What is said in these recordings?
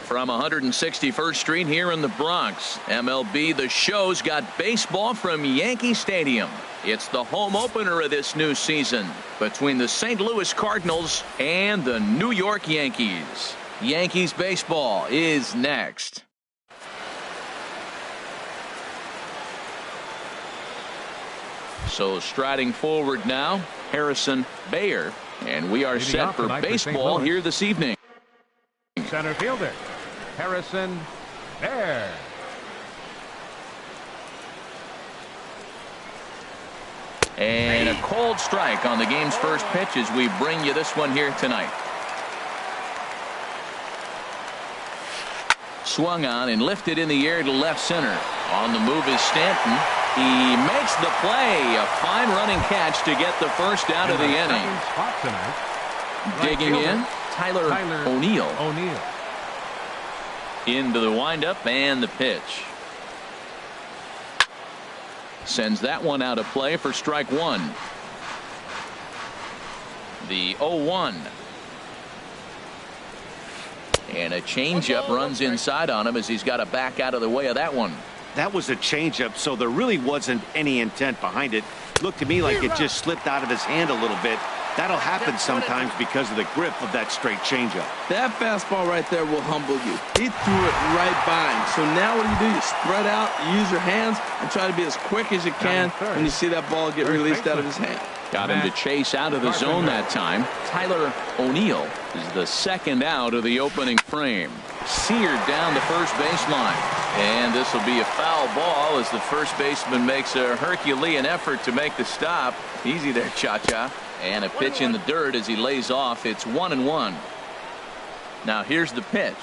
From 161st Street here in the Bronx, MLB The Show's got baseball from Yankee Stadium. It's the home opener of this new season between the St. Louis Cardinals and the New York Yankees. Yankees baseball is next. So striding forward now, Harrison Bader, and we are set for baseball here this evening. Center fielder, Harrison Bader. And a cold strike on the game's first pitch as we bring you this one here tonight. Swung on and lifted in the air to left center. On the move is Stanton. He makes the play. A fine running catch to get the first out of the inning. Digging in, Tyler O'Neill. Into the windup and the pitch. Sends that one out of play for strike one. The 0-1. And a changeup runs inside on him as he's got to back out of the way of that one. That was a changeup, so there really wasn't any intent behind it. Looked to me like it just slipped out of his hand a little bit. That'll happen sometimes because of the grip of that straight changeup. That fastball right there will humble you. He threw it right by him. So now what do? You spread out, you use your hands, and try to be as quick as you can when you see that ball get released out of his hand. Got him to chase out of the zone that time. Tyler O'Neill is the second out of the opening frame. Seared down the first baseline. And this will be a foul ball as the first baseman makes a Herculean effort to make the stop. Easy there, Cha-Cha. And a pitch in the dirt as he lays off. It's 1-1. Now here's the pitch.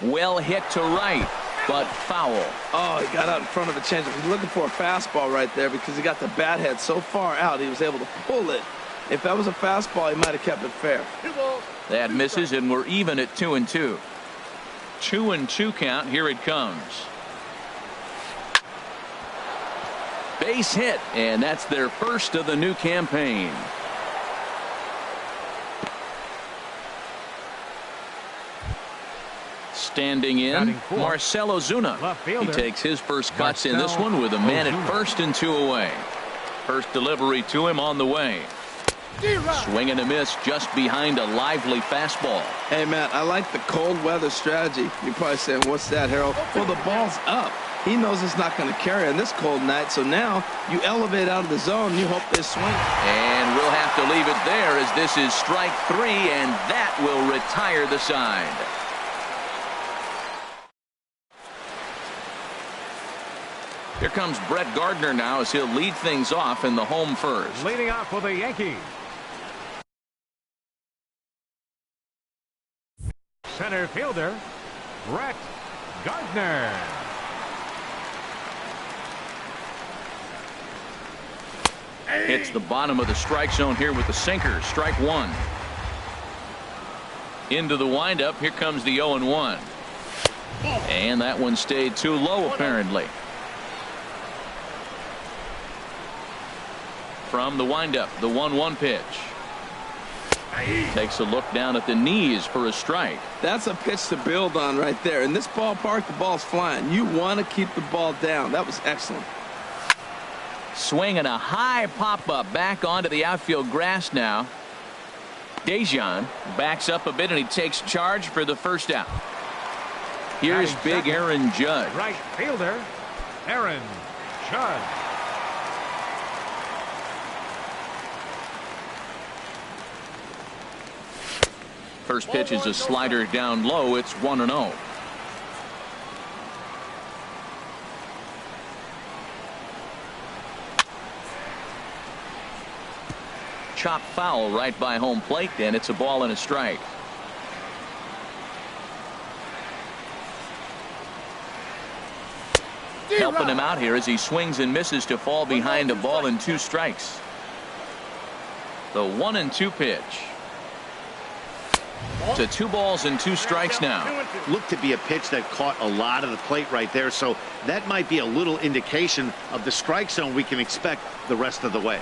Well hit to right. but foul. Oh, he got out in front of a changeup. He's looking for a fastball right there because he got the bat head so far out he was able to pull it. If that was a fastball, he might have kept it fair. That misses, and we're even at 2-2. 2-2 count. Here it comes. Base hit, and that's their first of the new campaign. Standing in, Marcell Ozuna. He takes his first cuts in this one with a man at first and 2 away. First delivery to him on the way. Swing and a miss just behind a lively fastball. Hey, Matt, I like the cold weather strategy. You're probably saying, what's that, Harold? Well, the ball's up. He knows it's not going to carry on this cold night, so now you elevate out of the zone. You hope they swing. And we'll have to leave it there as this is strike 3, and that will retire the side. Here comes Brett Gardner now as he'll lead things off in the home first. Leading off for the Yankees. Center fielder, Brett Gardner. Hits the bottom of the strike zone here with the sinker. Strike 1. Into the windup. Here comes the 0-1. And that one stayed too low apparently. From the windup, the 1-1 pitch. Takes a look down at the knees for a strike. That's a pitch to build on right there. In this ballpark, the ball's flying. You want to keep the ball down. That was excellent. Swing and a high pop-up back onto the outfield grass now. Dejan backs up a bit and he takes charge for the first out. Here's big Aaron Judge. Right fielder, Aaron Judge. First pitch is a slider down low. It's 1-0. Chop foul right by home plate, and it's a ball and a strike. Helping him out here as he swings and misses to fall behind a ball and 2 strikes. The 1-2 pitch. To 2 balls and 2 strikes now. Looked to be a pitch that caught a lot of the plate right there, so that might be a little indication of the strike zone we can expect the rest of the way.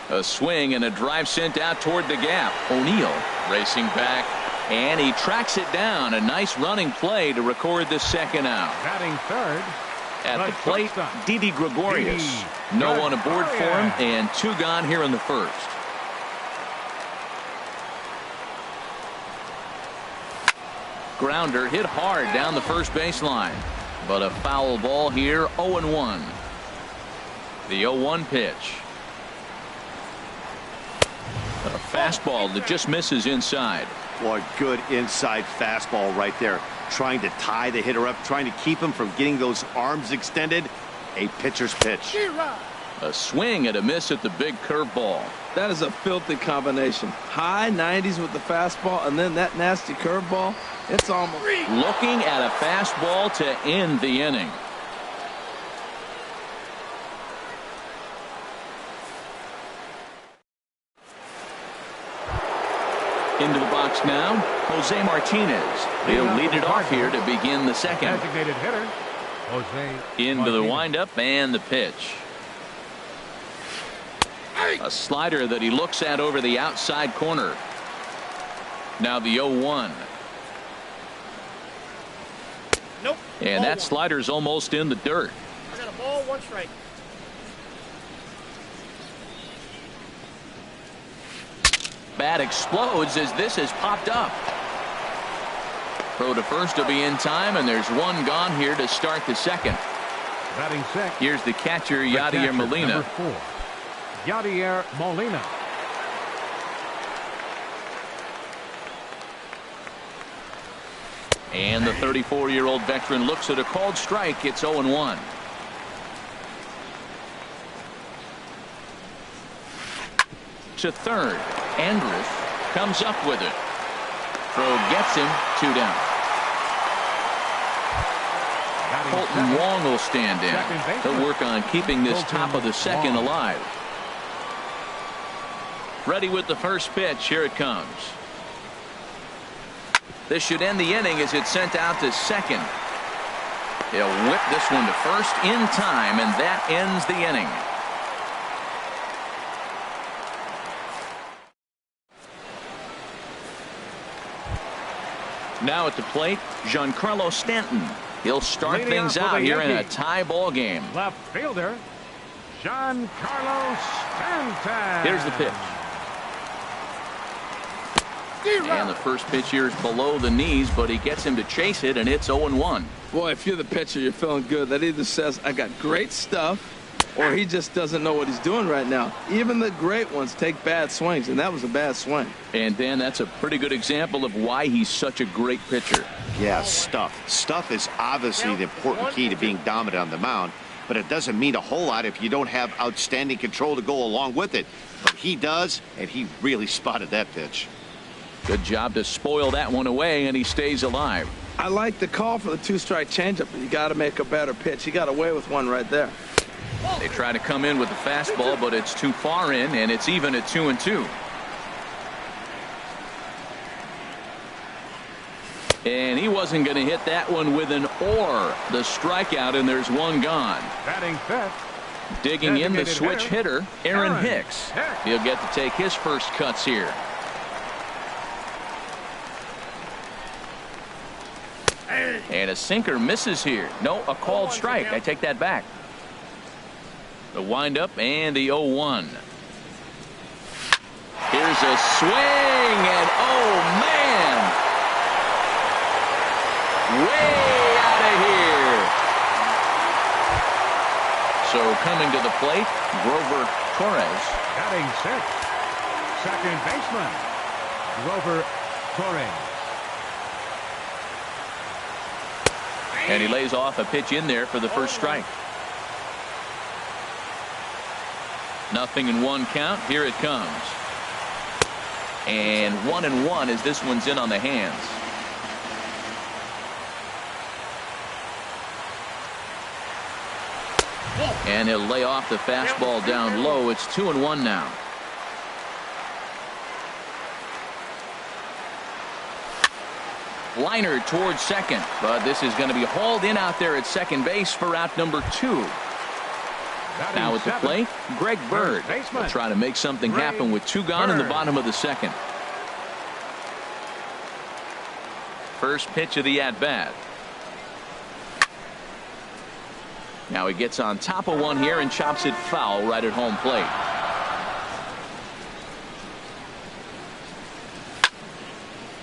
A swing and a drive sent out toward the gap. O'Neill racing back, and he tracks it down. A nice running play to record the second out. Batting third. At the plate, Didi Gregorius. No one aboard for him, and 2 gone here in the first. Grounder hit hard down the first baseline, but a foul ball here. 0-1. The 0-1 pitch. A fastball that just misses inside. Boy, good inside fastball right there. Trying to tie the hitter up, trying to keep him from getting those arms extended. A pitcher's pitch. A swing and a miss at the big curveball. That is a filthy combination. High 90s with the fastball and then that nasty curveball. It's almost. Looking at a fastball to end the inning. Into the box now, Jose Martinez. He'll lead it off here to begin the second. Designated hitter, Jose Into the Martinez. windup and the pitch. A slider that he looks at over the outside corner. Now the 0-1. Nope. And that slider's almost in the dirt. I got a ball, 1 strike. Bat explodes as this has popped up. Throw to first will be in time, and there's 1 gone here to start the second. Batting second. Here's the catcher, Yadier Catcher, Molina. number 4, Yadier Molina. And the 34-year-old veteran looks at a called strike. It's 0-1. To third. Andrus comes up with it. Throw gets him. 2 down. Colton Wong will stand in. He'll work on keeping this top of the second alive. Ready with the first pitch. Here it comes. This should end the inning as it's sent out to second. He'll whip this one to first in time, and that ends the inning. Now at the plate, Giancarlo Stanton. He'll start things out here in a tie ball game. Left fielder, Giancarlo Stanton. Here's the pitch. And the first pitch here is below the knees, but he gets him to chase it, and it's 0-1. Boy, if you're the pitcher, you're feeling good. That either says, I got great stuff, or he just doesn't know what he's doing right now. Even the great ones take bad swings, and that was a bad swing. And, Dan, that's a pretty good example of why he's such a great pitcher. Yeah, stuff. Stuff is obviously the important key to being dominant on the mound, but it doesn't mean a whole lot if you don't have outstanding control to go along with it. But he does, and he really spotted that pitch. Good job to spoil that one away, and he stays alive. I like the call for the two-strike changeup, but you got to make a better pitch. He got away with one right there. They try to come in with the fastball, but it's too far in, and it's even at 2-2. And he wasn't going to hit that one with an or. The strikeout, and there's one gone. Batting fifth. Digging in the switch hitter, Aaron Hicks. He'll get to take his first cuts here. And a sinker misses here. No, a called strike. I take that back. The windup and the 0-1. Here's a swing, and oh man, way out of here. So coming to the plate, Grover Torres. Batting sixth. Second baseman, Grover Torres. And he lays off a pitch in there for the first strike. 0-1 count. Here it comes. And 1-1 as this one's in on the hands. And he'll lay off the fastball down low. It's 2-1 now. Liner towards second, but this is going to be hauled in out there at second base for out number 2. Now at the plate, Greg Bird will try to make something happen with 2 gone in the bottom of the second. First pitch of the at-bat. Now he gets on top of one here and chops it foul right at home plate.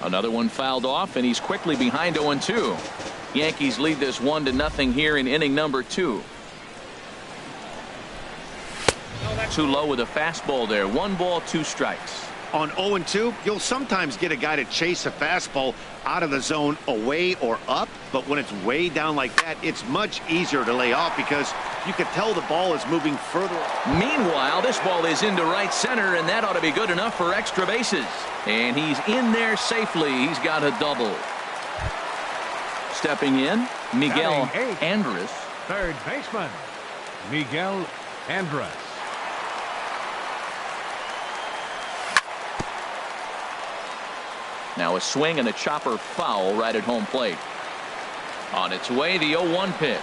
Another one fouled off, and he's quickly behind 0-2. Yankees lead this 1-0 here in inning number 2. Too low with a fastball there. 1 ball, 2 strikes. On 0-2, you'll sometimes get a guy to chase a fastball out of the zone away or up, but when it's way down like that, it's much easier to lay off because you can tell the ball is moving further. Meanwhile, this ball is into right center, and that ought to be good enough for extra bases. And he's in there safely. He's got a double. Stepping in, Miguel Andres. Third baseman, Miguel Andres. Now a swing and a chopper foul right at home plate. On its way, the 0-1 pitch.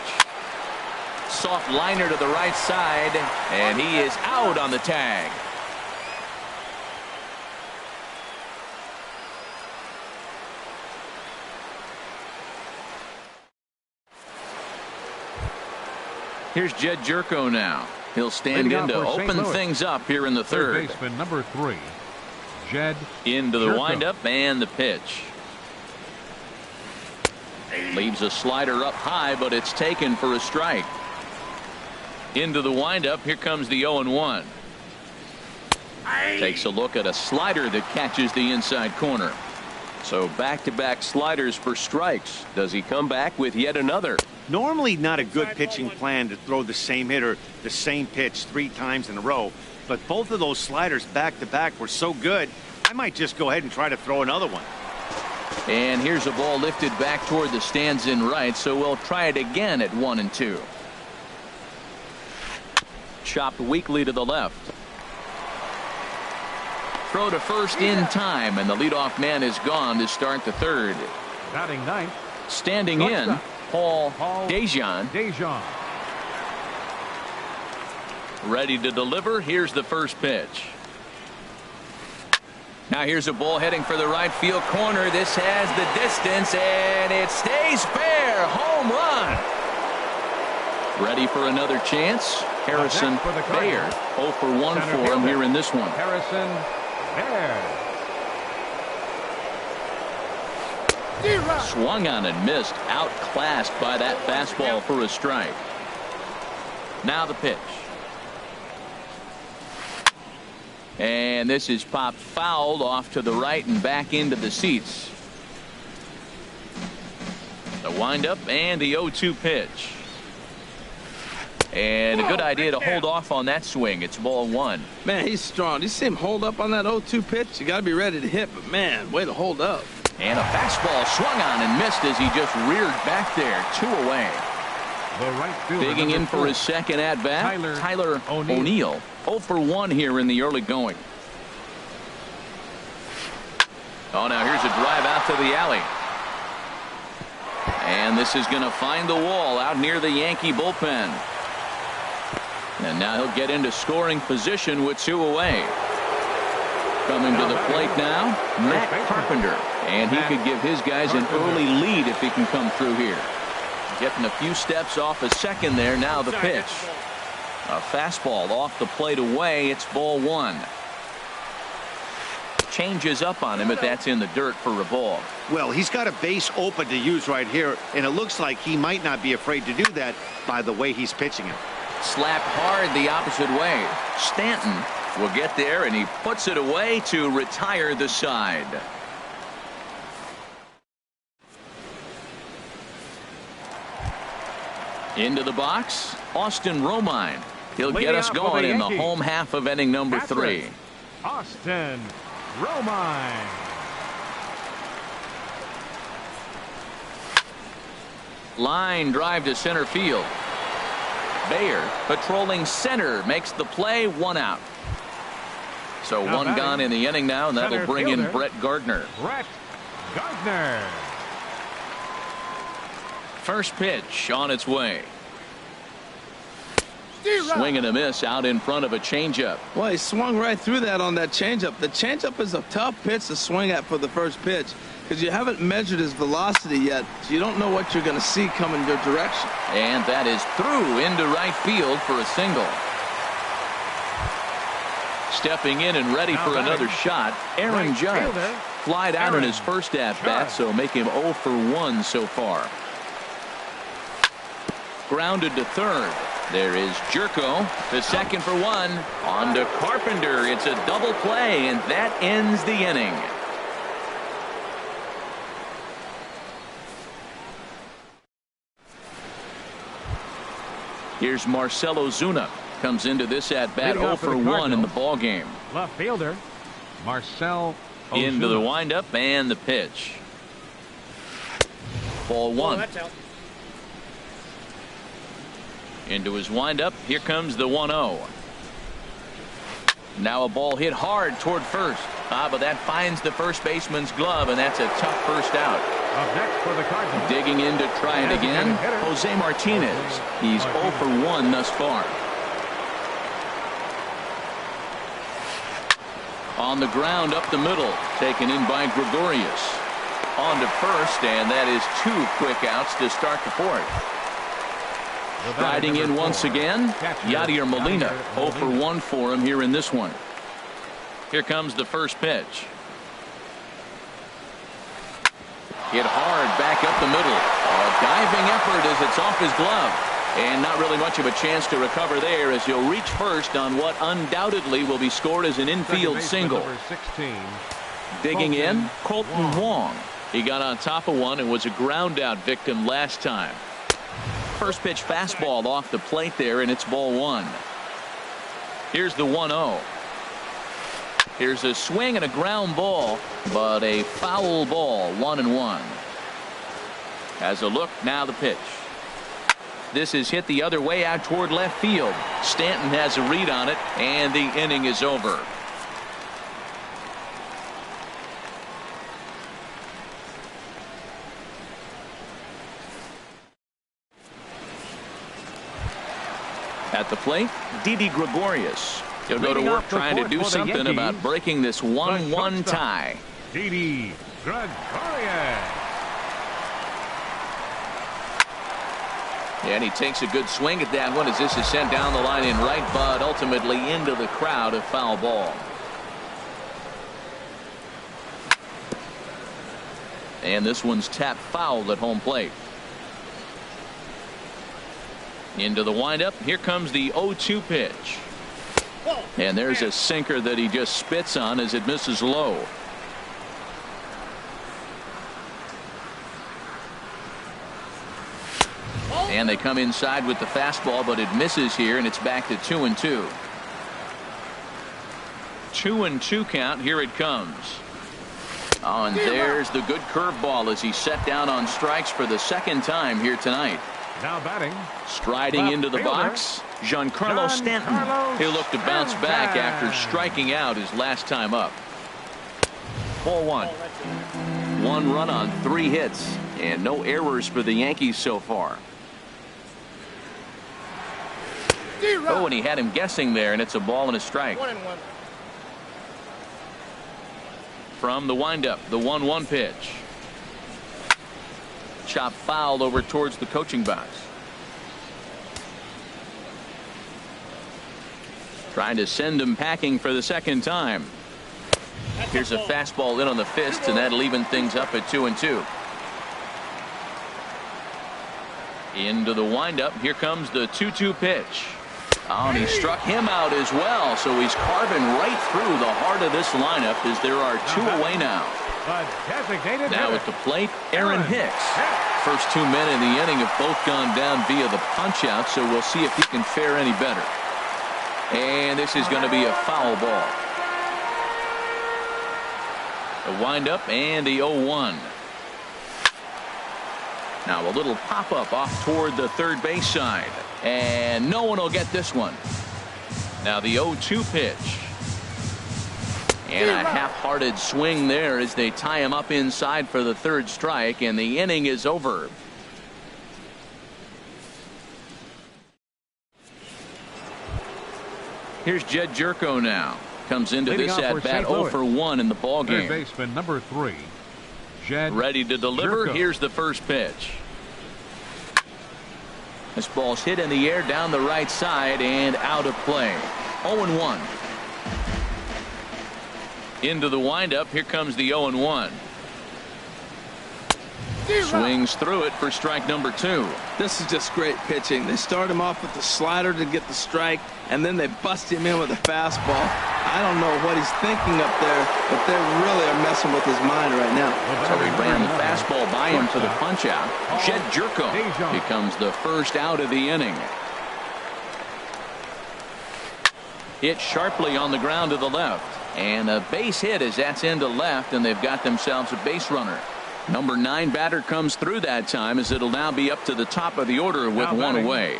Soft liner to the right side, and he is out on the tag. Here's Jed Jerko now. He'll stand in to open things up here in the third. Baseman number 3, Jed into the Jerko. windup and the pitch. Leaves a slider up high, but it's taken for a strike. Into the windup. Here comes the 0-1. Takes a look at a slider that catches the inside corner. So back-to-back sliders for strikes. Does he come back with yet another? Normally not a good pitching plan to throw the same hitter the same pitch 3 times in a row, but both of those sliders back-to-back were so good, I might just go ahead and try to throw another one. And here's a ball lifted back toward the stands in right, so we'll try it again at 1-2. Chopped weakly to the left. Throw to first in time, and the leadoff man is gone to start the third. Batting ninth. Standing in, Paul Dejan. Ready to deliver. Here's the first pitch. Now here's a ball heading for the right field corner. This has the distance, and it stays fair. Home run. Ready for another chance. Harrison Baer. 0 for 1 for him here in this one. Harrison Baer. Swung on and missed. Outclassed by that fastball for a strike. Now the pitch. And this is popped fouled off to the right and back into the seats. The windup and the 0-2 pitch. And a good idea to hold off on that swing. It's ball one. Man, he's strong. You see him hold up on that 0-2 pitch? You got to be ready to hit, but man, way to hold up. And a fastball swung on and missed as he just reared back there. 2 away. The right fielder, digging in for his second at bat, Tyler O'Neill. 0 for 1 here in the early going. Oh, now here's a drive out to the alley. And this is going to find the wall out near the Yankee bullpen. And now he'll get into scoring position with 2 away. Coming to the plate now, Matt Carpenter. And he could give his guys an early lead if he can come through here. Getting a few steps off a second there. Now the pitch. A fastball off the plate away. It's ball one. Changes up on him, but that's in the dirt for a ball. Well, he's got a base open to use right here, and it looks like he might not be afraid to do that by the way he's pitching it. Slapped hard the opposite way. Stanton will get there, and he puts it away to retire the side. Into the box, Austin Romine. He'll get us going in the home half of inning number 3. Austin Romine. Line drive to center field. Baer patrolling center makes the play. 1 out. So now 1 gone in the inning now, and that'll bring in Brett Gardner. First pitch on its way. Swing and a miss out in front of a changeup. Well, he swung right through that on that changeup. The changeup is a tough pitch to swing at for the first pitch because you haven't measured his velocity yet, so you don't know what you're going to see coming your direction. And that is through into right field for a single. Stepping in and ready for another shot, Aaron Judge. Flied out in his first at-bat, so make him 0 for 1 so far. Grounded to third. There is Jerko, the second for 1. On to Carpenter. It's a double play, and that ends the inning. Here's Marcell Ozuna. Comes into this at bat 0 for 1 in the ball game. Left fielder Marcell Ozuna. Into the windup and the pitch. Ball 1. That's out. Into his windup. Here comes the 1-0. Now a ball hit hard toward first. But that finds the first baseman's glove, and that's a tough first out. Up next for the Cardinals. Digging in to try it again, Jose Martinez. He's 0 for 1 thus far. On the ground up the middle, taken in by Gregorius. On to first, and that is 2 quick outs to start the 4th. Riding in once again, Yadier Molina. 0 for 1 for him here in this one. Here comes the first pitch. Hit hard back up the middle. A diving effort as it's off his glove. And not really much of a chance to recover there as he'll reach first on what undoubtedly will be scored as an infield single. Digging in, Colton Wong. He got on top of one and was a ground out victim last time. First pitch fastball off the plate there, and it's ball 1. Here's the 1-0. Here's a swing and a ground ball, but a foul ball, 1-1. Has a look, now the pitch. This is hit the other way out toward left field. Stanton has a read on it, and the inning is over. At the plate, Didi Gregorius. He'll go to work trying to do something about breaking this 1-1 tie. Didi Gregorius. And he takes a good swing at that one as this is sent down the line in right, but ultimately into the crowd, a foul ball. And this one's tapped foul at home plate. Into the windup. Here comes the 0-2 pitch. And there's a sinker that he just spits on as it misses low. And they come inside with the fastball, but it misses here, and it's back to 2-2. 2-2 count. Here it comes. Oh, and there's the good curveball as he set down on strikes for the second time here tonight. Now batting. Striding into the box, Giancarlo Stanton. He'll look to bounce back after striking out his last time up. Ball one. 1 run on 3 hits, and no errors for the Yankees so far. Oh, and he had him guessing there, and it's a ball and a strike. 1-1. From the windup, the 1-1 pitch. Chop foul over towards the coaching box. Trying to send him packing for the second time. Here's a fastball in on the fist, and that'll even things up at 2-2. Into the windup. Here comes the 2-2 pitch. Oh, and he struck him out as well, so he's carving right through the heart of this lineup as there are 2 away now. Now at the plate, Aaron Hicks. First 2 men in the inning have both gone down via the punch out, so we'll see if he can fare any better. And this is going to be a foul ball. A windup and the 0-1. Now a little pop-up off toward the third base side. And no one will get this one. Now the 0-2 pitch. And a half-hearted swing there as they tie him up inside for the third strike, and the inning is over. Here's Jed Jerko now. Comes into this at-bat 0 for 1 in the ball game. Third baseman number 3. Jed ready to deliver. Jerko. Here's the first pitch. This ball's hit in the air down the right side and out of play. 0-1. Into the windup. Here comes the 0-1. Swings through it for strike number 2. This is just great pitching. They start him off with the slider to get the strike, and then they bust him in with a fastball. I don't know what he's thinking up there, but they really are messing with his mind right now. So he ran the fastball by him to the punch out. Jed Jerko becomes the first out of the inning. Hit sharply on the ground to the left, and a base hit as that's into left, and they've got themselves a base runner. Number 9 batter comes through that time as it'll now be up to the top of the order with now 1 away.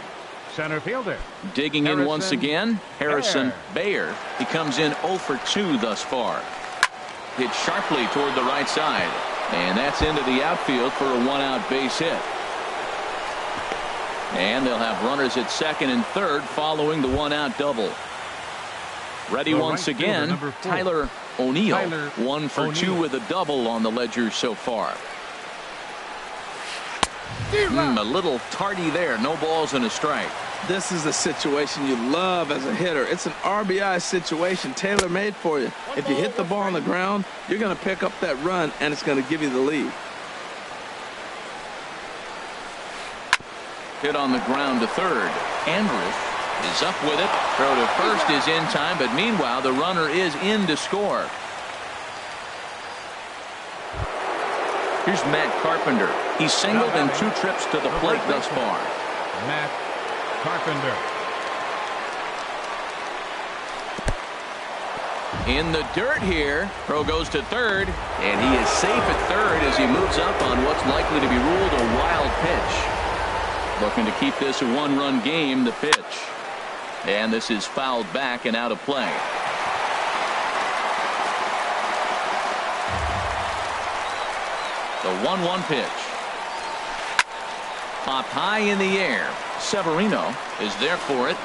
Center fielder. Digging in once again, Harrison Bayer. He comes in 0 for 2 thus far. Hit sharply toward the right side, and that's into the outfield for a 1-out base hit. And they'll have runners at second and third following the 1-out double. Ready once again, Tyler O'Neill. 1 for 2 with a double on the ledger so far. A little tardy there. No balls and a strike. This is a situation you love as a hitter. It's an RBI situation tailor-made for you. If you hit the ball on the ground, you're going to pick up that run, and it's going to give you the lead. Hit on the ground to third. Andrus is up with it. Throw to first is in time, but meanwhile the runner is in to score. Here's Matt Carpenter. He's singled in 2 trips to the plate thus far. Matt Carpenter. in the dirt here. Throw goes to third, and he is safe at third as he moves up on what's likely to be ruled a wild pitch. Looking to keep this a one-run game, the pitch. And this is fouled back and out of play. The 1-1 pitch. Popped high in the air. Severino is there for it.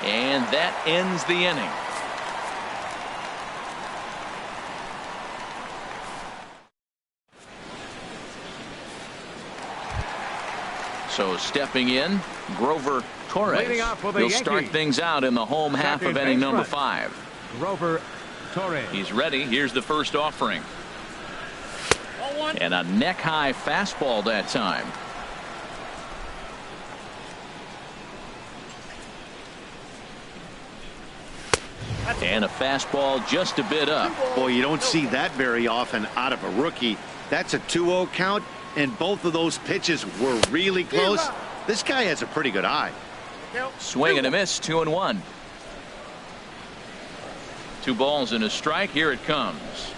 And that ends the inning. So stepping in, Grover Torres. He'll start things out in the home half of inning number 5. Grover Torres. He's ready. Here's the first offering. And a neck-high fastball that time. And a fastball just a bit up. Boy, you don't see that very often out of a rookie. That's a 2-0 count, and both of those pitches were really close. This guy has a pretty good eye. Swing and a miss, 2-1. 2 balls and a strike. Here it comes.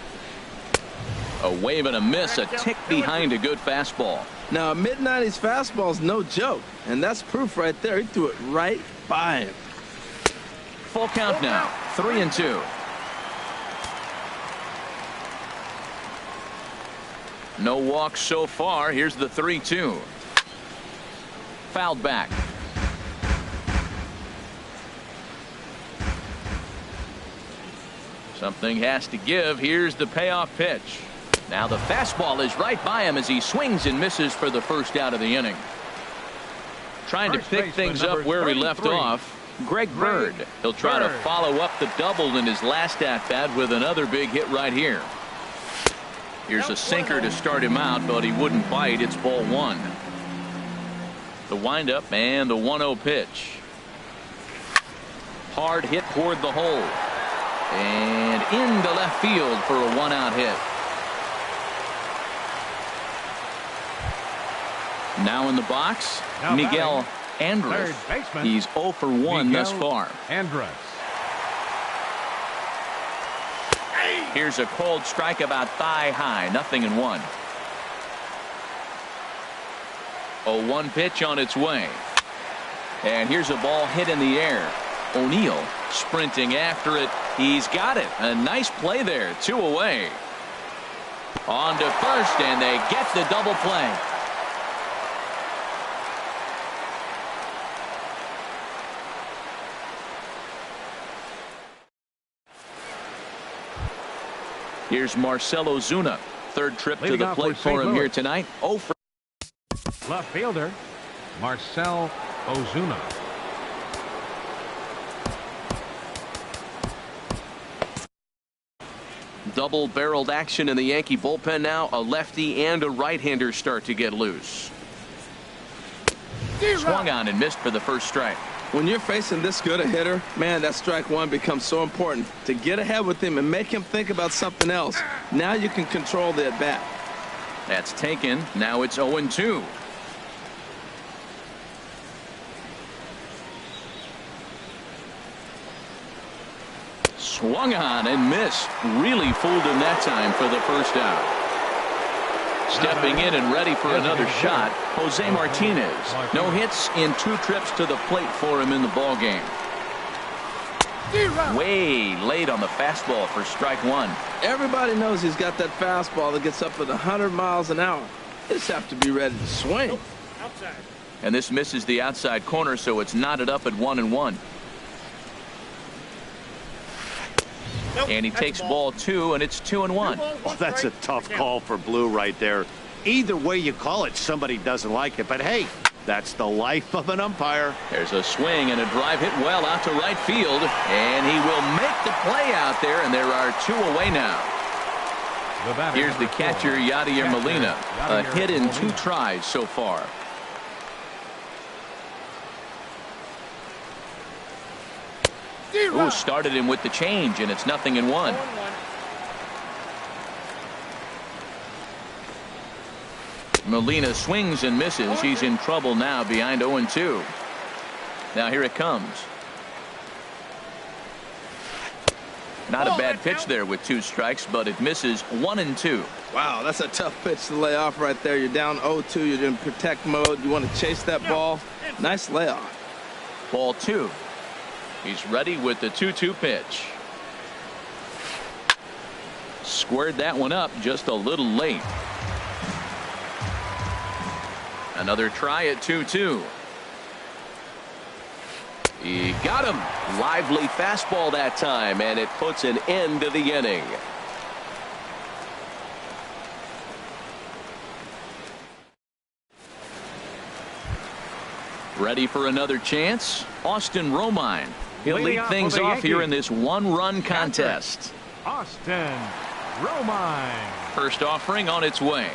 A wave and a miss, a tick behind a good fastball. Now, a mid-90s fastball is no joke, and that's proof right there. He threw it right by him. Full count now, 3-2. No walks so far. Here's the 3-2. Fouled back. Something has to give. Here's the payoff pitch. Now the fastball is right by him as he swings and misses for the first out of the inning. Trying to pick things up where he left off. Greg Bird. He'll try to follow up the double in his last at-bat with another big hit right here. Here's a sinker to start him out, but he wouldn't bite. It's ball 1. The windup and the 1-0 pitch. Hard hit toward the hole. And into left field for a 1-out hit. Now in the box, Miguel Andres. He's 0 for 1 thus far. Andres. Here's a cold strike about thigh high. 0-1. 0-1 pitch on its way. And here's a ball hit in the air. O'Neill sprinting after it. He's got it. A nice play there. 2 away. On to first, and they get the double play. Here's Marcell Ozuna. Third trip to the plate for him here tonight. 0 for left fielder Marcell Ozuna. Double-barreled action in the Yankee bullpen now. A lefty and a right-hander start to get loose. Swung on and missed for the first strike. When you're facing this good a hitter, man, that strike one becomes so important. To get ahead with him and make him think about something else. Now you can control the at-bat. That's taken. Now it's 0-2. Swung on and missed. Really fooled him that time for the first out. Stepping in and ready for another shot, Jose Martinez. No hits in 2 trips to the plate for him in the ballgame. Way late on the fastball for strike 1. Everybody knows he's got that fastball that gets up at 100 miles an hour. You just have to be ready to swing. Outside. And this misses the outside corner, so it's knotted up at 1-1. And he takes ball 2, and it's 2-1. Oh, that's a tough call for Blue right there. Either way you call it, somebody doesn't like it. But hey, that's the life of an umpire. There's a swing and a drive hit well out to right field. And he will make the play out there, and there are 2 away now. Here's the catcher, Yadier Molina. A hit in 2 tries so far. Ooh, started him with the change, and it's 0-1. Molina swings and misses. He's in trouble now behind 0-2. Now here it comes. Not a bad pitch there with 2 strikes, but it misses 1-2. Wow, that's a tough pitch to lay off right there. You're down 0-2. You're in protect mode. You want to chase that ball. Nice layoff. Ball 2. He's ready with the 2-2 pitch. Squared that one up just a little late. Another try at 2-2. He got him. Lively fastball that time, and it puts an end to the inning. Ready for another chance? Austin Romine. He'll lead things off here in this 1-run contest. Austin Romine. First offering on its way.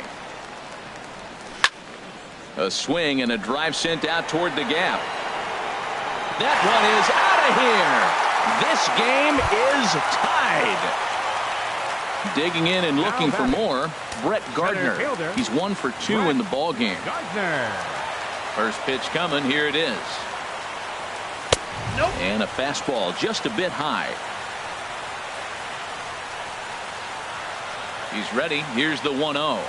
A swing and a drive sent out toward the gap. That one is out of here. This game is tied. Digging in and looking for more, Brett Gardner. He's 1 for 2 in the ball game. Gardner. First pitch coming. Here it is. Nope. And a fastball just a bit high. He's ready. Here's the 1-0.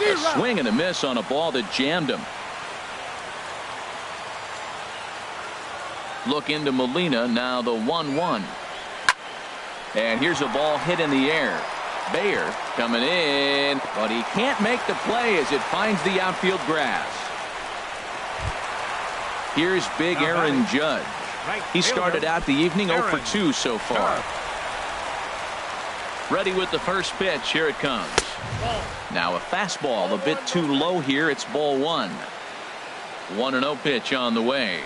A swing and a miss on a ball that jammed him. Look into Molina. Now the 1-1. And here's a ball hit in the air. Bayer coming in, but he can't make the play as it finds the outfield grass. Here's big Aaron Judge. He started out the evening 0 for 2 so far. Ready with the first pitch. Here it comes. Now a fastball a bit too low here. It's ball 1. 1-0 pitch on the way.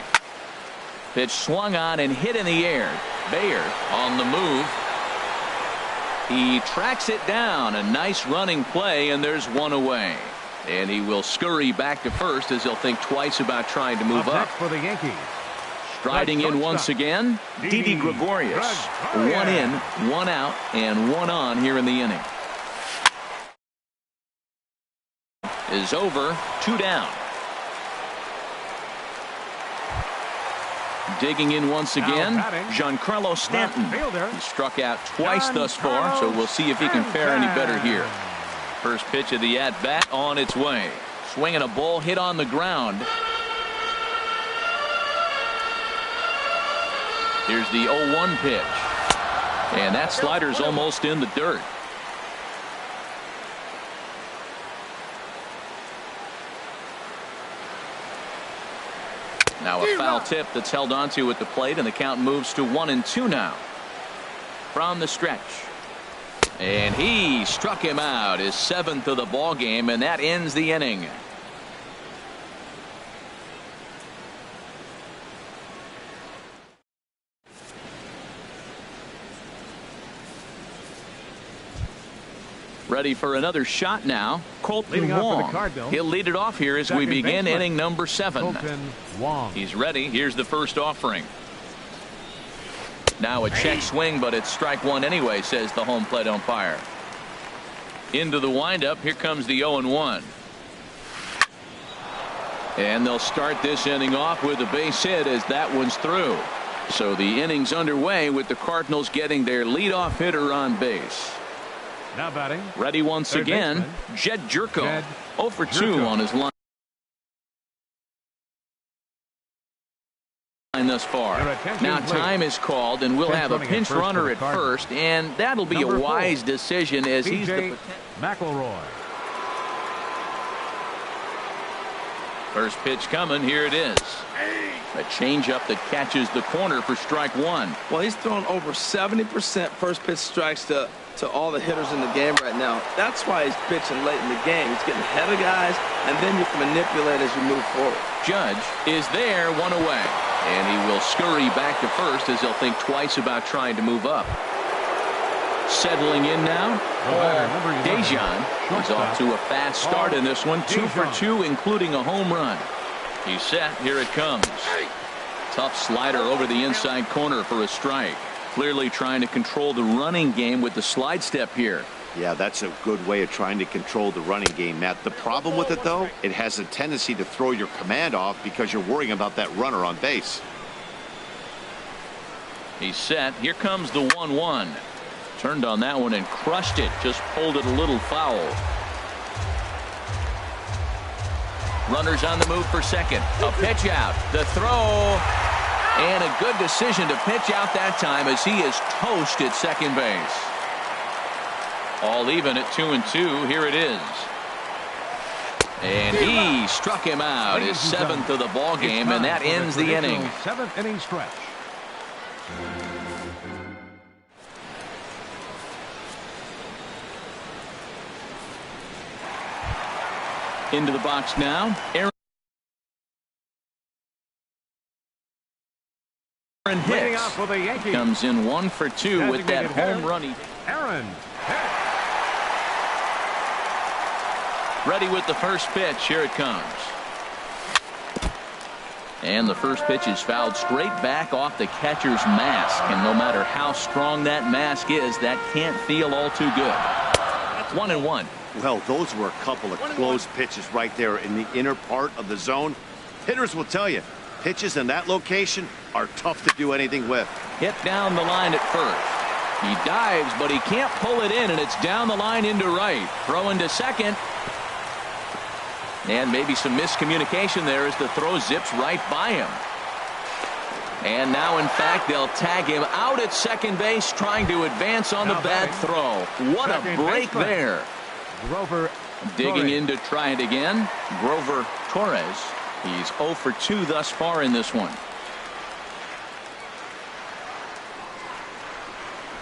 Pitch swung on and hit in the air. Bayer on the move. He tracks it down. A nice running play, and there's 1 away. And he will scurry back to first as he'll think twice about trying to move up. For the Yankees. Striding in once again, Didi Gregorius. 1 in, 1 out, and 1 on here in the inning. Is over. 2 down. Digging in once again, Giancarlo Stanton. He struck out twice thus far, so we'll see if he can fare any better here. First pitch of the at-bat on its way. Swinging a ball hit on the ground. Here's the 0-1 pitch. And that slider's almost in the dirt. Now a foul tip that's held onto at the plate, and the count moves to 1-2 now. From the stretch. And he struck him out, his 7th of the ball game, and that ends the inning. Ready for another shot now. Colton Wong. He'll lead it off here as we begin inning number 7. He's ready. Here's the first offering. Now a check swing, but it's strike 1 anyway, says the home plate umpire. Into the windup. Here comes the 0-1. And they'll start this inning off with a base hit as that one's through. So the inning's underway with the Cardinals getting their leadoff hitter on base. Now batting. Ready once again, Jed Jerko. 0 for 2 on his line thus far. Now time is called, and we'll have a pinch runner at first, and that'll be a wise decision as he's the McElroy. First pitch coming. Here it is. A changeup that catches the corner for strike 1. Well, he's thrown over 70% first pitch strikes to all the hitters in the game right now. That's why he's pitching late in the game. He's getting ahead of guys, and then you can manipulate as you move forward. Judge is there, 1 away. And he will scurry back to first as he'll think twice about trying to move up. Settling in now, Dejan is off to a fast start in this one. 2 for 2, including a home run. He's set. Here it comes. Tough slider over the inside corner for a strike. Clearly trying to control the running game with the slide step here. Yeah, that's a good way of trying to control the running game, Matt. The problem with it, though, it has a tendency to throw your command off because you're worrying about that runner on base. He's set. Here comes the 1-1. Turned on that one and crushed it. Just pulled it a little foul. Runners on the move for second. A pitch out. The throw. And a good decision to pitch out that time as he is toast at second base. All even at 2-2. Here it is. And he struck him out. His seventh of the ball game, and that ends the inning. Seventh inning stretch. Into the box now. Aaron Hicks comes in 1 for 2 with that home run. Aaron Hicks. Ready with the first pitch. Here it comes. And the first pitch is fouled straight back off the catcher's mask. And no matter how strong that mask is, that can't feel all too good. 1-1. Well, those were a couple of close pitches right there in the inner part of the zone. Hitters will tell you, pitches in that location are tough to do anything with. Hit down the line at first. He dives, but he can't pull it in, and it's down the line into right. Throw into second. And maybe some miscommunication there as the throw zips right by him. And now, in fact, they'll tag him out at second base, trying to advance on the bad throw. What a break there. Grover digging in to try it again. Grover Torres. He's 0 for 2 thus far in this one.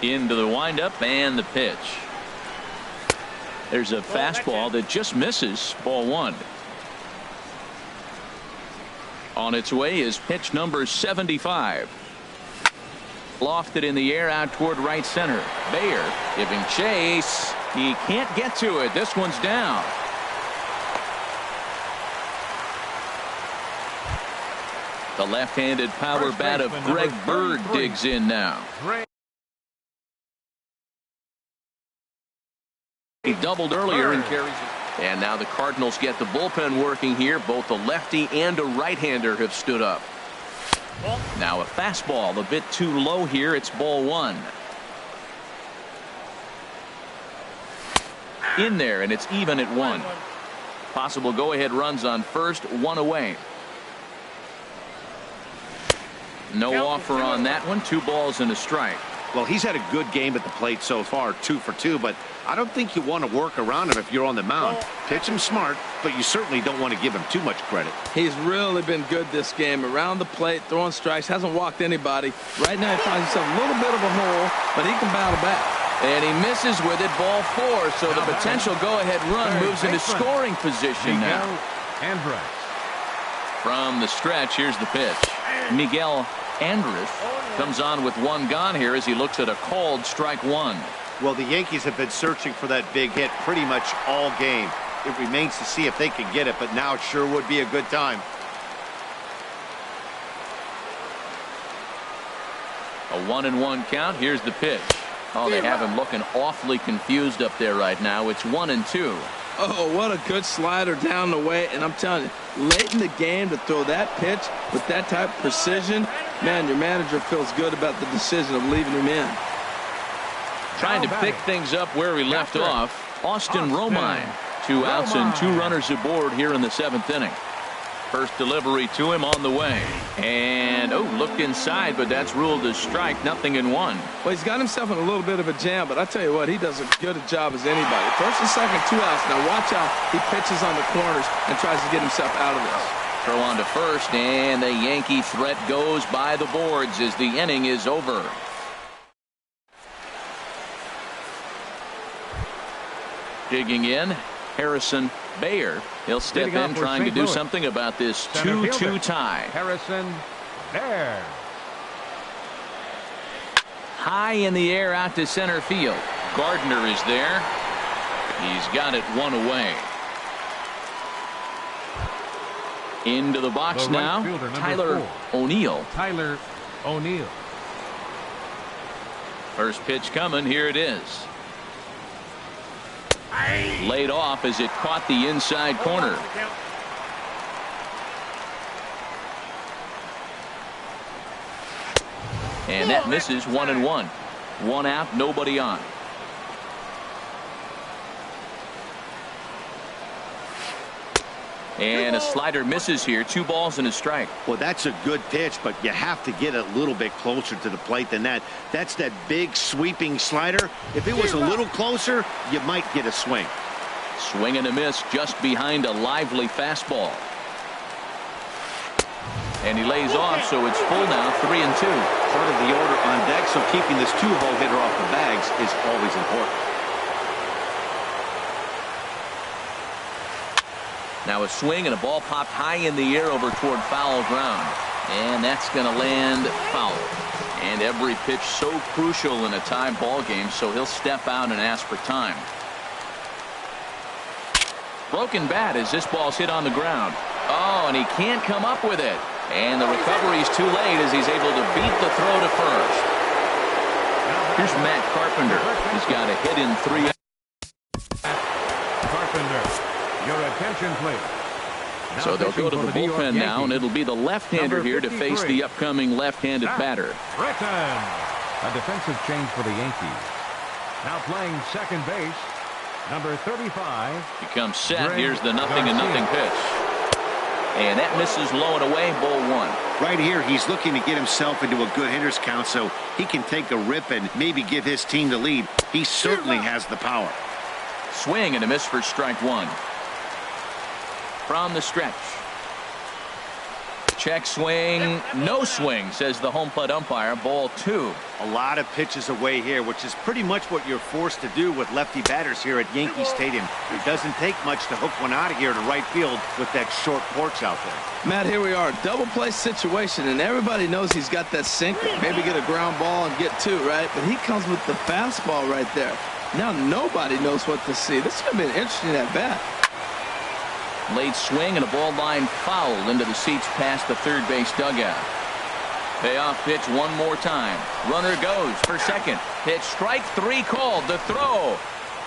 Into the windup and the pitch. There's a fastball that just misses. Ball 1. On its way is pitch number 75. Lofted in the air out toward right center. Bayer giving chase. He can't get to it. This one's down. The left-handed power bat of Greg Bird digs in now. He doubled earlier and carries it. And now the Cardinals get the bullpen working here. Both a lefty and a right-hander have stood up. Now a fastball a bit too low here. It's ball 1. In there, and it's even at 1. Possible go-ahead runs on first, 1 away. No offer on that one. 2 balls and a strike. Well, he's had a good game at the plate so far, 2 for 2, but I don't think you want to work around him if you're on the mound. Pitch him smart, but you certainly don't want to give him too much credit. He's really been good this game. Around the plate, throwing strikes, hasn't walked anybody. Right now he finds himself a little bit of a hole, but he can battle back. And he misses with it, ball 4, so the potential go-ahead run moves into scoring position now. Andrus. From the stretch, here's the pitch. Miguel Andrus comes on with 1 gone here as he looks at a called strike 1. Well, the Yankees have been searching for that big hit pretty much all game. It remains to see if they can get it, but now it sure would be a good time. A 1-1 count. Here's the pitch. Oh, they have him looking awfully confused up there right now. It's 1-2. Oh, what a good slider down the way. And I'm telling you, late in the game to throw that pitch with that type of precision, man, your manager feels good about the decision of leaving him in. Trying to pick things up where we left off. Austin Romine. 2 outs and 2 runners aboard here in the 7th inning. First delivery to him on the way. And, looked inside, but that's ruled a strike. Nothing in 1. Well, he's got himself in a little bit of a jam, but I tell you what, he does as good a job as anybody. First and second, 2 outs. Now watch how he pitches on the corners and tries to get himself out of this. Throw on to first, and the Yankee threat goes by the boards as the inning is over. Digging in, Harrison Bayer. He'll step in trying to do something about this 2-2 tie. Harrison Bayer. High in the air out to center field. Gardner is there. He's got it 1 away. Into the box now. Tyler O'Neill. Tyler O'Neill. First pitch coming. Here it is. Laid off as it caught the inside corner. And that misses 1-1. 1 out, nobody on. And a slider misses here. 2 balls and a strike. Well, that's a good pitch, but you have to get a little bit closer to the plate than that. That's that big sweeping slider. If it was a little closer, you might get a swing. Swing and a miss just behind a lively fastball. And he lays off, so it's full now, 3-2. Part of the order on deck, so keeping this 2-hole hitter off the bags is always important. Now a swing and a ball popped high in the air over toward foul ground. And that's going to land foul. And every pitch so crucial in a tie ball game, so he'll step out and ask for time. Broken bat as this ball's hit on the ground. Oh, and he can't come up with it. And the recovery's too late as he's able to beat the throw to first. Here's Matt Carpenter. He's got a hit in 3. Carpenter, your attention, please. So they'll go to the bullpen now, and it'll be the left-hander here to face the upcoming left-handed batter. Britton. A defensive change for the Yankees. Now playing second base, number 35. He comes set. Here's the 0-0 pitch. And that misses low and away, ball 1. Right here, he's looking to get himself into a good hitter's count so he can take a rip and maybe give his team the lead. He certainly has the power. Swing and a miss for strike 1. From the stretch. Check swing, no swing, says the home plate umpire. Ball 2. A lot of pitches away here, which is pretty much what you're forced to do with lefty batters here at Yankee Stadium. It doesn't take much to hook one out of here to right field with that short porch out there. Matt, here we are, double play situation, and everybody knows he's got that sinker. Maybe get a ground ball and get 2, right? But he comes with the fastball right there. Now nobody knows what to see. This is going to be an interesting at bat. Late swing and a ball line foul into the seats past the third base dugout. Payoff pitch one more time. Runner goes for second. Pitch strike 3 called. The throw.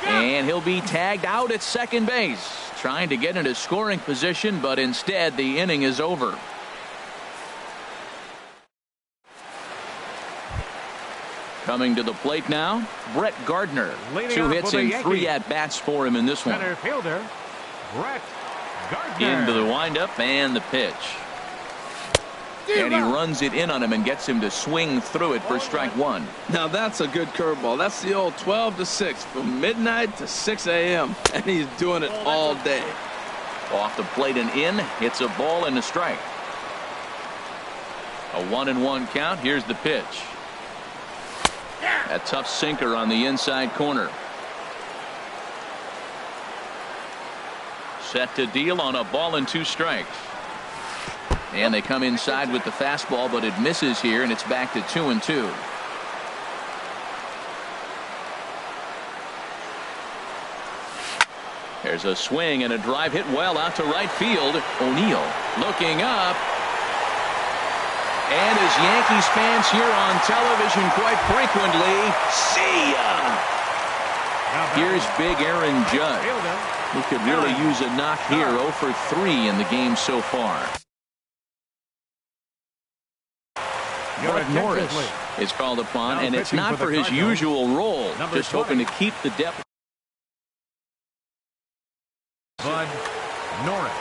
And he'll be tagged out at second base. Trying to get into scoring position, but instead the inning is over. Coming to the plate now, Brett Gardner. 2 hits and 3 at-bats for him in this one. Center fielder, Brett Gardner. Into the windup and the pitch. And he runs it in on him and gets him to swing through it for strike 1. Now that's a good curveball. That's the old 12 to 6 from midnight to 6 a.m. and he's doing it all day. Off the plate and in. It's a ball and a strike. A 1-1 count. Here's the pitch. A tough sinker on the inside corner. Set to deal on a ball and 2 strikes. And they come inside with the fastball, but it misses here, and it's back to 2-2. There's a swing and a drive hit well out to right field. O'Neill looking up. And as Yankees fans hear on television quite frequently, see ya! Here's big Aaron Judge. He could really use a knock here. 0 for 3 in the game so far. But Norris is called upon, and it's not for his usual role. Just hoping to keep the depth. Bud Norris.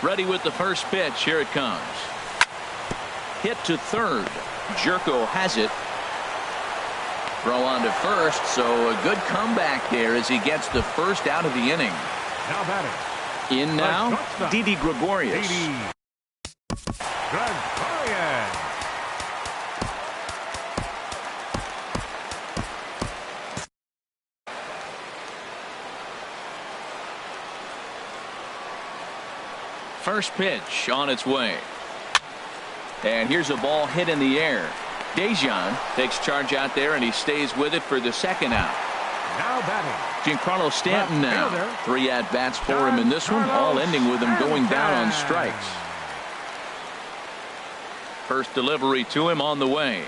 Ready with the first pitch. Here it comes. Hit to third. Jerko has it. Throw on to first, so a good comeback there as he gets the first out of the inning. Now batting. In now, Didi Gregorius. Gregorius. First pitch on its way. And here's a ball hit in the air. Dejan takes charge out there, and he stays with it for the second out. Now batting. Giancarlo Stanton now. 3 at-bats for him in this one, all ending with him going down on strikes. First delivery to him on the way.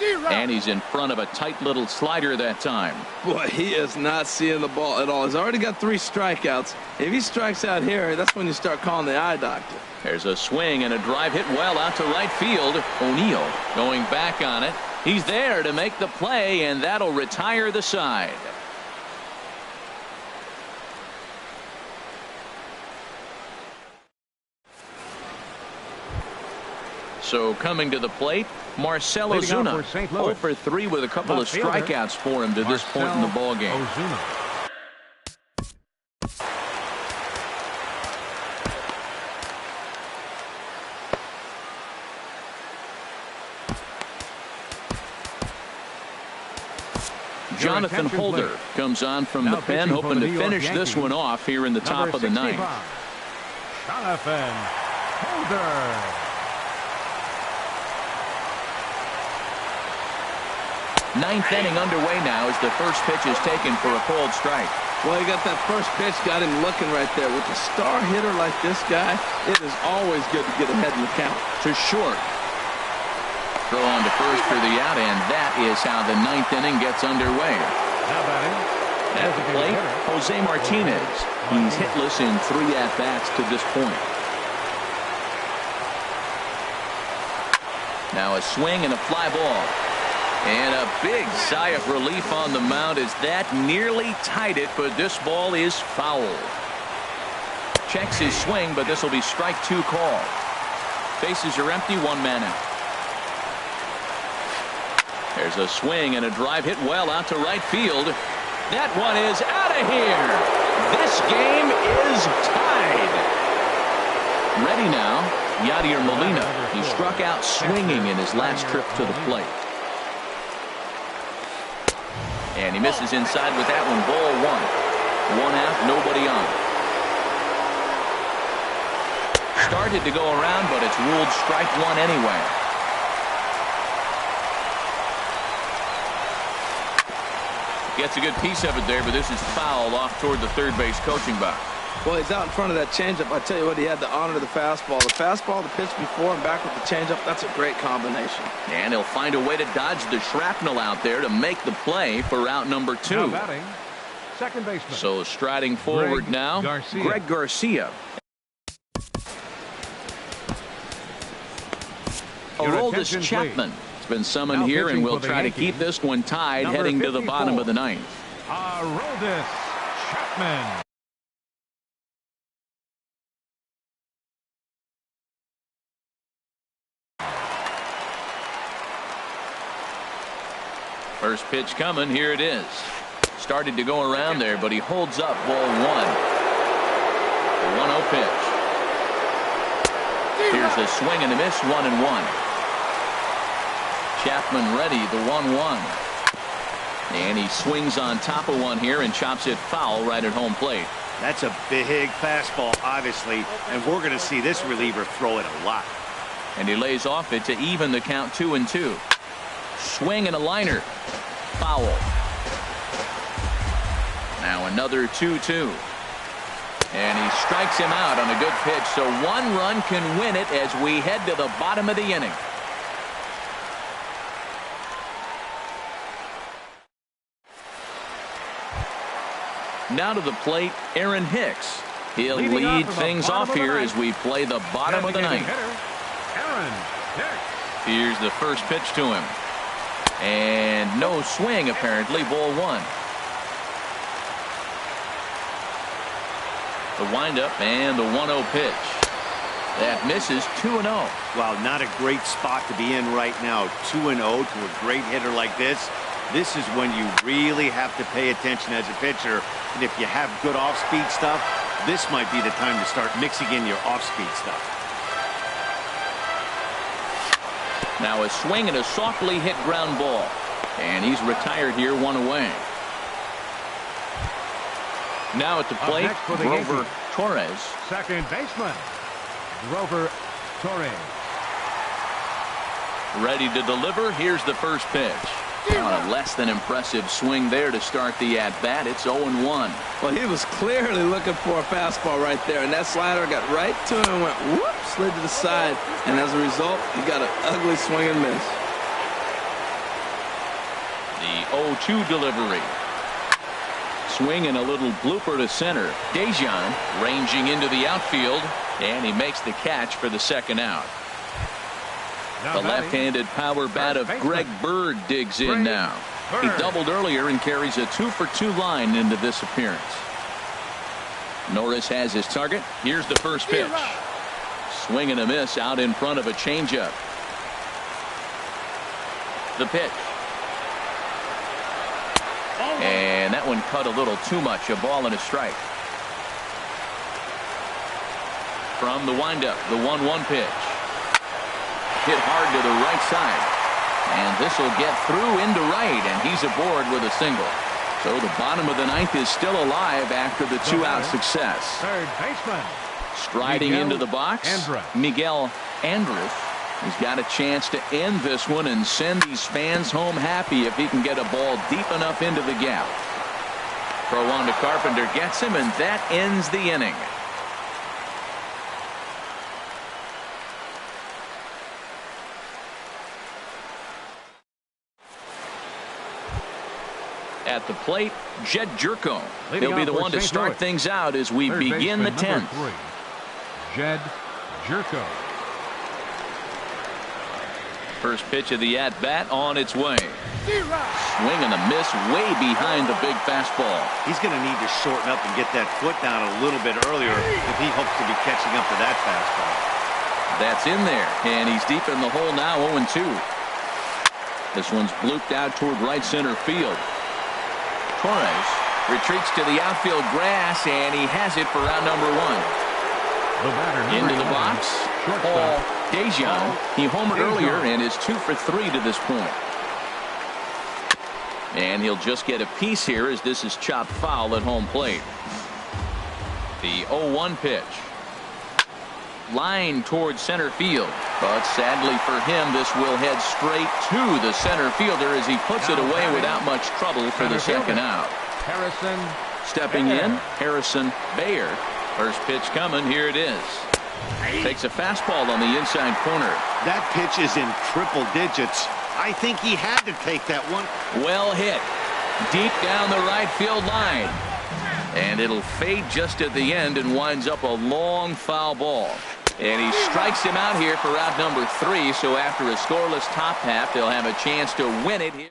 And he's in front of a tight little slider that time. Boy, he is not seeing the ball at all. He's already got 3 strikeouts. If he strikes out here, that's when you start calling the eye doctor. There's a swing and a drive hit well out to right field. O'Neill going back on it. He's there to make the play, and that'll retire the side. So coming to the plate, Marcell Ozuna, 0 for 3 with a couple of strikeouts for him to this point in the ballgame. Jonathan Holder comes on from the pen, hoping to finish this one off here in the top of the 9th. Jonathan Holder. 9th inning underway now as the first pitch is taken for a called strike. Well, he got that first pitch, got him looking right there. With a star hitter like this guy, it is always good to get ahead in the count. To short. Throw on to first for the out, and that is how the 9th inning gets underway. At the plate, Jose Martinez. He's hitless in 3 at-bats to this point. Now a swing and a fly ball. And a big sigh of relief on the mound as that nearly tied it, but this ball is foul. Checks his swing, but this will be strike 2 call. Bases are empty, 1 man out. There's a swing and a drive hit well out to right field. That one is out of here. This game is tied. Ready now, Yadier Molina. He struck out swinging in his last trip to the plate. And he misses inside with that one. Ball 1. 1 out, nobody on. Started to go around, but it's ruled strike 1 anyway. Gets a good piece of it there, but this is foul off toward the third base coaching box. Well, he's out in front of that changeup. I tell you what, he had to honor the fastball. The fastball, the pitch before, and back with the changeup, that's a great combination. And he'll find a way to dodge the shrapnel out there to make the play for out number 2. Now batting, second baseman. So striding forward now, Greg Garcia. Aroldis Chapman has been summoned here, and we'll try to keep this one tied heading to the bottom of the 9th. Aroldis Chapman. First pitch coming. Here it is. Started to go around there, but he holds up. Ball 1. The 1-0 pitch. Here's the swing and a miss. 1-1. Chapman ready. The 1-1. And he swings on top of one here and chops it foul right at home plate. That's a big fastball, obviously, and we're going to see this reliever throw it a lot. And he lays off it to even the count 2-2. Swing and a liner. Foul. Now another 2-2. And he strikes him out on a good pitch. So 1 run can win it as we head to the bottom of the inning. Now to the plate, Aaron Hicks. He'll lead things off here as we play the bottom of the 9th. Aaron Hicks. Here's the first pitch to him. And no swing, apparently. Ball 1. The windup and the 1-0 pitch. That misses. 2-0. Wow, not a great spot to be in right now. 2-0 to a great hitter like this. This is when you really have to pay attention as a pitcher. And if you have good off-speed stuff, this might be the time to start mixing in your off-speed stuff. Now a swing and a softly hit ground ball. And he's retired here, 1 away. Now at the plate, Grover Torres. Second baseman, Grover Torres. Ready to deliver. Here's the first pitch. On a less than impressive swing there to start the at-bat. It's 0-1. Well, he was clearly looking for a fastball right there, and that slider got right to him and went whoop, slid to the side, and as a result, he got an ugly swing and miss. The 0-2 delivery. Swing and a little blooper to center. Dejan ranging into the outfield, and he makes the catch for the second out. Now The left-handed power bat of Greg Bird digs in now. He doubled earlier and carries a 2-for-2 line into this appearance. Norris has his target. Here's the first pitch. Swing and a miss out in front of a changeup. The pitch. And that one cut a little too much. A ball and a strike. From the windup, the 1-1 pitch. Hit hard to the right side. And this will get through into right, and he's aboard with a single. So the bottom of the ninth is still alive after the two-out success. Third baseman. Striding into the box, Miguel Andrus. He's got a chance to end this one and send these fans home happy if he can get a ball deep enough into the gap. Throw on to Carpenter gets him, and that ends the inning. At the plate, Jed Jerko. He'll be the one to start things out as we begin the 10th. Jed Jerko. First pitch of the at-bat on its way. Swing and a miss way behind the big fastball. He's going to need to shorten up and get that foot down a little bit earlier if he hopes to be catching up to that fastball. That's in there, and he's deep in the hole now, 0-2. This one's blooped out toward right center field. Torres retreats to the outfield grass, and he has it for out number 1. Into the box, Paul Dejan. He homered earlier and is 2 for 3 to this point. And he'll just get a piece here as this is chopped foul at home plate. The 0-1 pitch. Line towards center field, but sadly for him this will head straight to the center fielder as he puts it away without much trouble for the second out. Harrison stepping in, Harrison Bayer. First pitch coming. Here it is. Takes a fastball on the inside corner. That pitch is in triple digits. I think he had to take that one. Well hit. Deep down the right field line. And it'll fade just at the end and winds up a long foul ball. And he strikes him out here for out number 3. So after a scoreless top half, they'll have a chance to win it here.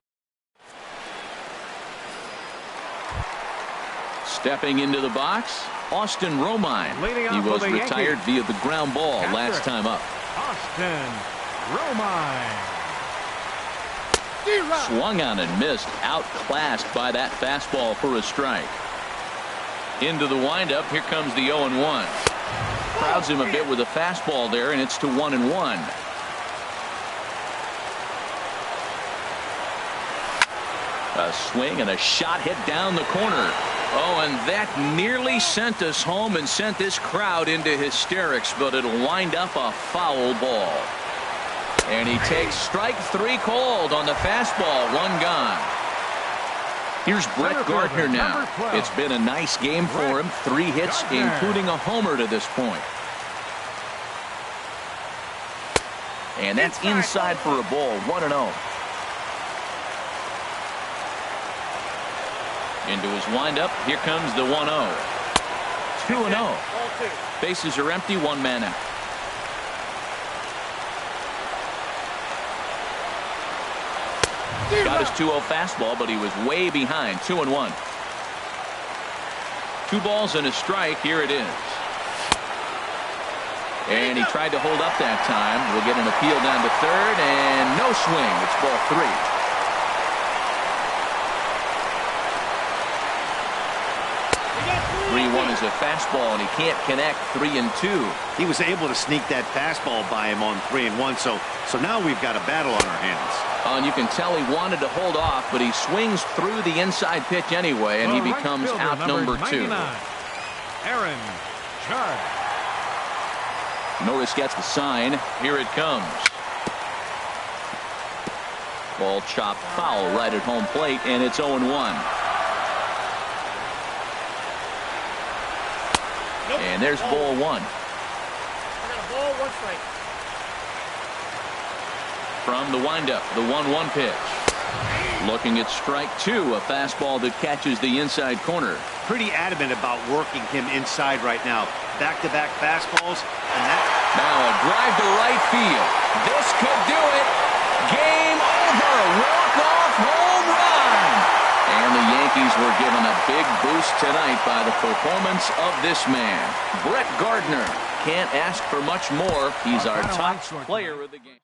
Stepping into the box, Austin Romine. He was retired via the ground ball last time up. Austin Romine. Swung on and missed, outclassed by that fastball for a strike. Into the windup, here comes the 0-1. Crowds him a bit with a fastball there, and it's to 1-1. A swing and a shot hit down the corner. Oh, and that nearly sent us home and sent this crowd into hysterics, but it'll wind up a foul ball. And he takes strike 3 called on the fastball. 1 gone. Here's Brett Gardner now. It's been a nice game for him. 3 hits, including a homer to this point. And that's inside for a ball. 1-0. Into his windup. Here comes the 1-0. 2-0. Bases are empty. 1 man out. Got his 2-0 fastball, but he was way behind. 2-1. 2 balls and a strike. Here it is. And he tried to hold up that time. We'll get an appeal down to third, and no swing. It's ball 3. 3-1 is a fastball, and he can't connect. 3-2. He was able to sneak that fastball by him on 3-1, so now we've got a battle on our hands. And you can tell he wanted to hold off, but he swings through the inside pitch anyway, and he becomes out number 2. Aaron Judge. Norris gets the sign. Here it comes. Ball chopped foul right at home plate, and it's 0-1. And there's ball 1. From the windup, the 1-1 pitch. Looking at strike two, a fastball that catches the inside corner. Pretty adamant about working him inside right now. Back-to-back fastballs, and that. Now a drive to right field. This could do it. Game over. Walk-off home run. And the Yankees were given a big boost tonight by the performance of this man. Brett Gardner. Can't ask for much more. He's our top player of the game.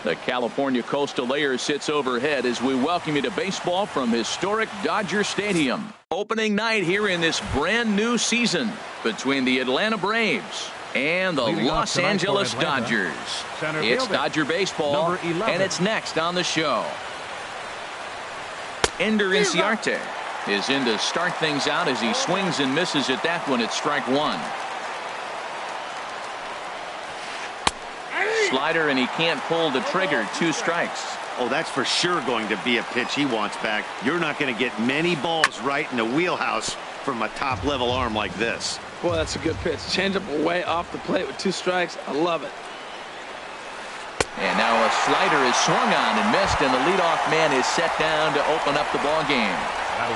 The California coastal layer sits overhead as we welcome you to baseball from historic Dodger Stadium. Opening night here in this brand new season between the Atlanta Braves and the Los Angeles Dodgers. It's Dodger baseball, and it's next on the show. Ender Inciarte is in to start things out as he swings and misses at that one at strike one. Slider, and he can't pull the trigger. 2 strikes. Oh, that's for sure going to be a pitch he wants back. You're not going to get many balls right in the wheelhouse from a top-level arm like this. Boy, that's a good pitch. Changeup away off the plate with 2 strikes. I love it. And now a slider is swung on and missed, and the leadoff man is set down to open up the ball game.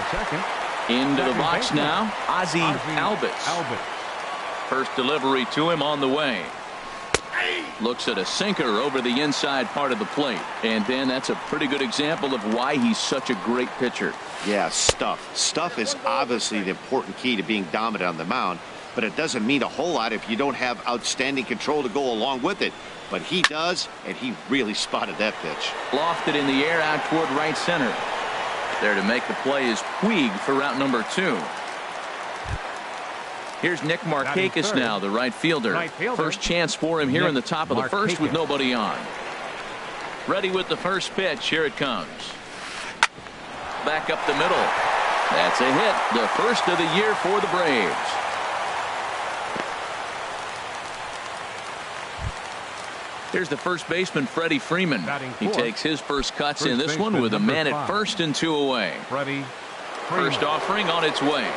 Second. Into the box now, Ozzie Albies. First delivery to him on the way. Looks at a sinker over the inside part of the plate. And then that's a pretty good example of why he's such a great pitcher. Yeah, stuff. Stuff is obviously the important key to being dominant on the mound, but it doesn't mean a whole lot if you don't have outstanding control to go along with it. But he does, and he really spotted that pitch. Lofted in the air out toward right center. There to make the play is Puig for route number 2. Here's Nick Markakis now, the right fielder. First chance for him here in the top of the first with nobody on. Ready with the first pitch. Here it comes. Back up the middle. That's a hit. The first of the year for the Braves. Here's the first baseman, Freddie Freeman. He takes his first cuts in this one with a man at first and 2 away. First offering on its way.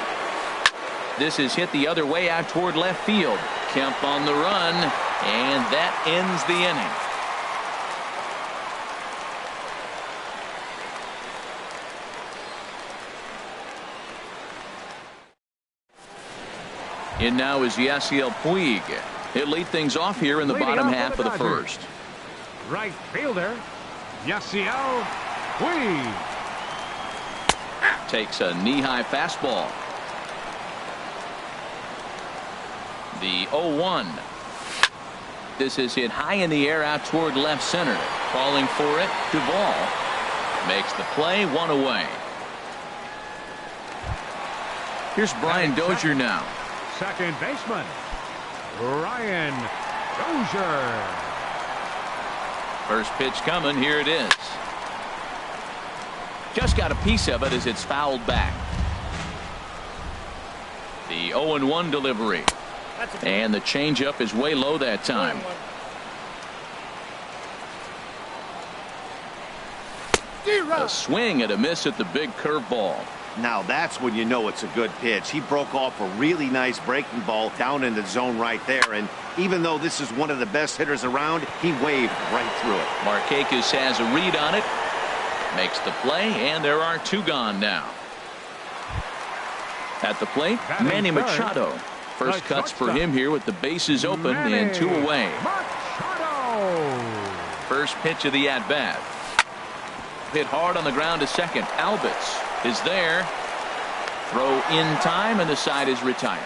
This is hit the other way out toward left field. Kemp on the run, and that ends the inning. In now is Yasiel Puig. He'll lead things off here in the bottom half of the first. Right fielder, Yasiel Puig. Takes a knee-high fastball. The 0-1. This is hit high in the air out toward left center. Calling for it. Duvall makes the play. 1 away. Here's Brian Dozier now. Second baseman, Brian Dozier. First pitch coming. Here it is. Just got a piece of it as it's fouled back. The 0-1 delivery. And the changeup is way low that time. A swing and a miss at the big curveball. Now that's when you know it's a good pitch. He broke off a really nice breaking ball down in the zone right there. And even though this is one of the best hitters around, he waved right through it. Markakis has a read on it. Makes the play, and there are 2 gone now. At the plate, Manny Machado. First cuts for him here with the bases open and 2 away. First pitch of the at-bat. Hit hard on the ground to second. Albies is there. Throw in time, and the side is retired.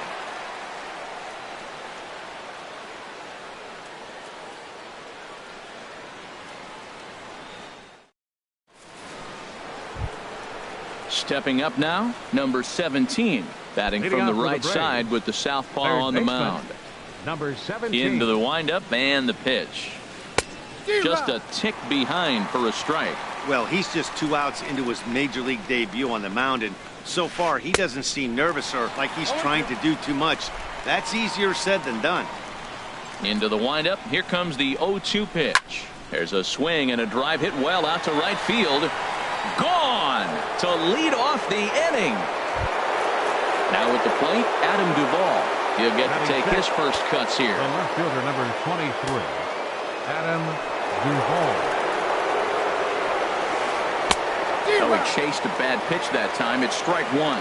Stepping up now, number 17. Batting from the right side with the southpaw on the mound. Number 17. Into the windup and the pitch. Just a tick behind for a strike. Well, he's just 2 outs into his major league debut on the mound, and so far he doesn't seem nervous or like he's trying to do too much. That's easier said than done. Into the windup. Here comes the 0-2 pitch. There's a swing and a drive hit well out to right field. Gone to lead off the inning. Now at the plate, Adam Duvall. He'll get to take his first cuts here. The left fielder, number 23, Adam Duvall. Oh, he chased a bad pitch that time. It's strike 1.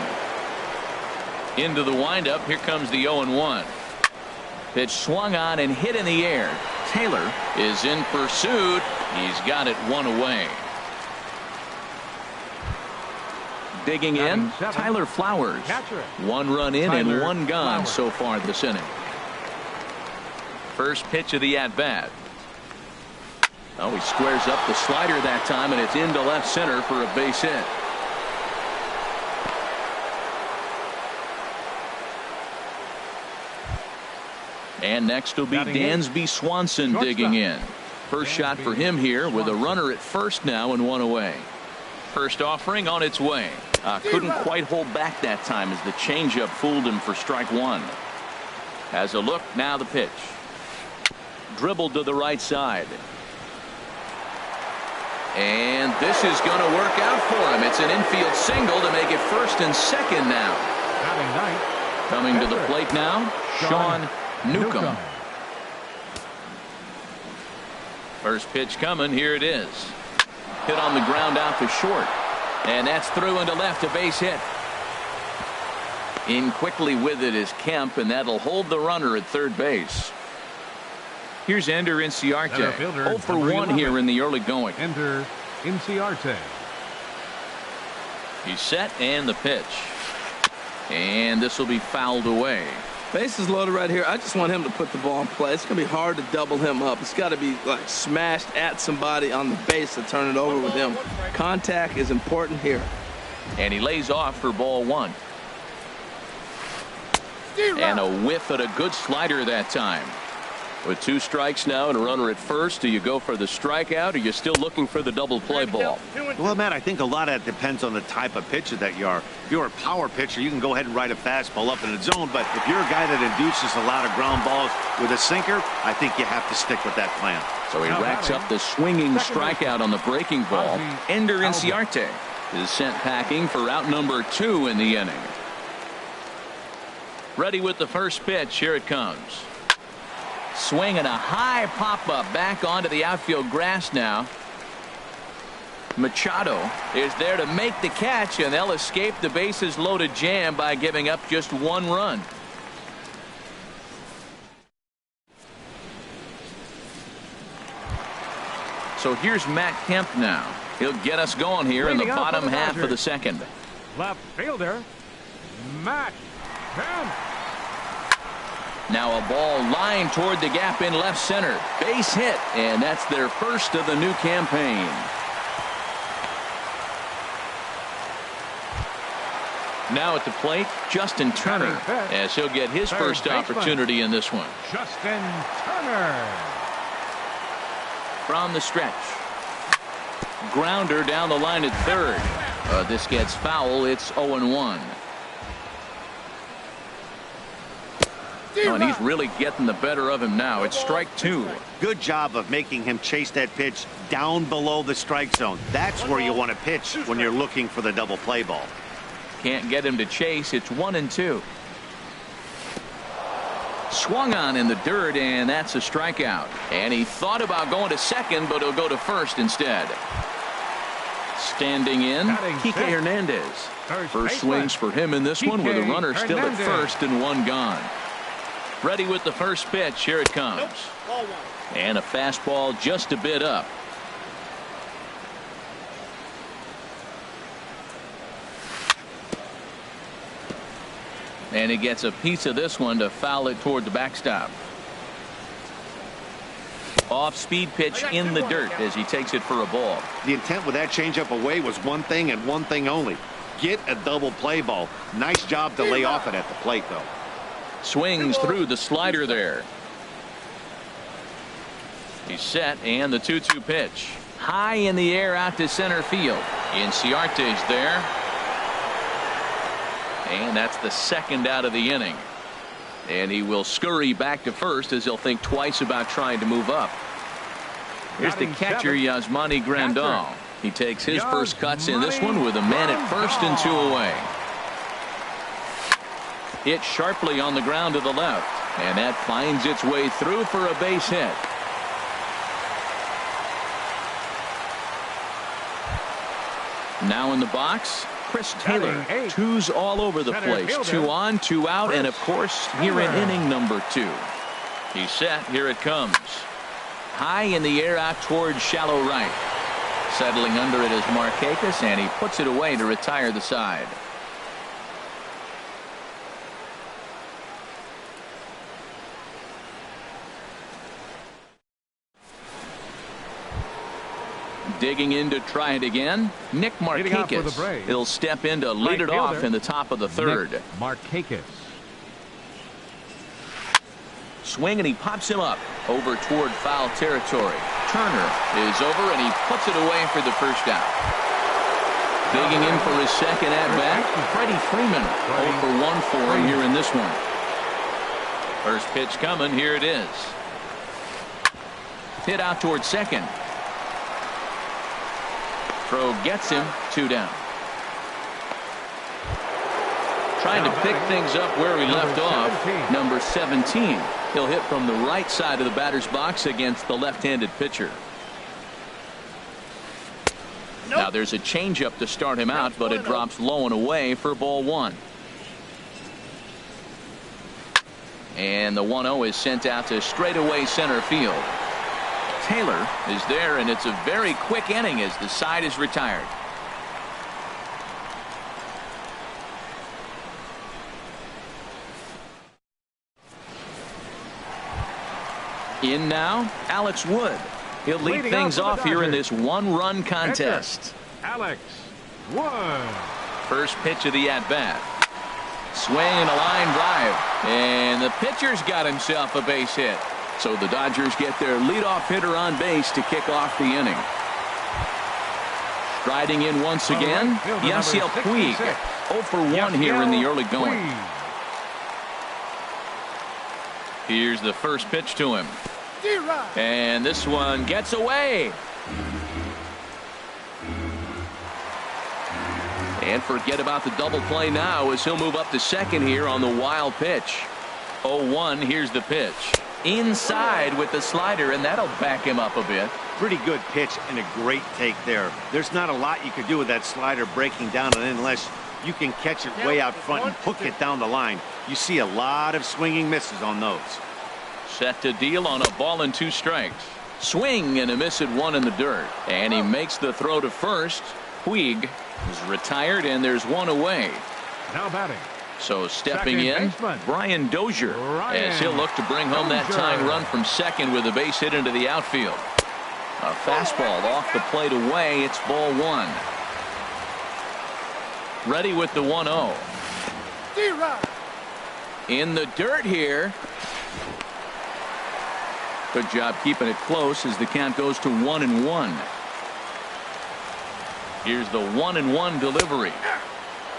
Into the windup. Here comes the 0-1. Pitch swung on and hit in the air. Taylor is in pursuit. He's got it 1 away. Digging in, Tyler Flowers. 1 run in and 1 gone so far this inning. First pitch of the at-bat. Oh, he squares up the slider that time, and it's into left center for a base hit. And next will be Dansby Swanson digging in. First shot for him here with a runner at first now and one away. First offering on its way. Couldn't quite hold back that time as the changeup fooled him for strike one. Has a look, now the pitch. Dribbled to the right side. And this is going to work out for him. It's an infield single to make it first and second now. Coming to the plate now, Sean Newcomb. First pitch coming. Here it is. Hit on the ground out to short. And that's through into left, a base hit. In quickly with it is Kemp, and that'll hold the runner at third base. Here's Ender Inciarte. 0 for 1 here in the early going. Ender Inciarte. He's set, and the pitch. And this will be fouled away. Bases loaded right here. I just want him to put the ball in play. It's going to be hard to double him up. It's got to be like smashed at somebody on the base to turn it over with him. Contact is important here. And he lays off for ball one. And a whiff at a good slider that time. With 2 strikes now and a runner at first, do you go for the strikeout, or are you still looking for the double play ball? Well, Matt, I think a lot of that depends on the type of pitcher that you are. If you're a power pitcher, you can go ahead and ride a fastball up in the zone. But if you're a guy that induces a lot of ground balls with a sinker, I think you have to stick with that plan. So he racks up the swinging strikeout on the breaking ball. Ender Inciarte is sent packing for out number 2 in the inning. Ready with the first pitch. Here it comes. Swinging a high pop-up back onto the outfield grass now. Machado is there to make the catch, and they'll escape the bases loaded jam by giving up just 1 run. So here's Matt Kemp now. He'll get us going here in the bottom half of the second. Left fielder, Matt Kemp. Now a ball lined toward the gap in left center. Base hit, and that's their first of the new campaign. Now at the plate, Justin Turner, as he'll get his first opportunity in this one. Justin Turner. From the stretch. Grounder down the line at third. This gets foul. It's 0-1. Oh, and he's really getting the better of him now. It's strike 2. Good job of making him chase that pitch down below the strike zone. That's where you want to pitch when you're looking for the double play ball. Can't get him to chase. It's 1-2. Swung on in the dirt, and that's a strikeout. And he thought about going to second, but he'll go to first instead. Standing in, Kike Hernandez. First swings for him in this one with a runner still at first and 1 gone. Ready with the first pitch. Here it comes. And a fastball just a bit up. And he gets a piece of this one to foul it toward the backstop. Off speed pitch in the dirt as he takes it for a ball. The intent with that changeup away was one thing and one thing only. Get a double play ball. Nice job to lay off it at the plate, though. Swings through the slider there. He's set, and the 2-2 pitch. High in the air out to center field. Inciarte's there. And that's the second out of the inning. And he will scurry back to first as he'll think twice about trying to move up. Here's the catcher, Yasmani Grandal. He takes his first cuts in this one with a man at first and 2 away. Hit sharply on the ground to the left, and that finds its way through for a base hit. Now in the box, Chris Taylor. 2s all over the place. 2 on, 2 out, and of course here in inning number 2. He's set. Here it comes. High in the air out towards shallow right. Settling under it is Markakis, and he puts it away to retire the side. Digging in to try it again, Nick Leading off for the Markakis. Braves, He'll step in to lead it off in the top of the third. Nick Markakis. Swing, and he pops him up over toward foul territory. Turner is over, and he puts it away for the first out. Digging in for his second at-bat, Freddie Freeman. 0 for 1 for him here in this one. First pitch coming. Here it is. Hit out toward second. Throw gets him. 2 down. Trying to pick things up where he left off. Number 17. He'll hit from the right side of the batter's box against the left-handed pitcher. Now there's a changeup to start him out, but it drops low and away for ball 1. And the 1-0 is sent out to straightaway center field. Taylor is there, and it's a very quick inning as the side is retired. In now, Alex Wood. He'll lead things off here in this one-run contest. Alex Wood. First pitch of the at-bat. Swing and a line drive. And the pitcher's got himself a base hit. So the Dodgers get their leadoff hitter on base to kick off the inning. Striding in once again, Yasiel Puig. 0 for 1 here in the early going. Here's the first pitch to him. And this one gets away. And forget about the double play now as he'll move up to second here on the wild pitch. 0-1. Here's the pitch. Inside with the slider, and that'll back him up a bit. Pretty good pitch and a great take there. There's not a lot you could do with that slider breaking down unless you can catch it way out front and hook it down the line. You see a lot of swinging misses on those. Set to deal on a ball and 2 strikes. Swing and a miss at 1 in the dirt. And he makes the throw to first. Puig is retired, and there's 1 away. Now batting. So stepping Second in, baseman. Brian Dozier, as he'll look to bring home that tying run from second with a base hit into the outfield. A fastball off the plate away. It's ball 1. Ready with the 1-0. In the dirt here. Good job keeping it close as the count goes to 1-1. Here's the 1-1 delivery.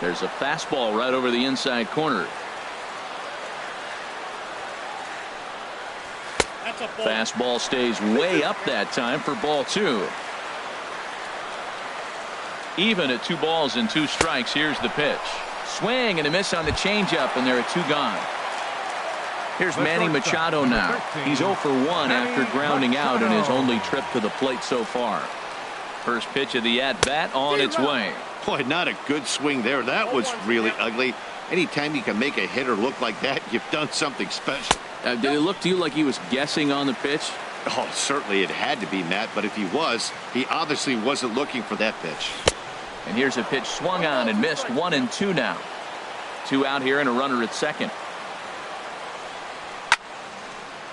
There's a fastball right over the inside corner. Fastball stays way up that time for ball 2. Even at 2 balls and 2 strikes. Here's the pitch. Swing and a miss on the changeup, and there are 2 gone. Here's Manny Machado now. He's 0 for 1 after grounding out in his only trip to the plate so far. First pitch of the at-bat on its way. Boy, not a good swing there. That was really ugly. Anytime you can make a hitter look like that, you've done something special. Did it look to you like he was guessing on the pitch? Oh, certainly it had to be, Matt, but if he was, he obviously wasn't looking for that pitch. And here's a pitch swung on and missed. 1-2 now. 2 out here and a runner at second.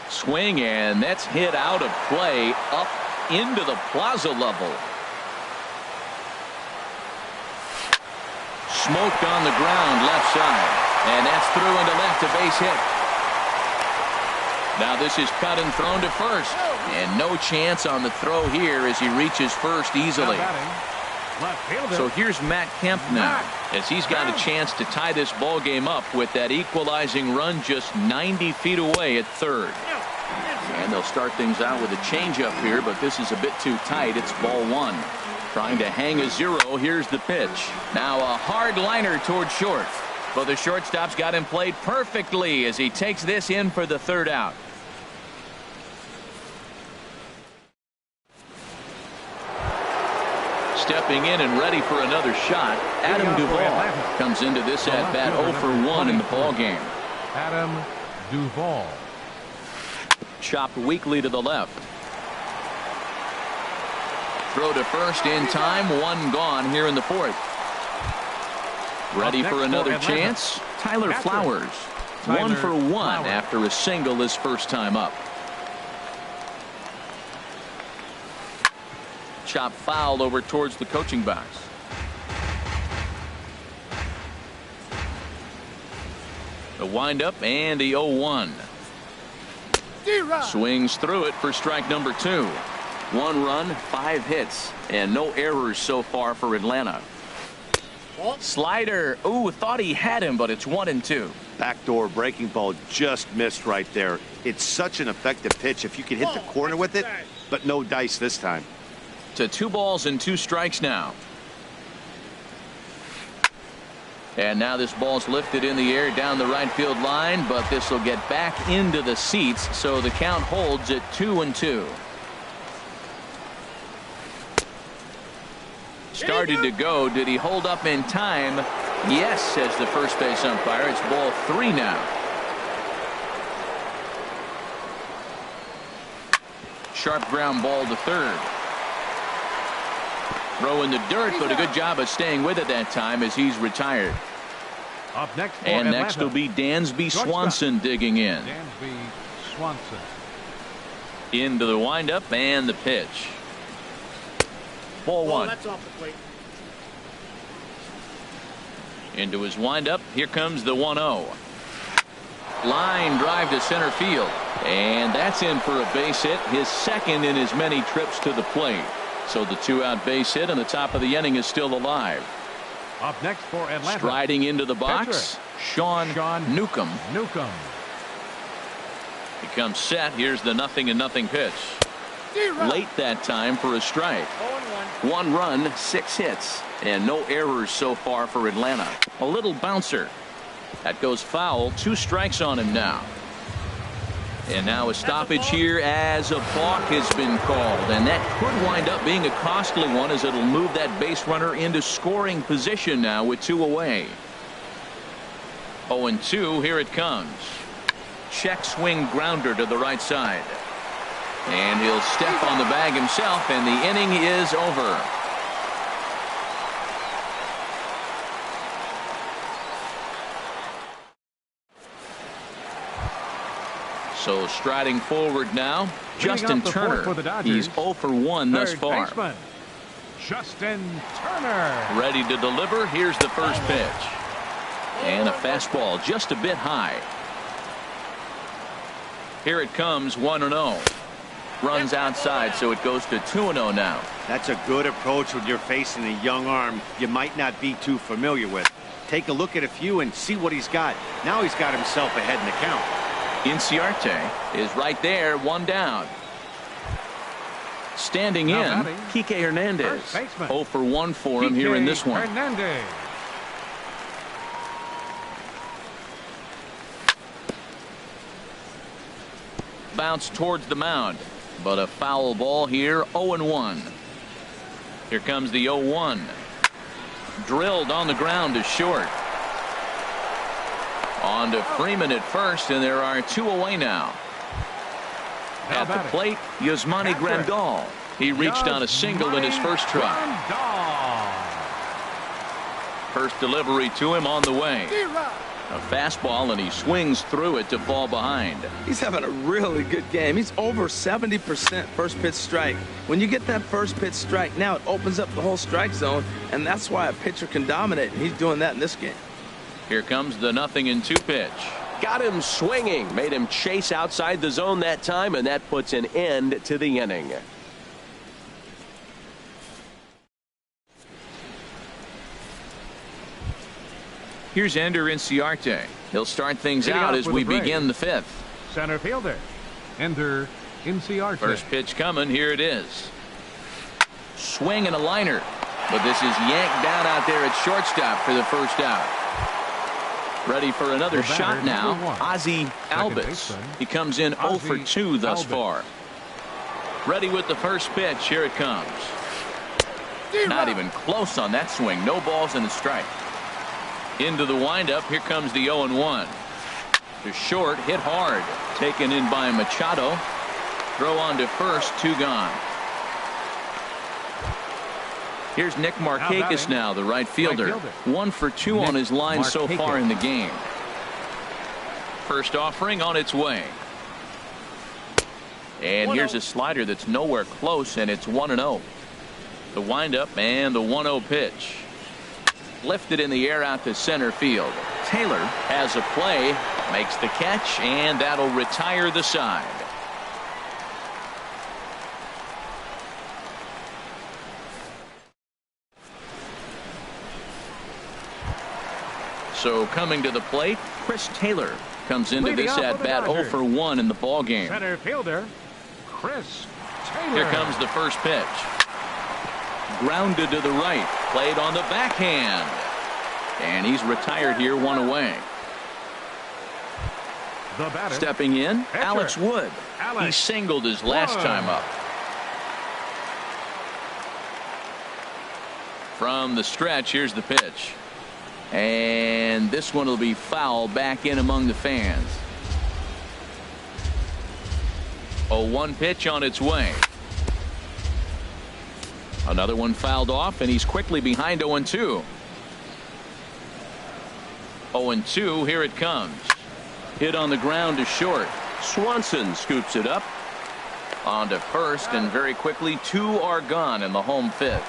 Swing, and that's hit out of play up into the plaza level. Smoked on the ground left side, and that's through into left, a base hit. Now this is cut and thrown to first, and no chance on the throw here as he reaches first easily. So here's Matt Kemp now, as he's got a chance to tie this ball game up with that equalizing run just 90 feet away at third. And they'll start things out with a changeup here, but this is a bit too tight. It's ball 1. Trying to hang a 0. Here's the pitch. Now a hard liner toward short. But the shortstop's got him played perfectly as he takes this in for the 3rd out. Stepping in and ready for another shot, Adam Duvall comes into this at-bat 0 for 1 in the ballgame. Adam Duvall. Chopped weakly to the left. Throw to first in time. 1 gone here in the 4th. Ready for another chance. Tyler Flowers. 1 for 1 after a single his first time up. chop foul over towards the coaching box. The windup and the 0-1. Swings through it for strike number 2. 1 run, 5 hits, and no errors so far for Atlanta. Slider. Ooh, thought he had him, but it's 1-2. Backdoor breaking ball just missed right there. It's such an effective pitch if you can hit the corner with it, but no dice this time. To 2 balls and 2 strikes now. And now this ball's lifted in the air down the right field line, but this will get back into the seats, so the count holds at 2-2. Started to go. Did he hold up in time? Yes, says the first base umpire. It's ball 3 now. Sharp ground ball to third. Throw in the dirt, but a good job of staying with it that time as he's retired. Up next for and Atlanta. Next will be Dansby Swanson digging in. Dansby Swanson. Into the windup and the pitch. Ball 1. That's off the plate. Into his windup. Here comes the 1-0. Line drive to center field. And that's in for a base hit. His second in as many trips to the plate. So the 2-out base hit and the top of the inning is still alive. Up next for Atlanta. Striding into the box. Sean Newcomb. He comes set. Here's the 0-0 pitch. Late that time for a strike. 1 run, 6 hits, and no errors so far for Atlanta. A little bouncer. That goes foul. 2 strikes on him now. And now a stoppage here as a balk has been called. And that could wind up being a costly one as it'll move that base runner into scoring position now with 2 away. 0-2. Here it comes. Check swing grounder to the right side. And he'll step on the bag himself, and the inning is over. So striding forward now, Justin Turner. He's 0 for 1 thus far. Baseman, Justin Turner. Ready to deliver. Here's the first pitch. And a fastball just a bit high. Here it comes, 1-0. Runs outside, so it goes to 2-0 now. That's a good approach when you're facing a young arm you might not be too familiar with. Take a look at a few and see what he's got. Now he's got himself ahead in the count. Inciarte is right there, 1 down. Standing in, Kike Hernandez. 0 for 1 for him here in this one. Hernandez. Bounce towards the mound, but a foul ball here. 0-1. Here comes the 0-1. Drilled on the ground to short. On to Freeman at first, and there are 2 away now. At the plate, Yasmani Grandal. He reached on a single in his first try. First delivery to him on the way. A fastball, and he swings through it to fall behind. He's having a really good game. He's over 70% first pitch strike. When you get that first pitch strike, now it opens up the whole strike zone, and that's why a pitcher can dominate, and he's doing that in this game. Here comes the 0-2 pitch. Got him swinging, made him chase outside the zone that time, and that puts an end to the inning. Here's Ender Inciarte. He'll start things out as we begin the 5th. Center fielder, Ender Inciarte. First pitch coming. Here it is. Swing and a liner. But this is yanked down out there at shortstop for the first out. Ready for another shot now. Ozzie Albies. He comes in 0 for 2 thus far. Ready with the first pitch. Here it comes. Not even close on that swing. No balls and a strike. Into the windup. Here comes the 0-1. To short, hit hard. Taken in by Machado. Throw on to first, 2 gone. Here's Nick Markakis now, the right fielder. 1 for 2 on his line so far in the game. First offering on its way. And here's a slider that's nowhere close, and it's 1-0. The windup and the 1-0 pitch. Lifted in the air out to center field. Taylor has a play, makes the catch, and that'll retire the side. So coming to the plate, Chris Taylor comes into this at bat 0 for 1 in the ball game. Center fielder, Chris Taylor. Here comes the first pitch. Grounded to the right, played on the backhand, and he's retired here, 1 away. The batter, stepping in, pitcher, Alex Wood. He singled his last time up. From the stretch, here's the pitch. And this one will be foul back in among the fans. 0-1 pitch on its way. Another one fouled off, and he's quickly behind 0-2. 0-2, here it comes. Hit on the ground to short. Swanson scoops it up. On to first, and very quickly 2 are gone in the home fifth.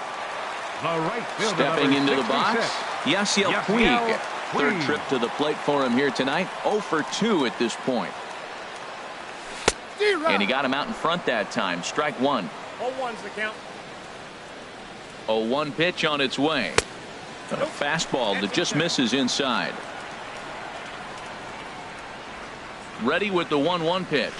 Right fielder, stepping into 66. the box, Yasiel Puig. Third trip to the plate for him here tonight. 0 for 2 at this point. And he got him out in front that time. Strike 1. 0-1's the count. 0-1 pitch on its way. A fastball that just misses inside. Ready with the 1-1 pitch.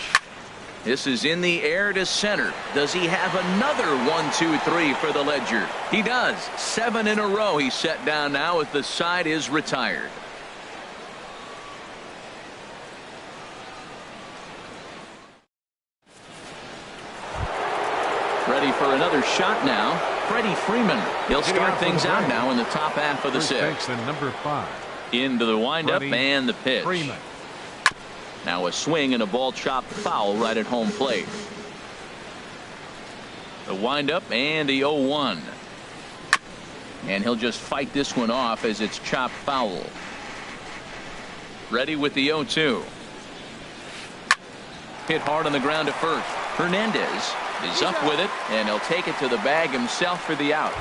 This is in the air to center. Does he have another 1-2-3 for the ledger? He does. 7 in a row he's set down now as the side is retired. Ready for another shot now. Freddie Freeman. He'll start things out now in the top half of the sixth. Number 5. Into the windup and the pitch. Freeman. Now a swing and a ball chopped foul right at home plate. The windup and the 0-1. And he'll just fight this one off as it's chopped foul. Ready with the 0-2. Hit hard on the ground to first. Hernandez is up with it, and he'll take it to the bag himself for the out.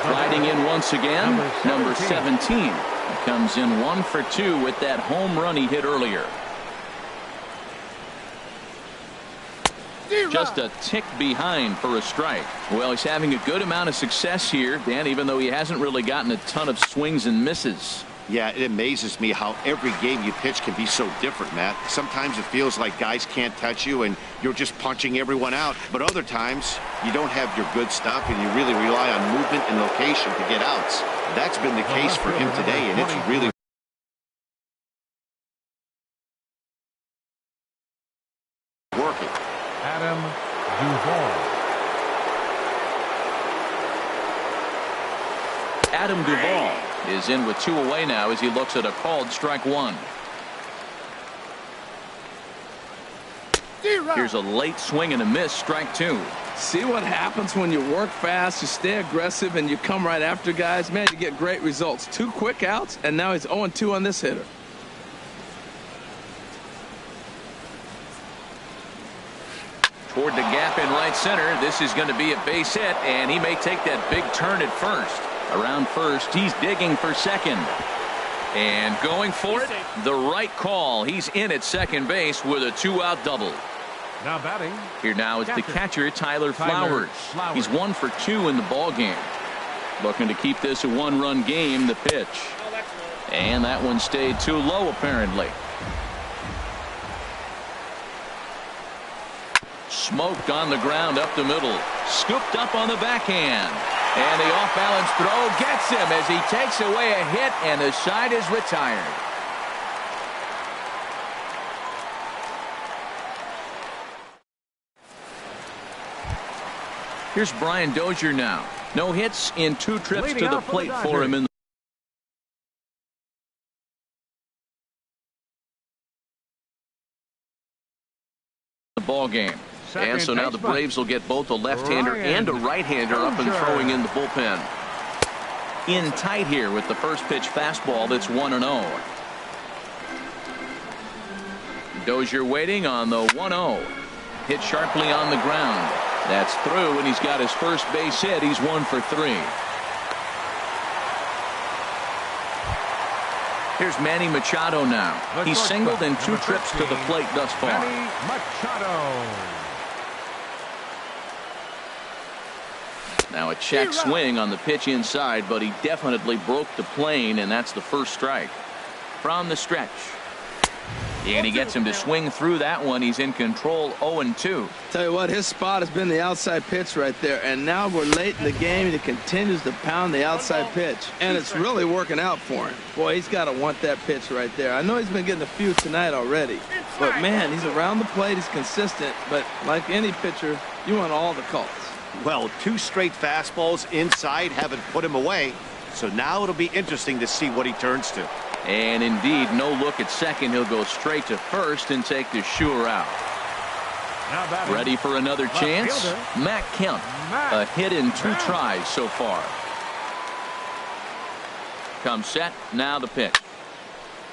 Riding in once again, number 17. He comes in 1 for 2 with that home run he hit earlier. Just a tick behind for a strike. Well, he's having a good amount of success here, Dan, even though he hasn't really gotten a ton of swings and misses. Yeah, it amazes me how every game you pitch can be so different, Matt. Sometimes it feels like guys can't touch you and you're just punching everyone out. But other times you don't have your good stuff and you really rely on movement and location to get outs. That's been the case for him today, and it's really working. Adam Duvall. Adam Duvall is in with 2 away now as he looks at a called strike 1. Here's a late swing and a miss, strike 2. See what happens when you work fast, you stay aggressive, and you come right after guys. Man, you get great results. 2 quick outs, and now he's 0-2 on this hitter. Toward the gap in right center. This is going to be a base hit, and he may take that big turn at first. Around first, he's digging for second. And going for it, the right call. He's in at second base with a 2-out double. Now batting. Here now is the catcher, Tyler Flowers. He's 1 for 2 in the ball game. Looking to keep this a 1-run game. The pitch. And that one stayed too low, apparently. Smoked on the ground up the middle. Scooped up on the backhand. And the off-balance throw gets him as he takes away a hit, and the side is retired. Here's Brian Dozier now. No hits in 2 trips to the plate for him in the ball game. And so now the Braves will get both a left-hander and a right-hander up and throwing in the bullpen. In tight here with the first pitch fastball that's 1-0. Dozier waiting on the 1-0. Hit sharply on the ground. That's through, and he's got his first base hit. He's 1 for 3. Here's Manny Machado now. He's singled in 2 trips to the plate thus far. Manny Machado. Now a check swing on the pitch inside, but he definitely broke the plane, and that's the first strike. From the stretch. And he gets him to swing through that one. He's in control, 0-2. Tell you what, his spot has been the outside pitch right there, and now we're late in the game, and he continues to pound the outside pitch, and it's really working out for him. Boy, he's got to want that pitch right there. I know he's been getting a few tonight already, but man, he's around the plate, he's consistent, but like any pitcher, you want all the calls. Well, 2 straight fastballs inside haven't put him away, so now it'll be interesting to see what he turns to. And indeed, no look at second. He'll go straight to first and take the sure out. Ready for another chance? Matt Kemp. A hit in 2 tries so far. Comes set. Now the pitch.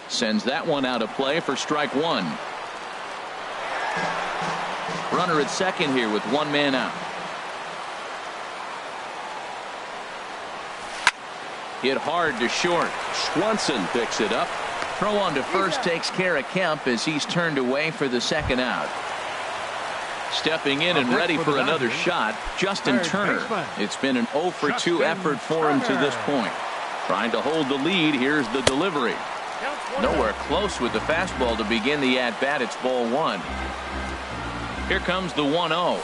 Sends that one out of play for strike 1. Runner at second here with 1 man out. Hit hard to short. Swanson picks it up. Throw on to first takes care of Kemp as he's turned away for the second out. Stepping in and ready for another shot, Justin Turner. It's been an 0 for 2 effort for him to this point. Trying to hold the lead. Here's the delivery. Nowhere close with the fastball to begin the at-bat. It's ball 1. Here comes the 1-0.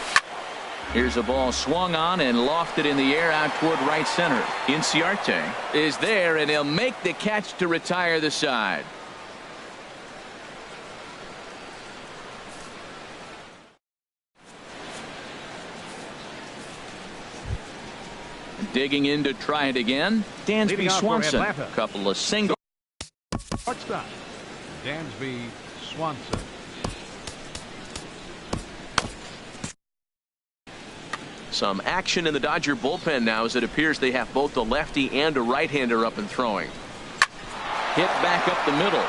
Here's a ball swung on and lofted in the air out toward right center. Inciarte is there, and he'll make the catch to retire the side. Digging in to try it again. Dansby Swanson. A couple of singles. Shortstop, Dansby Swanson. Some action in the Dodger bullpen now as it appears they have both a lefty and a right-hander up and throwing. Hit back up the middle.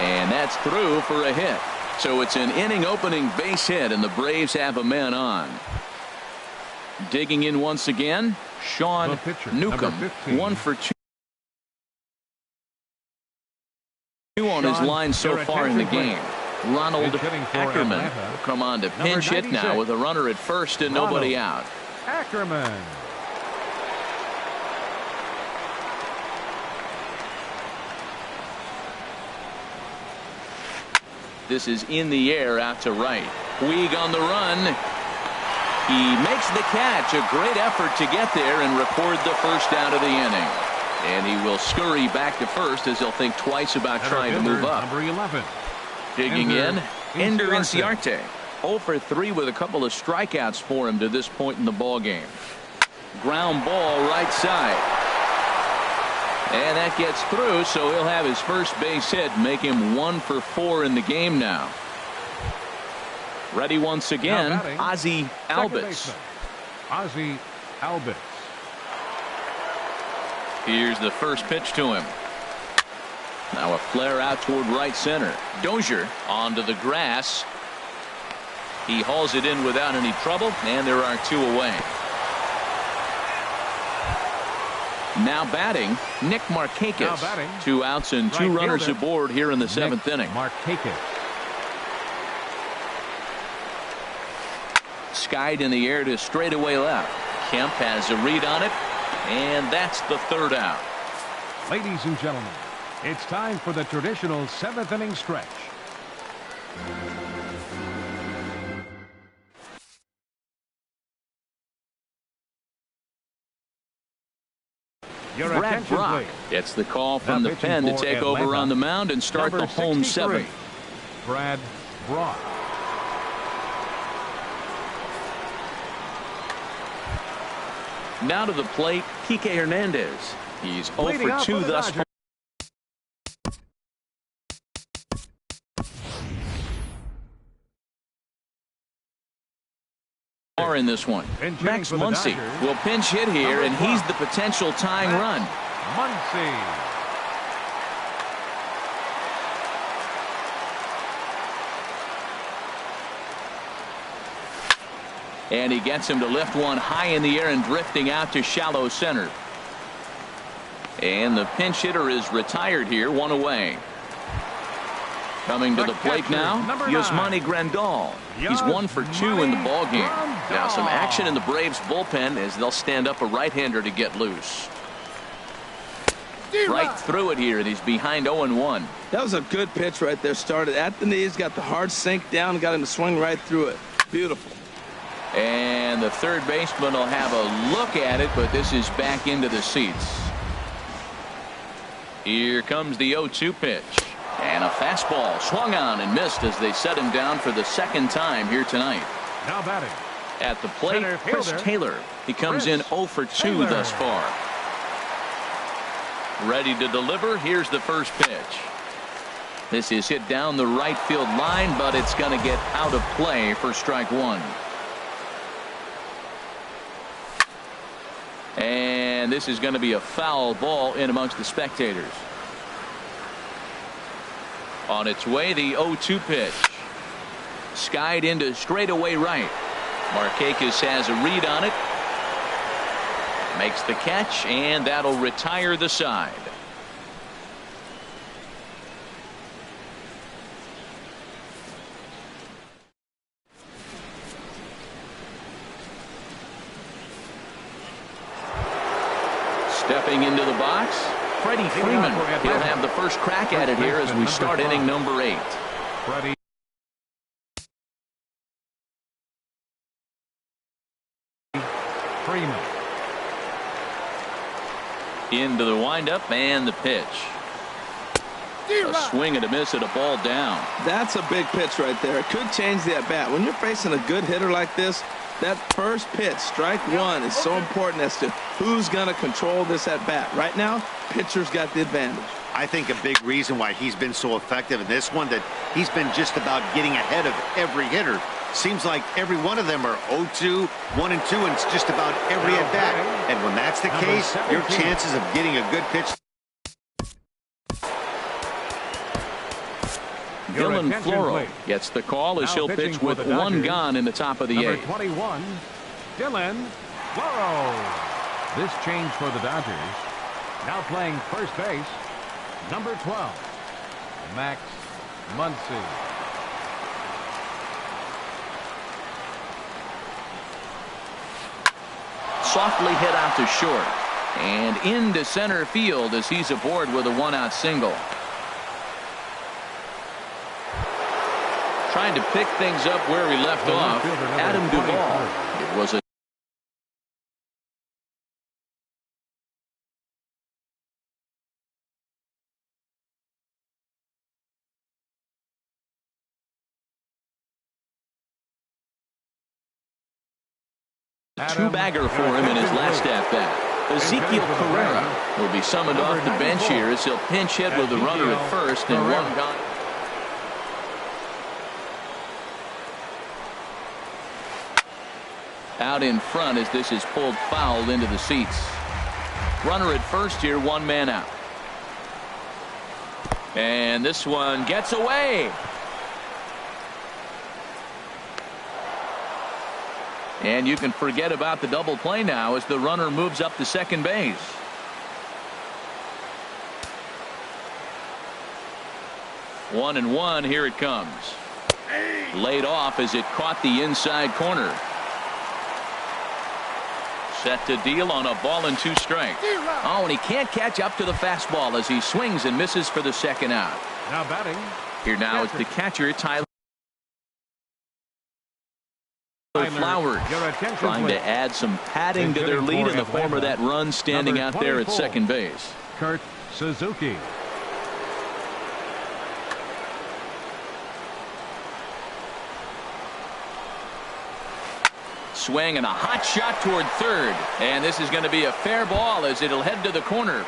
And that's through for a hit. So it's an inning opening base hit, and the Braves have a man on. Digging in once again, Sean Newcomb. 1 for 2 on his line so far in the game. Ronald Ackerman will come on to pinch hit now with a runner at first and nobody out. Ackerman. This is in the air out to right. Puig on the run. He makes the catch. A great effort to get there and record the first out of the inning. And he will scurry back to first as he'll think twice about trying to move up. Number 11. Digging in, Ender Inciarte. 0 for 3 with a couple of strikeouts for him to this point in the ball game. Ground ball right side. And that gets through, so he'll have his first base hit, make him 1 for 4 in the game now. Ready once again, Ozzie Albies. Ozzie Albies. Here's the first pitch to him. Now a flare out toward right center. Dozier onto the grass. He hauls it in without any trouble, and there are 2 away. Now batting, Nick Markakis. 2 outs and 2 runners aboard here in the 7th inning. Markakis. Skied in the air to straightaway left. Kemp has a read on it, and that's the 3rd out. Ladies and gentlemen, it's time for the traditional 7th inning stretch. Brad Brock gets the call from the pen to take over on the mound and start the home 7th. Brad Brock. Now to the plate, Kike Hernandez. He's 0 for 2 thus far. In this one, Max Muncy will pinch hit here, and he's the potential tying run. Muncy. And he gets him to lift one high in the air and drifting out to shallow center. And the pinch hitter is retired here, one away. Coming to the plate now, Yasmani Grandal. He's 1 for 2 in the ballgame. Now some action in the Braves bullpen as they'll stand up a right-hander to get loose. Right through it here, and he's behind 0-1. That was a good pitch right there. Started at the knees, got the hard sink down, and got him to swing right through it. Beautiful. And the third baseman will have a look at it, but this is back into the seats. Here comes the 0-2 pitch. And a fastball swung on and missed as they set him down for the second time here tonight. Now batting. At the plate, Chris Taylor. He comes in 0 for 2 Taylor. thus far. Ready to deliver. Here's the first pitch. This is hit down the right field line, but it's going to get out of play for strike one. And this is going to be a foul ball in amongst the spectators. On its way, the 0-2 pitch. Skied into straightaway right. Markakis has a read on it. Makes the catch, and that'll retire the side. Stepping into the box, Freddie Freeman. He'll have the first crack at it here as we start inning number 8. Freddie Freeman. Into the windup and the pitch. A swing and a miss at a ball down. That's a big pitch right there. It could change the at-bat. When you're facing a good hitter like this, that first pitch, strike one, is so important as to who's going to control this at-bat. Right now, pitcher's got the advantage. I think a big reason why he's been so effective in this one, that he's been just about getting ahead of every hitter. Seems like every one of them are 0-2, 1-2, and it's just about every at-bat. And when that's the case, your chances of getting a good pitch. Dylan Floro gets the call as he'll pitch with one gone in the top of the Number 8th. 21, Dylan Floro. This change for the Dodgers. Now playing first base, number 12, Max Muncy. Softly hit out to short and into center field as he's aboard with a 1-out single. Trying to pick things up where he left off, Adam Duvall. It was a two-bagger for him in his last at-bat. Ezekiel Carrera will be summoned off the bench here as he'll pinch hit with the runner at first and one gone. Out in front as this is pulled foul into the seats. Runner at first here, one man out. And this one gets away. And you can forget about the double play now as the runner moves up to second base. One and one, here it comes. Laid off as it caught the inside corner. Set to deal on a ball and 2 strikes. Oh, and he can't catch up to the fastball as he swings and misses for the second out. Now batting. Here now is the catcher, Tyler Flowers, trying to add some padding to their lead in the form of that run standing out there at second base. Kurt Suzuki. Swing and a hot shot toward third, and this is going to be a fair ball as it'll head to the corner.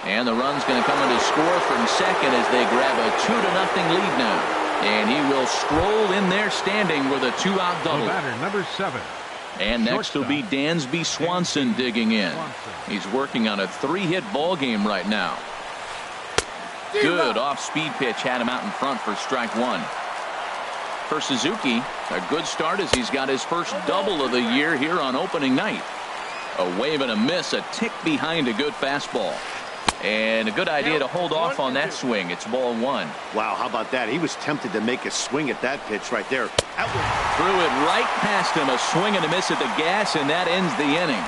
And the run's going to come in to score from second as they grab a 2-0 lead now. And he will stroll in there standing with a 2-out double. Batter, number 7. And next will be Dansby Swanson digging in. He's working on a 3-hit ball game right now. Good off-speed pitch had him out in front for strike one. For Suzuki, a good start as he's got his first double of the year here on opening night. A wave and a miss, a tick behind a good fastball. And a good idea to hold off on that swing. It's ball one. Wow, how about that? He was tempted to make a swing at that pitch right there. Threw it right past him, a swing and a miss at the gas, and that ends the inning.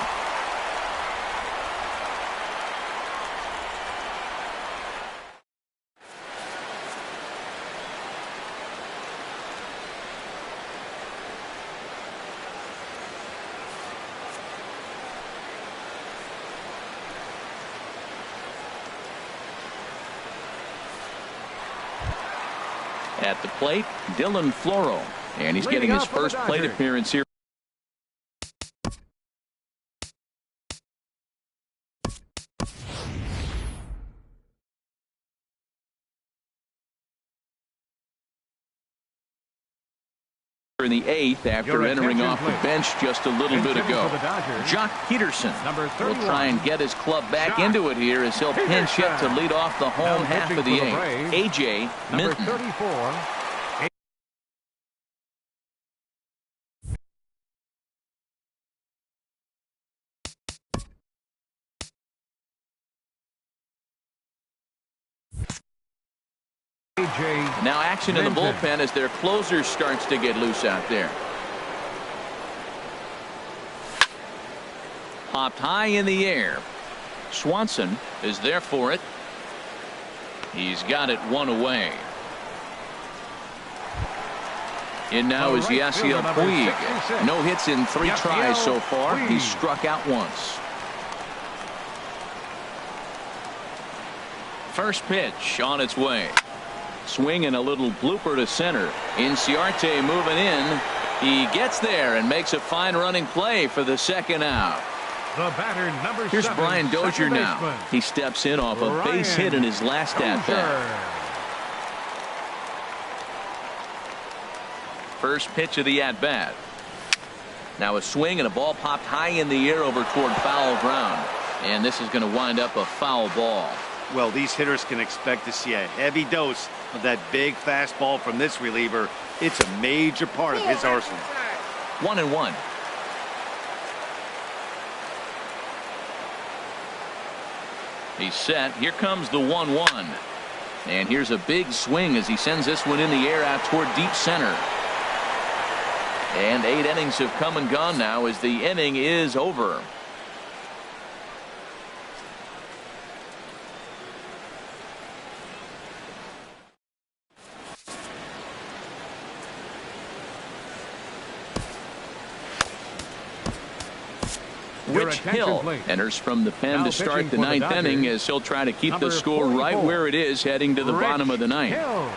At the plate, Dylan Floro, and he's getting his first plate appearance here. In the 8th after entering off the bench just a little bit ago. Jock Peterson will try and get his club back into it here as he'll pinch hit to lead off the home half of the 8th. A.J. Minton. Now action in the bullpen as their closer starts to get loose out there. Popped high in the air. Swanson is there for it. He's got it one away. In now is Yasiel Puig. No hits in 3 tries so far. He's struck out once. First pitch on its way. Swing and a little blooper to center. Inciarte moving in. He gets there and makes a fine running play for the second out. The batter, number Here's 7, Brian Dozier now. He steps in off a base hit in his last at bat. First pitch of the at bat. Now a swing and a ball popped high in the air over toward foul ground. And this is going to wind up a foul ball. Well, these hitters can expect to see a heavy dose of that big fastball from this reliever. It's a major part of his arsenal. 1-1. He's set. Here comes the 1-1. And here's a big swing as he sends this one in the air out toward deep center. And 8 innings have come and gone now as the inning is over. Rich Hill enters from the pen to start the 9th inning as he'll try to keep the score right where it is heading to the bottom of the 9th.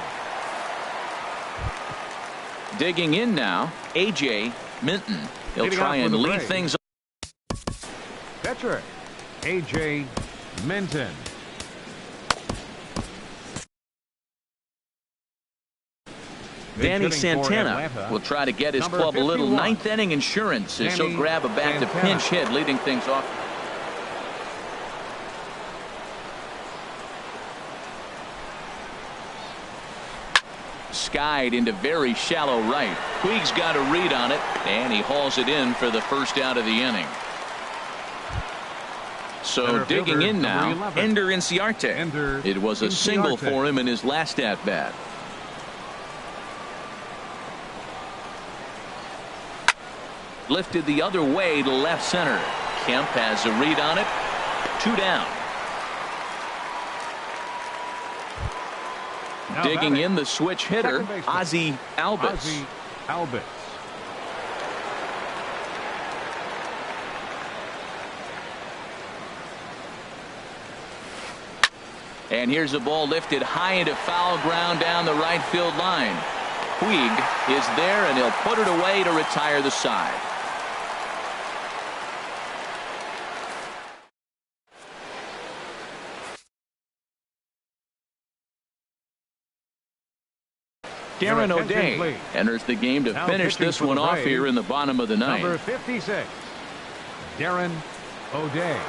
Digging in now, A.J. Minton. He'll try and lead things up. Catcher, A.J. Minton. Danny Santana will try to get his club a little 9th inning insurance as he'll grab a bat to pinch hit, leading things off. Skied into very shallow right. Puig's got a read on it, and he hauls it in for the first out of the inning. So digging in now, Ender Inciarte. It was a single for him in his last at bat. Lifted the other way to left center. Kemp has a read on it. 2 down. Now digging in the switch hitter, Ozzie Albies. And here's a ball lifted high into foul ground down the right field line. Puig is there, and he'll put it away to retire the side. Darren O'Day enters the game to finish this one off here in the bottom of the 9th. Number 56, Darren O'Day.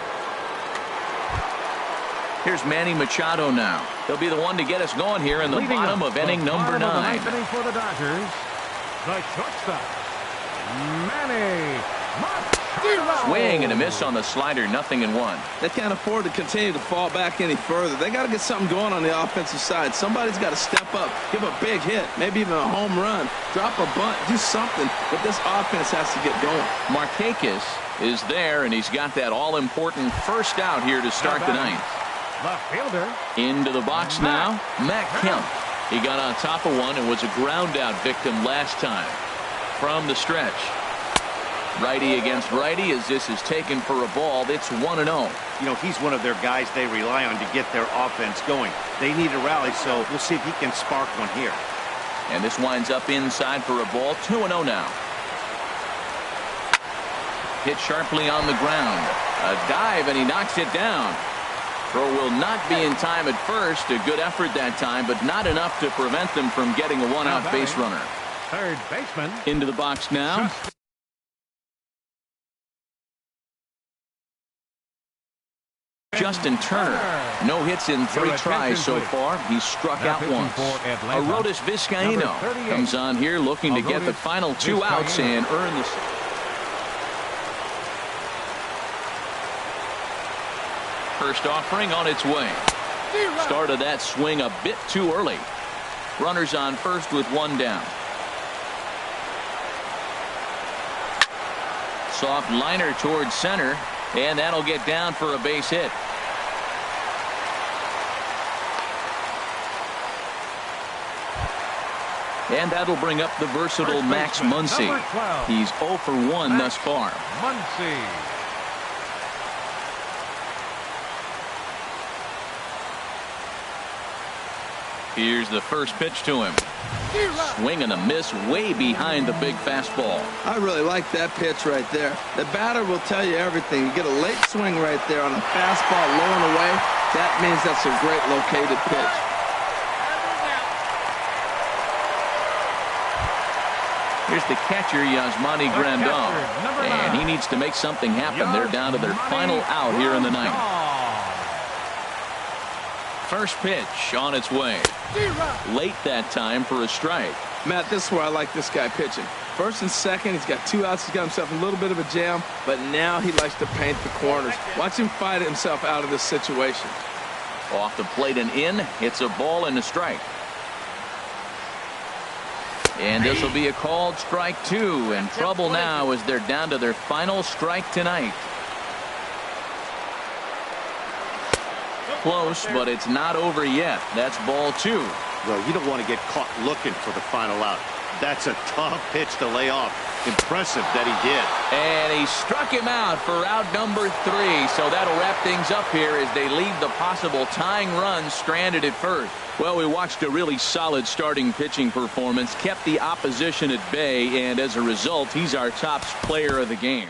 Here's Manny Machado now. He'll be the one to get us going here in the bottom of inning number 9. For the Dodgers, The shortstop, Manny Machado. Swing and a miss on the slider, 0-1. They can't afford to continue to fall back any further. They got to get something going on the offensive side. Somebody's got to step up, give a big hit, maybe even a home run, drop a bunt, do something. But this offense has to get going. Markakis is there, and he's got that all-important first out here to start the ninth. Left fielder. Into the box now, Matt Kemp. He got on top of one and was a ground-out victim last time. From the stretch. Righty against righty as this is taken for a ball. It's 1-0. You know, he's one of their guys they rely on to get their offense going. They need a rally, so we'll see if he can spark one here. And this winds up inside for a ball. 2-0 now. Hit sharply on the ground. A dive, and he knocks it down. Throw will not be in time at first. A good effort that time, but not enough to prevent them from getting a one-out base runner. Third baseman. Into the box now. Justin Turner. No hits in 3 tries so far. He's struck out once. Arodys Vizcaíno comes on here looking to get the final 2 outs and earn the... First offering on its way. Started that swing a bit too early. Runners on first with 1 down. Soft liner towards center, and that'll get down for a base hit. And that'll bring up the versatile Max Muncy. He's 0 for 1 thus far. Muncy. Here's the first pitch to him. Swing and a miss way behind the big fastball. I really like that pitch right there. The batter will tell you everything. You get a late swing right there on a fastball low and away. That means that's a great located pitch. Here's the catcher, Yasmani Grandal. And he needs to make something happen. They're down to their final out here in the ninth. First pitch on its way. Late that time for a strike. Matt, this is where I like this guy pitching. First and second, he's got 2 outs. He's got himself a little bit of a jam, but now he likes to paint the corners. Watch him fight himself out of this situation. Off the plate and in. It's a ball and a strike. And this will be a called strike 2. And trouble now as they're down to their final strike tonight. Close, but it's not over yet. That's ball 2. Well, you don't want to get caught looking for the final out. That's a tough pitch to lay off. Impressive that he did. And he struck him out for out number 3. So that'll wrap things up here as they leave the possible tying run stranded at first. Well, we watched a really solid starting pitching performance, kept the opposition at bay, and as a result, he's our top player of the game.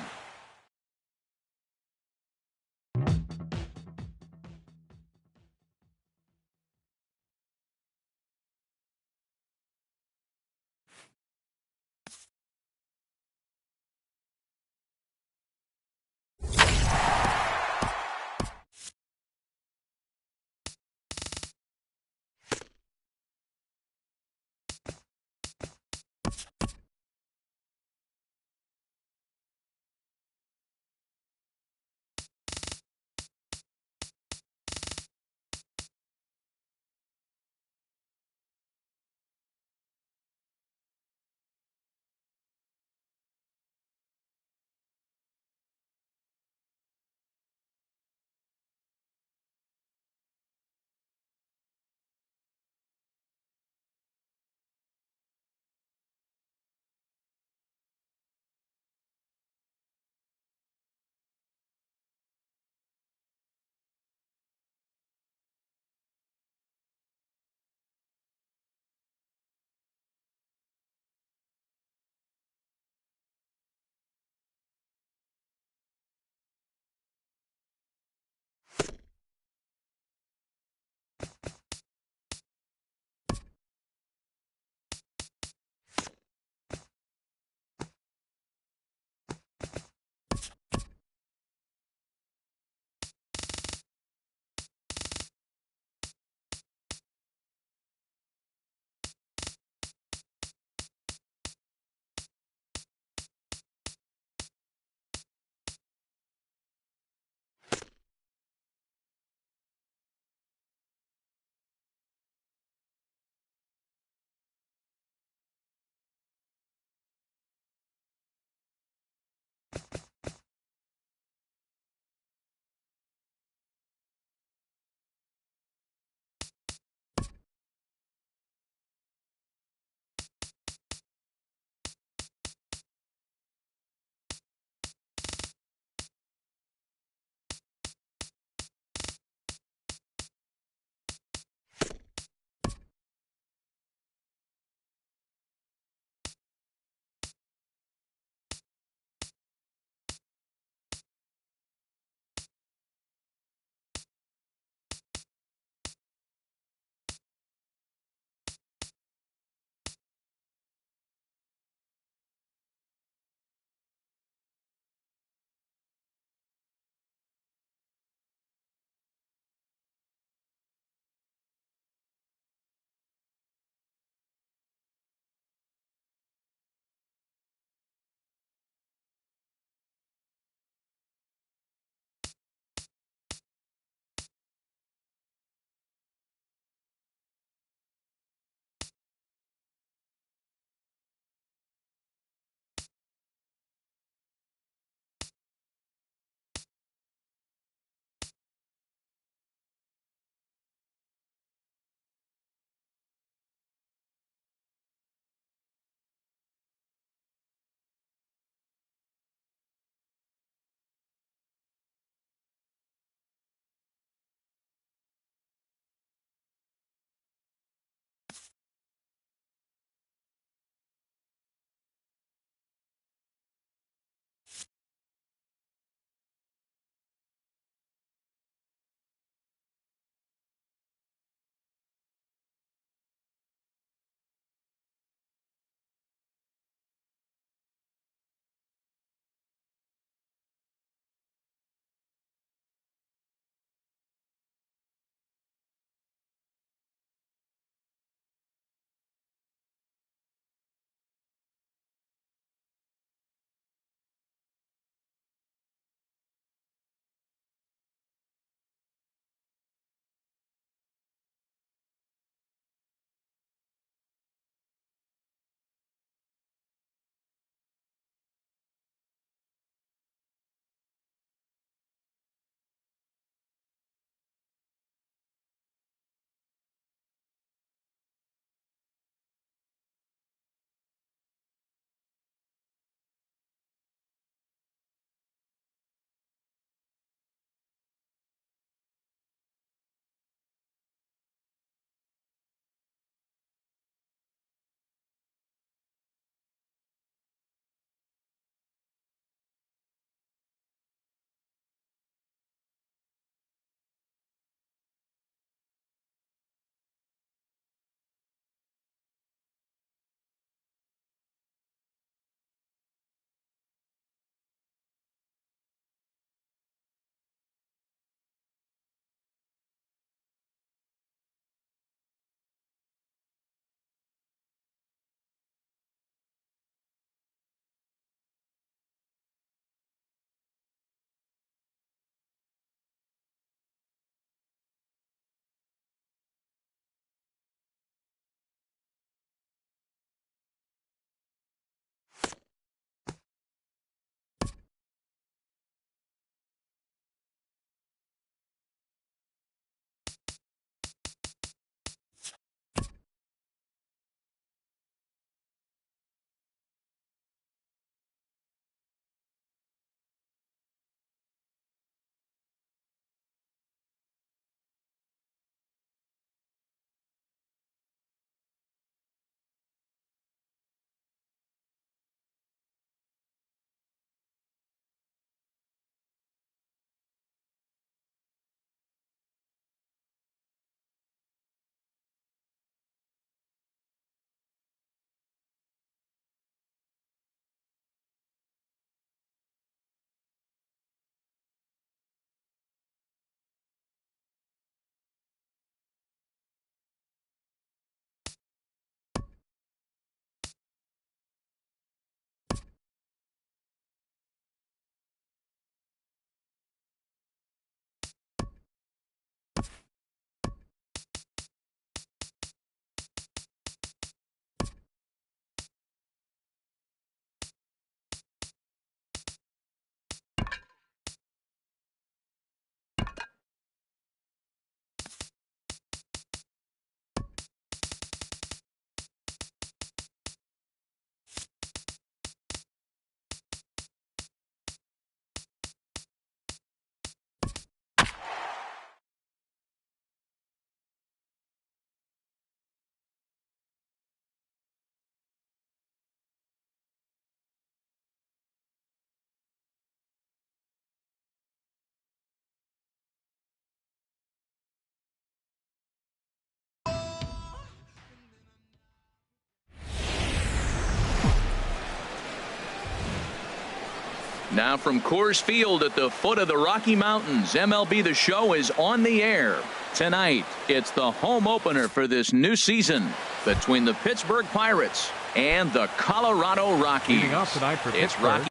Now from Coors Field at the foot of the Rocky Mountains, MLB The Show is on the air. Tonight, it's the home opener for this new season between the Pittsburgh Pirates and the Colorado Rockies. Leading off tonight for It's Pittsburgh. Rocky.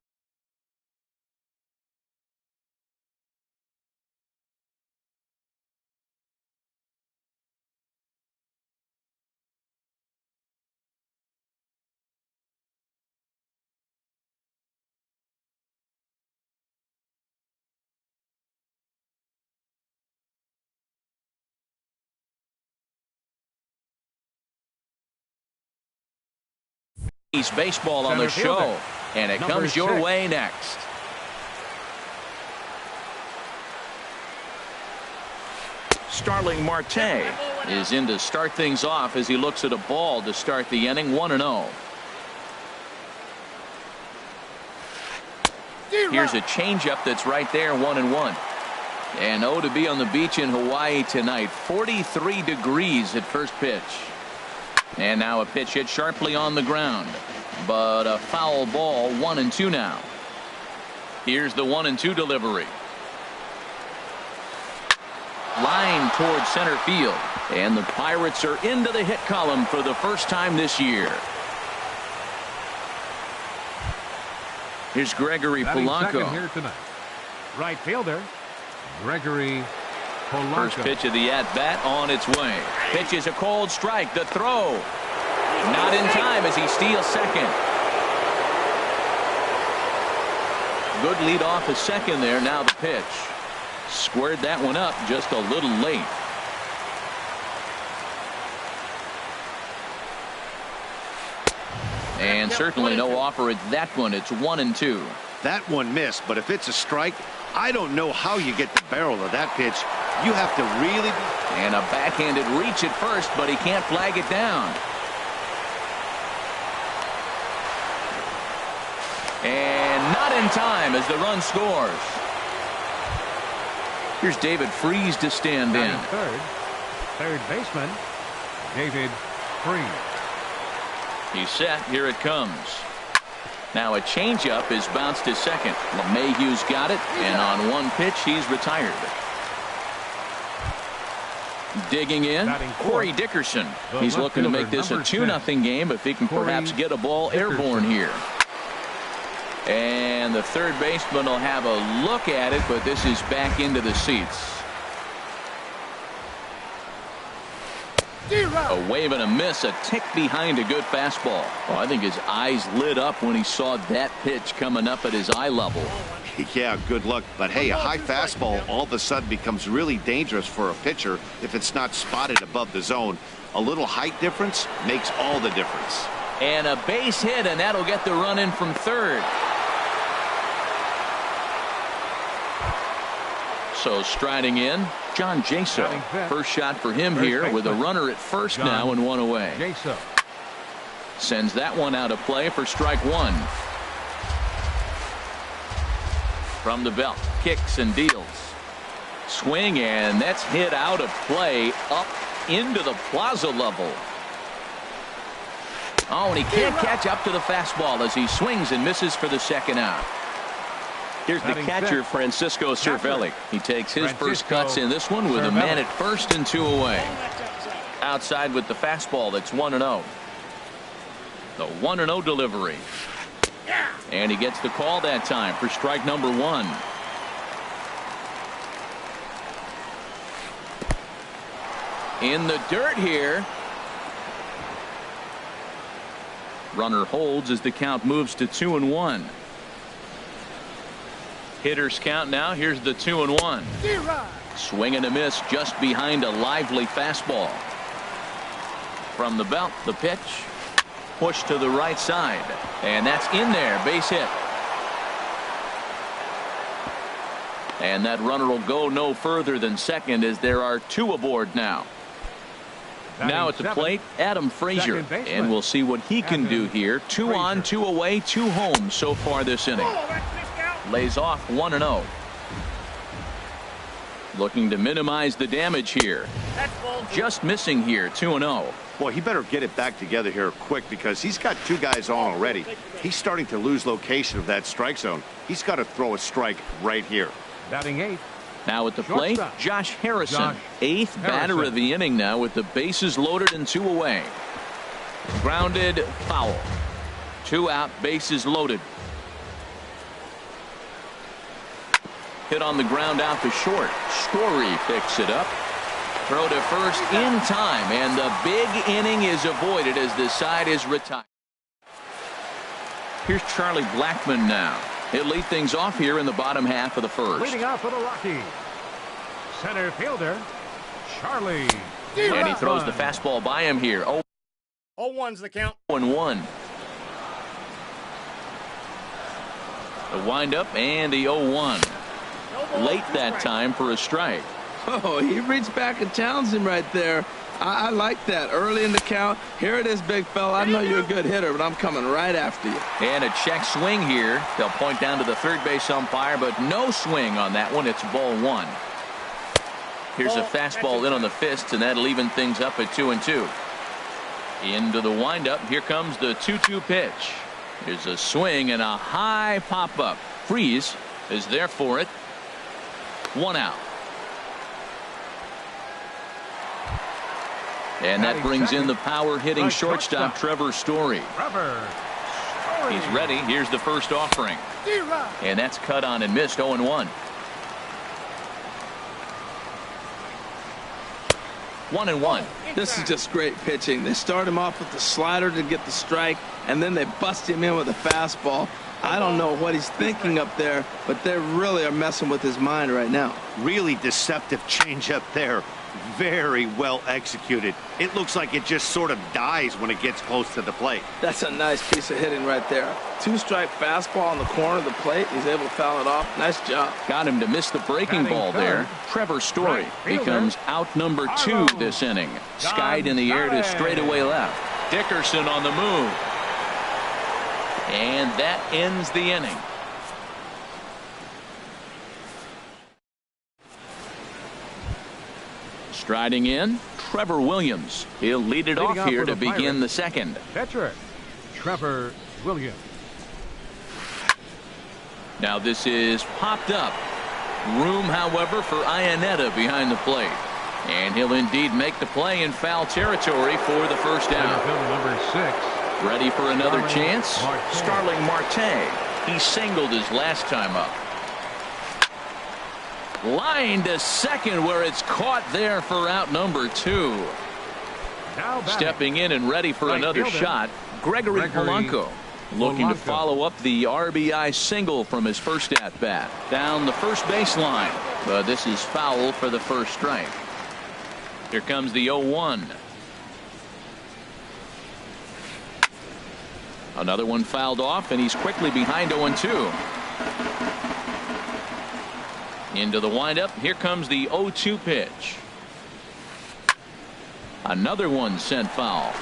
Baseball on the Center fielder, show, and it number comes your 6. way next. Starling Marte is in to start things off as he looks at a ball to start the inning. 1-0. Here's a changeup that's right there. 1-1. And to be on the beach in Hawaii tonight. 43 degrees at first pitch. And now a pitch hit sharply on the ground, but a foul ball. 1-2 now. Here's the 1-2 delivery. Line towards center field, and the Pirates are into the hit column for the first time this year. Here's Gregory Batting second Polanco. here tonight. Right fielder Gregory Polanco. First pitch of the at-bat on its way. Pitch is a cold strike. The throw. Not in time as he steals second. Good lead off a second there. Now the pitch. Squared that one up just a little late. And certainly no offer at that one. It's 1-2. That one missed, but if it's a strike, I don't know how you get the barrel of that pitch. You have to really. And a backhanded reach at first, but he can't flag it down. And not in time as the run scores. Here's David Freese to stand in. Third baseman David Freese. He's set. Here it comes. Now a changeup is bounced to second. LeMahieu's got it, and on one pitch he's retired. Digging in, Corey Dickerson. He's looking to make this a 2-0 game if he can perhaps get a ball airborne here. And the third baseman will have a look at it, but this is back into the seats. A wave and a miss, a tick behind a good fastball. Well, I think his eyes lit up when he saw that pitch coming up at his eye level. Yeah, good luck. But hey, a high fastball all of a sudden becomes really dangerous for a pitcher if it's not spotted above the zone. A little height difference makes all the difference. And a base hit, and that'll get the run in from third. So striding in, John Jaso. First shot for him here with a runner at first now and one away. Jaso sends that one out of play for strike one. From the belt, kicks and deals. Swing, and that's hit out of play up into the plaza level. Oh, and he can't catch up to the fastball as he swings and misses for the second out. Here's the catcher, Francisco Cervelli. He takes his first cuts in this one with a man at first and 2 away. Outside with the fastball. That's 1-0. The 1-0 delivery. And he gets the call that time for strike number 1. In the dirt here. Runner holds as the count moves to 2-1. Hitters count now. Here's the 2-1. Swing and a miss just behind a lively fastball. From the belt, the pitch. Push to the right side. And that's in there. Base hit. And that runner will go no further than second as there are 2 aboard now. Now at the plate, Adam Frazier. And we'll see what he can do here. 2 on, 2 away, 2 home so far this inning. Lays off 1-0. Looking to minimize the damage here. That's ball 2. Just missing here, 2-0. Well, he better get it back together here quick because he's got 2 guys on already. He's starting to lose location of that strike zone. He's got to throw a strike right here. Batting 8th. Now at the plate, Shortstop. Josh Harrison. Josh 8th batter Harrison. of the inning now with the bases loaded and 2 away. Grounded, foul. 2 out, bases loaded. Hit on the ground out to short. Story picks it up. Throw to first in time, and the big inning is avoided as the side is retired. Here's Charlie Blackmon now. He'll lead things off here in the bottom half of the first. Leading off for the Rockies, center fielder, Charlie. And he throws the fastball by him here. 0-1's the count. 0-1. The windup and the 0-1. Late that time for a strike. Oh, he reached back and challenged him right there. I like that. Early in the count. Here it is, big fella. I know you're a good hitter, but I'm coming right after you. And a check swing here. They'll point down to the third base umpire, but no swing on that one. It's ball 1. Here's a fastball in on the fist, and that'll even things up at 2-2. Into the windup. Here comes the 2-2 pitch. There's a swing and a high pop-up. Freeze is there for it. 1 out. And that brings in the power-hitting shortstop, Trevor Story. He's ready. Here's the first offering. And that's cut on and missed, 0-1. 1-1. This is just great pitching. They start him off with the slider to get the strike, and then they bust him in with a fastball. I don't know what he's thinking up there, but they really are messing with his mind right now. Really deceptive changeup there. Very well executed. It looks like it just sort of dies when it gets close to the plate. That's a nice piece of hitting right there. 2-strike fastball on the corner of the plate. He's able to foul it off. Nice job. Got him to miss the breaking ball there. Trevor Story becomes out number 2 this inning. Skied in the air to straightaway left. Dickerson on the move. And that ends the inning. Striding in, Trevor Williams. He'll lead it off here to begin the second. Veteran, Trevor Williams. Now this is popped up. Room, however, for Iannetta behind the plate. And he'll indeed make the play in foul territory for the first out. Number 6. Ready for another chance? Starling Marte. He singled his last time up. Line to second where it's caught there for out number 2. Stepping in and ready for another shot, Gregory Polanco. Looking to follow up the RBI single from his first at-bat. Down the first baseline. But this is foul for the first strike. Here comes the 0-1. Another one fouled off, and he's quickly behind 0-2. Into the windup. Here comes the 0-2 pitch. Another one sent foul.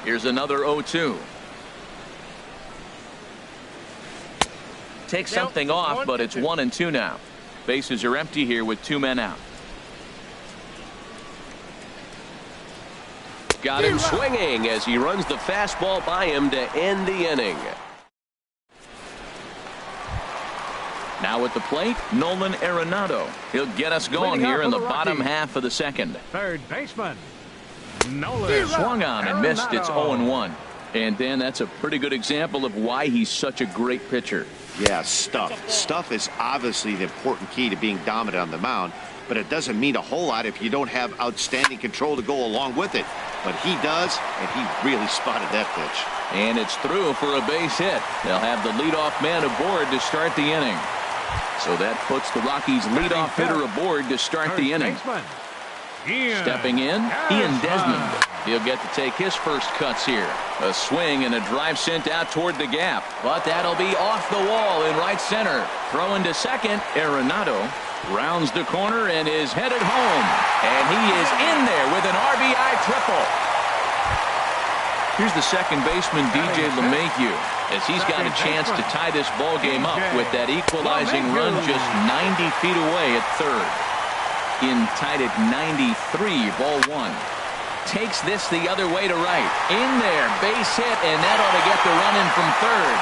Here's another 0-2. Takes something off, but it's 1-2 now. Bases are empty here with 2 men out. Got him swinging as he runs the fastball by him to end the inning. Now at the plate, Nolan Arenado. He'll get us going here in the bottom half of the second. Third baseman, Nolan. Swung on and missed. It's 0-1. And Dan, that's a pretty good example of why he's such a great pitcher. Yeah, stuff. Stuff is obviously the important key to being dominant on the mound, but it doesn't mean a whole lot if you don't have outstanding control to go along with it. But he does, and he really spotted that pitch. And it's through for a base hit. They'll have the leadoff man aboard to start the inning. So that puts the Rockies' leadoff hitter aboard to start the inning. Stepping in, Ian Desmond. He'll get to take his first cuts here. A swing and a drive sent out toward the gap. But that'll be off the wall in right center. Throwing to second, Arenado rounds the corner and is headed home. And he is in there with an RBI triple. Here's the second baseman, DJ LeMahieu, as he's got a chance to tie this ball game up with that equalizing run just 90 feet away at third. In tied at 93, ball one. Takes this the other way to right. In there, base hit, and that ought to get the run in from third.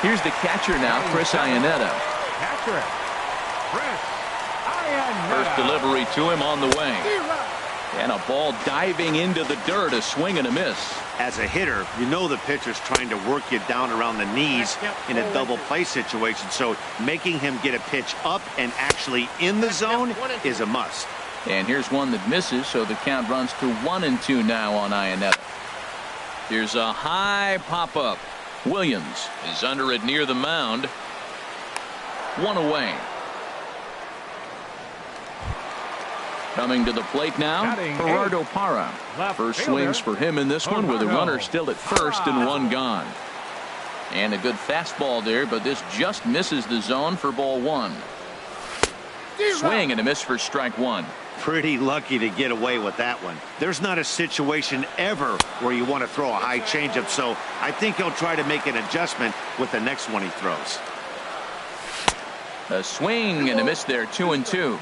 Here's the catcher now, Chris Iannetta. Catcher, Chris Iannetta. First delivery to him on the way. And a ball diving into the dirt, a swing and a miss. As a hitter, you know the pitcher's trying to work you down around the knees in a double play situation, so making him get a pitch up and actually in the zone is a must. And here's one that misses, so the count runs to 1-2 now on Iannetta. Here's a high pop-up. Williams is under it near the mound. One away. Coming to the plate now, Gerardo Parra. First swings for him in this one with a runner still at first and one gone. And a good fastball there, but this just misses the zone for ball one. Swing and a miss for strike one. Pretty lucky to get away with that one. There's not a situation ever where you want to throw a high changeup, so I think he'll try to make an adjustment with the next one he throws. A swing and a miss there, 2-2.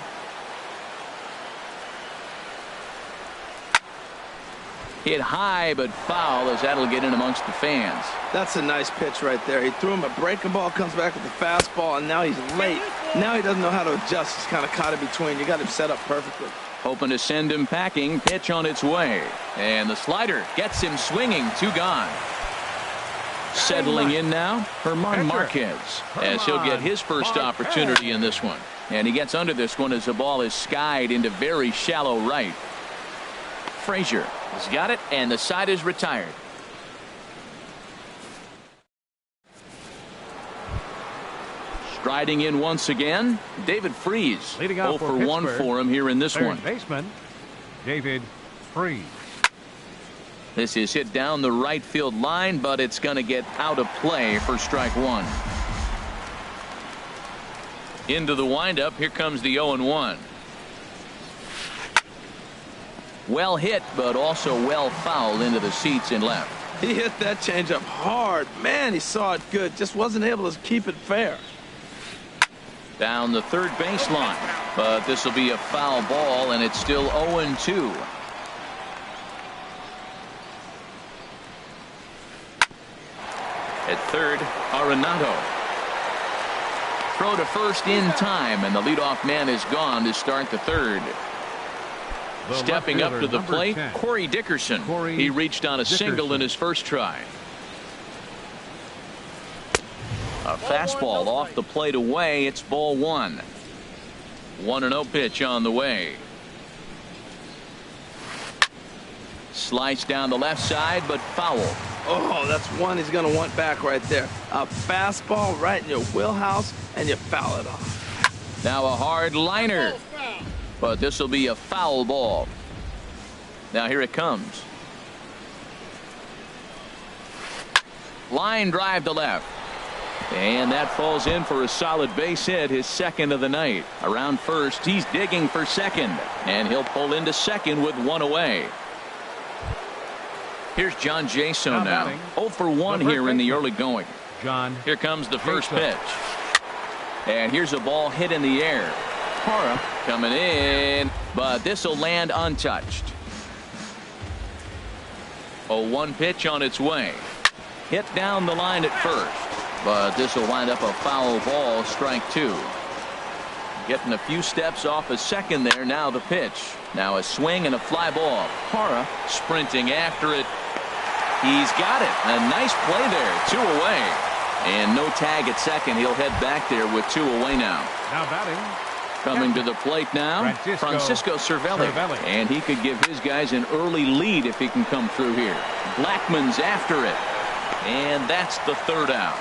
Hit high but foul, as that'll get in amongst the fans. That's a nice pitch right there. He threw him a breaking ball, comes back with a fastball, and now he's late. Now he doesn't know how to adjust. He's kind of caught in between. You got him set up perfectly. Hoping to send him packing. Pitch on its way. And the slider gets him swinging. Two gone. Settling in now, Herman Marquez, as he'll get his first opportunity in this one. And he gets under this one as the ball is skied into very shallow right. Frazier has got it, and the side is retired. Striding in once again, David Freese. Leading off 0 for 1 for him here in this one. Third baseman, David Freese. This is hit down the right field line, but it's going to get out of play for strike one. Into the windup, here comes the 0-1. Well hit, but also well fouled into the seats in left. He hit that changeup hard. Man, he saw it good. Just wasn't able to keep it fair. Down the third baseline, but this will be a foul ball, and it's still 0-2. At third, Arenado. Throw to first in time, and the leadoff man is gone to start the third. Stepping up to the plate, 10. Corey Dickerson. He reached on a single in his first try. A fastball off the plate away. It's ball one. 1-0 pitch on the way. Slice down the left side, but foul. Oh, that's one he's going to want back right there. A fastball right in your wheelhouse, and you foul it off. Now a hard liner. But this will be a foul ball. Now here it comes. Line drive to left. And that falls in for a solid base hit, his second of the night. Around first, he's digging for second. And he'll pull into second with one away. Here's John Jason now. 0 for 1 here in the early going. Here comes the first pitch. And here's a ball hit in the air. Parra coming in, but this will land untouched. 0-1 pitch on its way. Hit down the line at first, but this will wind up a foul ball, strike two. Getting a few steps off a second there. Now the pitch. Now a swing and a fly ball. Parra sprinting after it. He's got it. A nice play there. Two away. And no tag at second. He'll head back there with two away now. Now batting. Coming to the plate now, Francisco Cervelli. And he could give his guys an early lead if he can come through here. Blackman's after it. And that's the third out.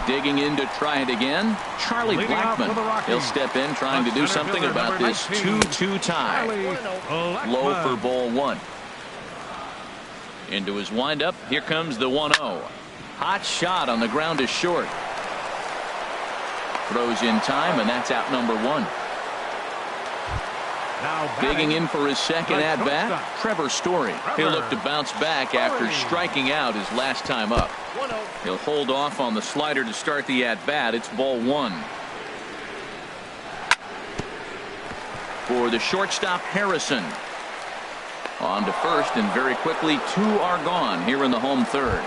Digging in to try it again, Charlie Blackman. He'll step in trying to do something about this 2-2 tie. Low for ball one. Into his windup. Here comes the 1-0. Hot shot on the ground is short. Throws in time, and that's out number one. Now Digging in for his second the at-bat, shortstop. Trevor Story. He'll look to bounce back after striking out his last time up. 1-0. He'll hold off on the slider to start the at-bat. It's ball one. For the shortstop, Harrison. On to first, and very quickly, two are gone here in the home third.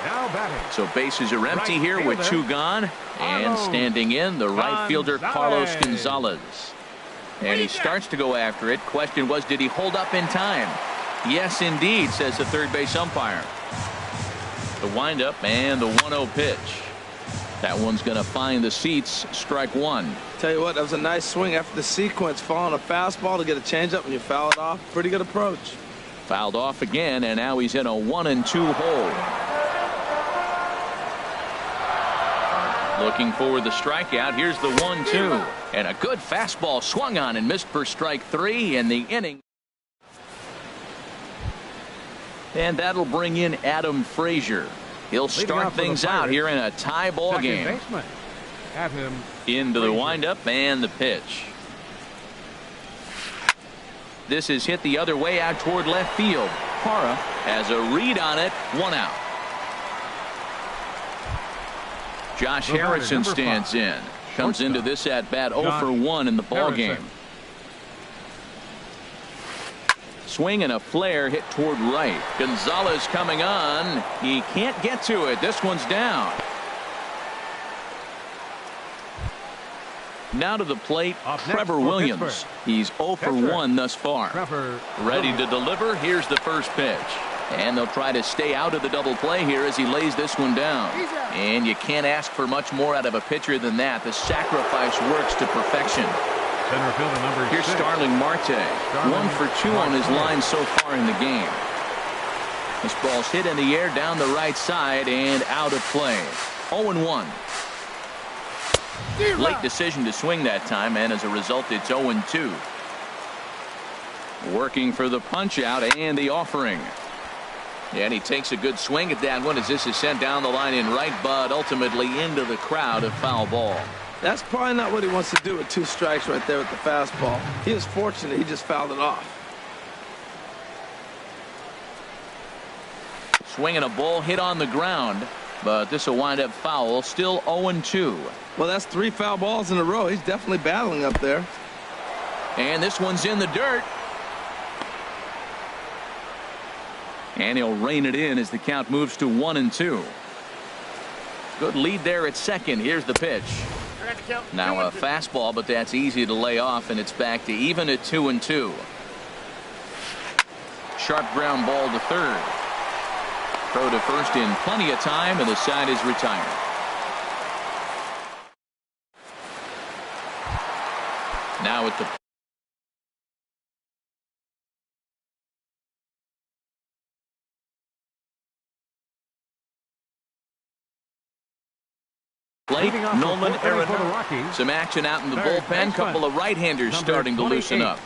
Now batting. So bases are empty Right here with fielder, two gone. And Carlos standing in, the right fielder, Carlos Gonzalez. Gonzalez. And he starts to go after it. Question was, did he hold up in time? Yes, indeed, says the third base umpire. The windup and the 1-0 pitch. That one's going to find the seats. Strike one. Tell you what, that was a nice swing after the sequence. Following a fastball to get a changeup and you foul it off. Pretty good approach. Fouled off again, and now he's in a 1-2 hole. Looking for the strikeout. Here's the 1-2. And a good fastball swung on and missed for strike three in the inning. And that'll bring in Adam Frazier. He'll start things out here in a tie ball Second game. baseman. Have him. Into the Frazier. windup and the pitch. This is hit the other way out toward left field. Parra has a read on it. One out. Josh The batter, Harrison number stands 5. in. Comes into this at bat 0 for 1 in the ball Harrison. game. Swing and a flare hit toward right. Gonzalez coming on. He can't get to it. This one's down. Now to the plate, Up next Trevor for Williams. Pittsburgh. He's 0 for Pitcher. 1 thus far. Trevor Ready Williams. to deliver. Here's the first pitch. And they'll try to stay out of the double play here as he lays this one down. And you can't ask for much more out of a pitcher than that. The sacrifice works to perfection. Center fielder number Here's 6. Starling Marte. 1 for 2 on his Marte. line so far in the game. This ball's hit in the air down the right side and out of play. 0-1. Late decision to swing that time, and as a result, it's 0-2. Working for the punch out and the offering. And he takes a good swing at that one as this is sent down the line in right, but ultimately into the crowd, a foul ball. That's probably not what he wants to do with 2 strikes right there with the fastball. He was fortunate. He just fouled it off. Swinging a ball hit on the ground, but this will wind up foul. Still 0-2. Well, that's 3 foul balls in a row. He's definitely battling up there. And this one's in the dirt. And he'll rein it in as the count moves to 1-2. Good lead there at second. Here's the pitch. I got the count. Now a 2-2. fastball, but that's easy to lay off, and it's back to even at 2-2. Sharp ground ball to third. Throw to first in plenty of time, and the side is retired. Now at the plate, Leading off the Nolan fourth inning for the Arenado. Rockies. Some action out in the Third bullpen. baseman, Couple of right-handers number starting to loosen 28. up.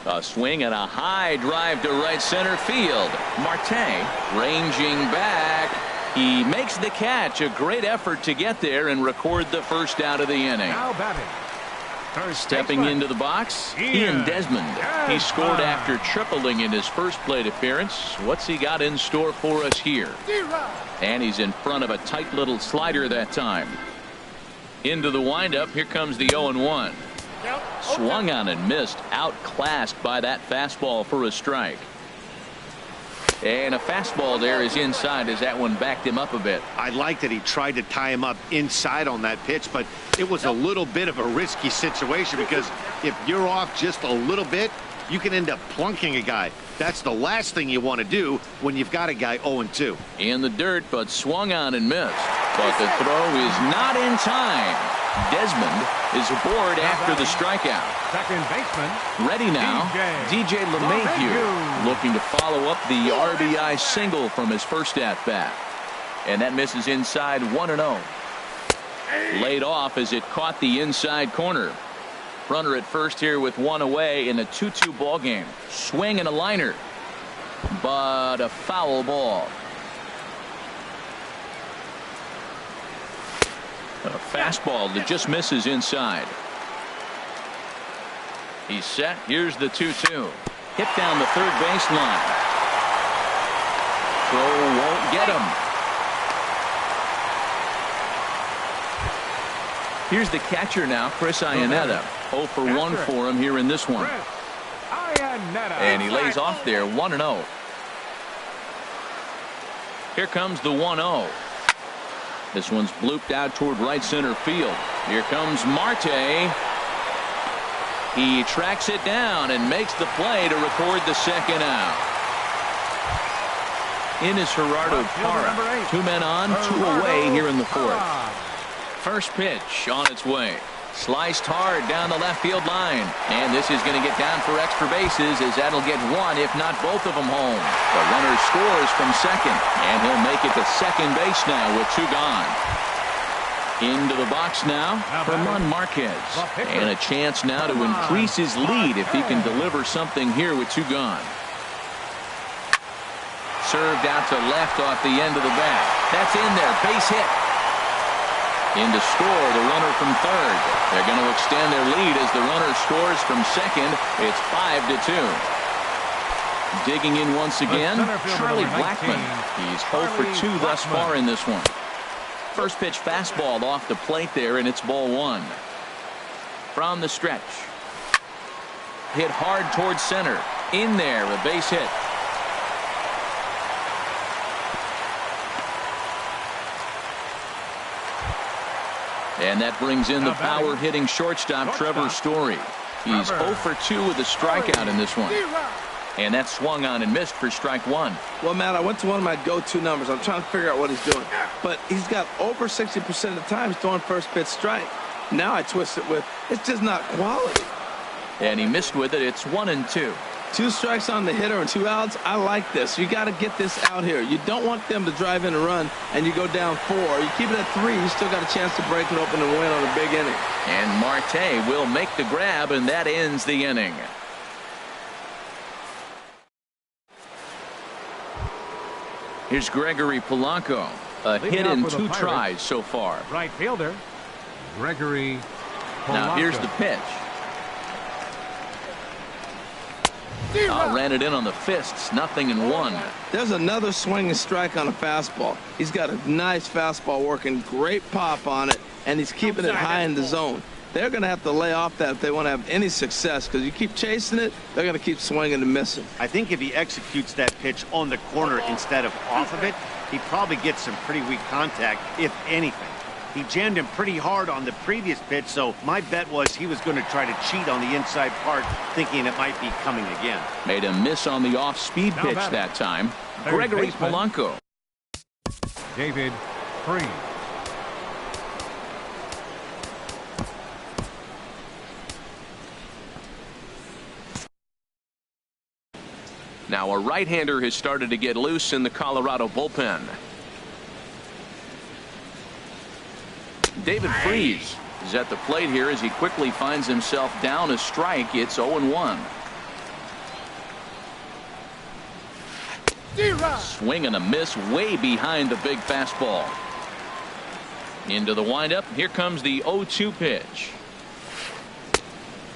A swing and a high drive to right center field. Marte ranging back. He makes the catch. A great effort to get there and record the first out of the inning. Now batting. Third Stepping baseman. into the box, Ian Ian Desmond. He scored Desmond. after tripling in his first plate appearance. What's he got in store for us here? And he's in front of a tight little slider that time. Into the windup. Here comes the 0-1. Count. Swung on and missed. Outclassed by that fastball for a strike. And a fastball there is inside as that one backed him up a bit. I like that he tried to tie him up inside on that pitch, but it was a little bit of a risky situation because if you're off just a little bit, you can end up plunking a guy. That's the last thing you want to do when you've got a guy 0-2. In the dirt, but swung on and missed. But the throw is not in time. Desmond is aboard after the strikeout. Second baseman. Ready now, DJ LeMahieu looking to follow up the RBI single from his first at-bat. And that misses inside 1-0. Laid off as it caught the inside corner. Runner at first here with one away in a 2-2 ball game. Swing and a liner, but a foul ball. A fastball that just misses inside. He's set. Here's the 2-2. Hit down the third baseline. Throw won't get him. Here's the catcher now, Chris Iannetta. 0 for 1 for him here in this one. And he lays off there, 1-0. Here comes the 1-0. This one's blooped out toward right center field. Here comes Marte. He tracks it down and makes the play to record the second out. In is Gerardo Parra. 2 men on, 2 away here in the fourth. First pitch on its way. Sliced hard down the left field line. And this is going to get down for extra bases as that'll get one, if not both of them home. The runner scores from second, and he'll make it to second base now with 2 gone. Into the box now, Herman Marquez. And a chance now to increase his lead if he can deliver something here with 2 gone. Served out to left off the end of the bat. That's in there, base hit. In to score the runner from third. They're going to extend their lead as the runner scores from second. It's 5-2. Digging in once again, Charlie Blackmon. He's 0 for 2 thus far in this one. First pitch fastball off the plate there, and it's ball 1. From the stretch. Hit hard towards center. In there, a base hit. And that brings in the power-hitting shortstop, Trevor Story. He's 0 for 2 with a strikeout in this one. And that swung on and missed for strike 1. Well, Matt, I went to one of my go-to numbers. I'm trying to figure out what he's doing. But he's got over 60% of the time he's throwing first pitch strike. Now I twist it with, it's just not quality. And he missed with it. It's 1-2. 2 strikes on the hitter and 2 outs. I like this. You got to get this out here. You don't want them to drive in a run and you go down 4. You keep it at 3. You still got a chance to break it open and win on a big inning. And Marte will make the grab, and that ends the inning. Here's Gregory Polanco. A hit in 2 tries so far. Right fielder, Gregory Polanco. Now here's the pitch. Ran it in on the fists. 0-1. There's another swing and strike on a fastball. He's got a nice fastball working. Great pop on it. And he's keeping it high in the zone. They're going to have to lay off that if they want to have any success, because you keep chasing it, they're going to keep swinging and missing. I think if he executes that pitch on the corner instead of off of it, he probably gets some pretty weak contact, if anything. He jammed him pretty hard on the previous pitch, so my bet was he was going to try to cheat on the inside part, thinking it might be coming again. Made a miss on the off-speed pitch that time. Gregory Polanco. David Freese. Now a right-hander has started to get loose in the Colorado bullpen. David Freese is at the plate here as he quickly finds himself down a strike. It's 0-1. Swing and a miss way behind the big fastball. Into the windup. Here comes the 0-2 pitch.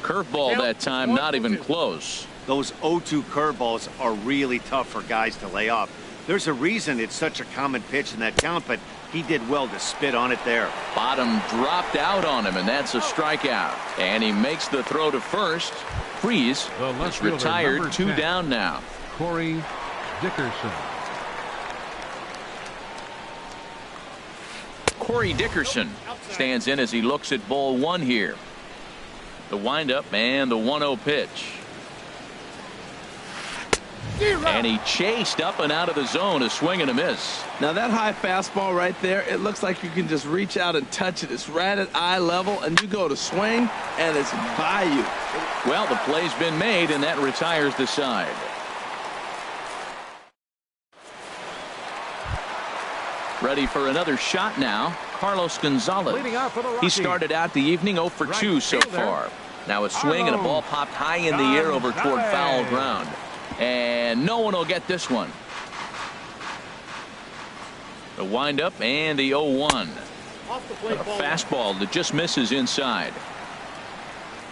Curveball that time, not even close. Those 0-2 curveballs are really tough for guys to lay off. There's a reason it's such a common pitch in that count, but he did well to spit on it there. Bottom dropped out on him, and that's a strikeout. And he makes the throw to first. Freese is retired, 2 down now. Corey Dickerson. Corey Dickerson stands in as he looks at ball 1 here. The windup and the 1-0 pitch. And he chased up and out of the zone, a swing and a miss. Now that high fastball right there, it looks like you can just reach out and touch it. It's right at eye level, and you go to swing, and it's by you. Well, the play's been made, and that retires the side. Ready for another shot now, Carlos Gonzalez. He started out the evening 0 for 2 so far. Now a swing and a ball popped high in the air over toward foul ground. And no one will get this one. The windup and the 0-1. Off the plate, A ball fastball that just misses inside.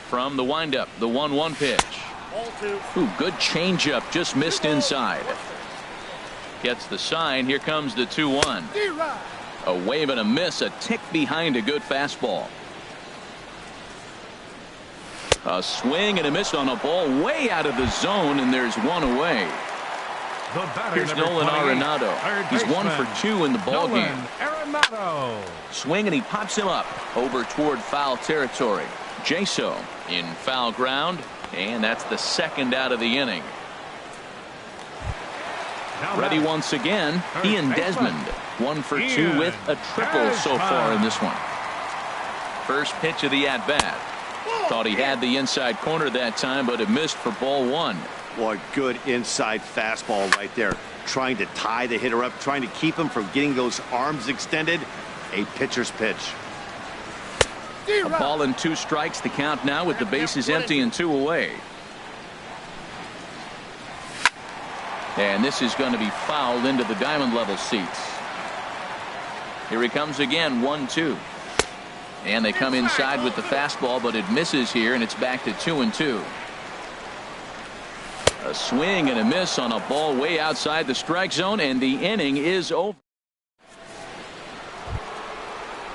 From the windup, the 1-1 pitch. Ball 2. Ooh, good changeup, just missed inside. Gets the sign. Here comes the 2-1. A wave and a miss, a tick behind a good fastball. A swing and a miss on a ball way out of the zone, and there's one away. Here's Nolan Arenado. He's 1 for 2 in the ball game. Swing and he pops him up over toward foul territory. Jaso in foul ground, and that's the second out of the inning. Ready once again, Ian Desmond. 1 for 2 with a triple so far in this one. First pitch of the at-bat. Thought he had the inside corner that time, but it missed for ball 1. Boy, good inside fastball right there. Trying to tie the hitter up, trying to keep him from getting those arms extended. A pitcher's pitch. A ball and 2 strikes, the count now with the bases empty and 2 away. And this is going to be fouled into the diamond level seats. Here he comes again, 1-2. And they come inside with the fastball, but it misses here, and it's back to 2-2. A swing and a miss on a ball way outside the strike zone, and the inning is over.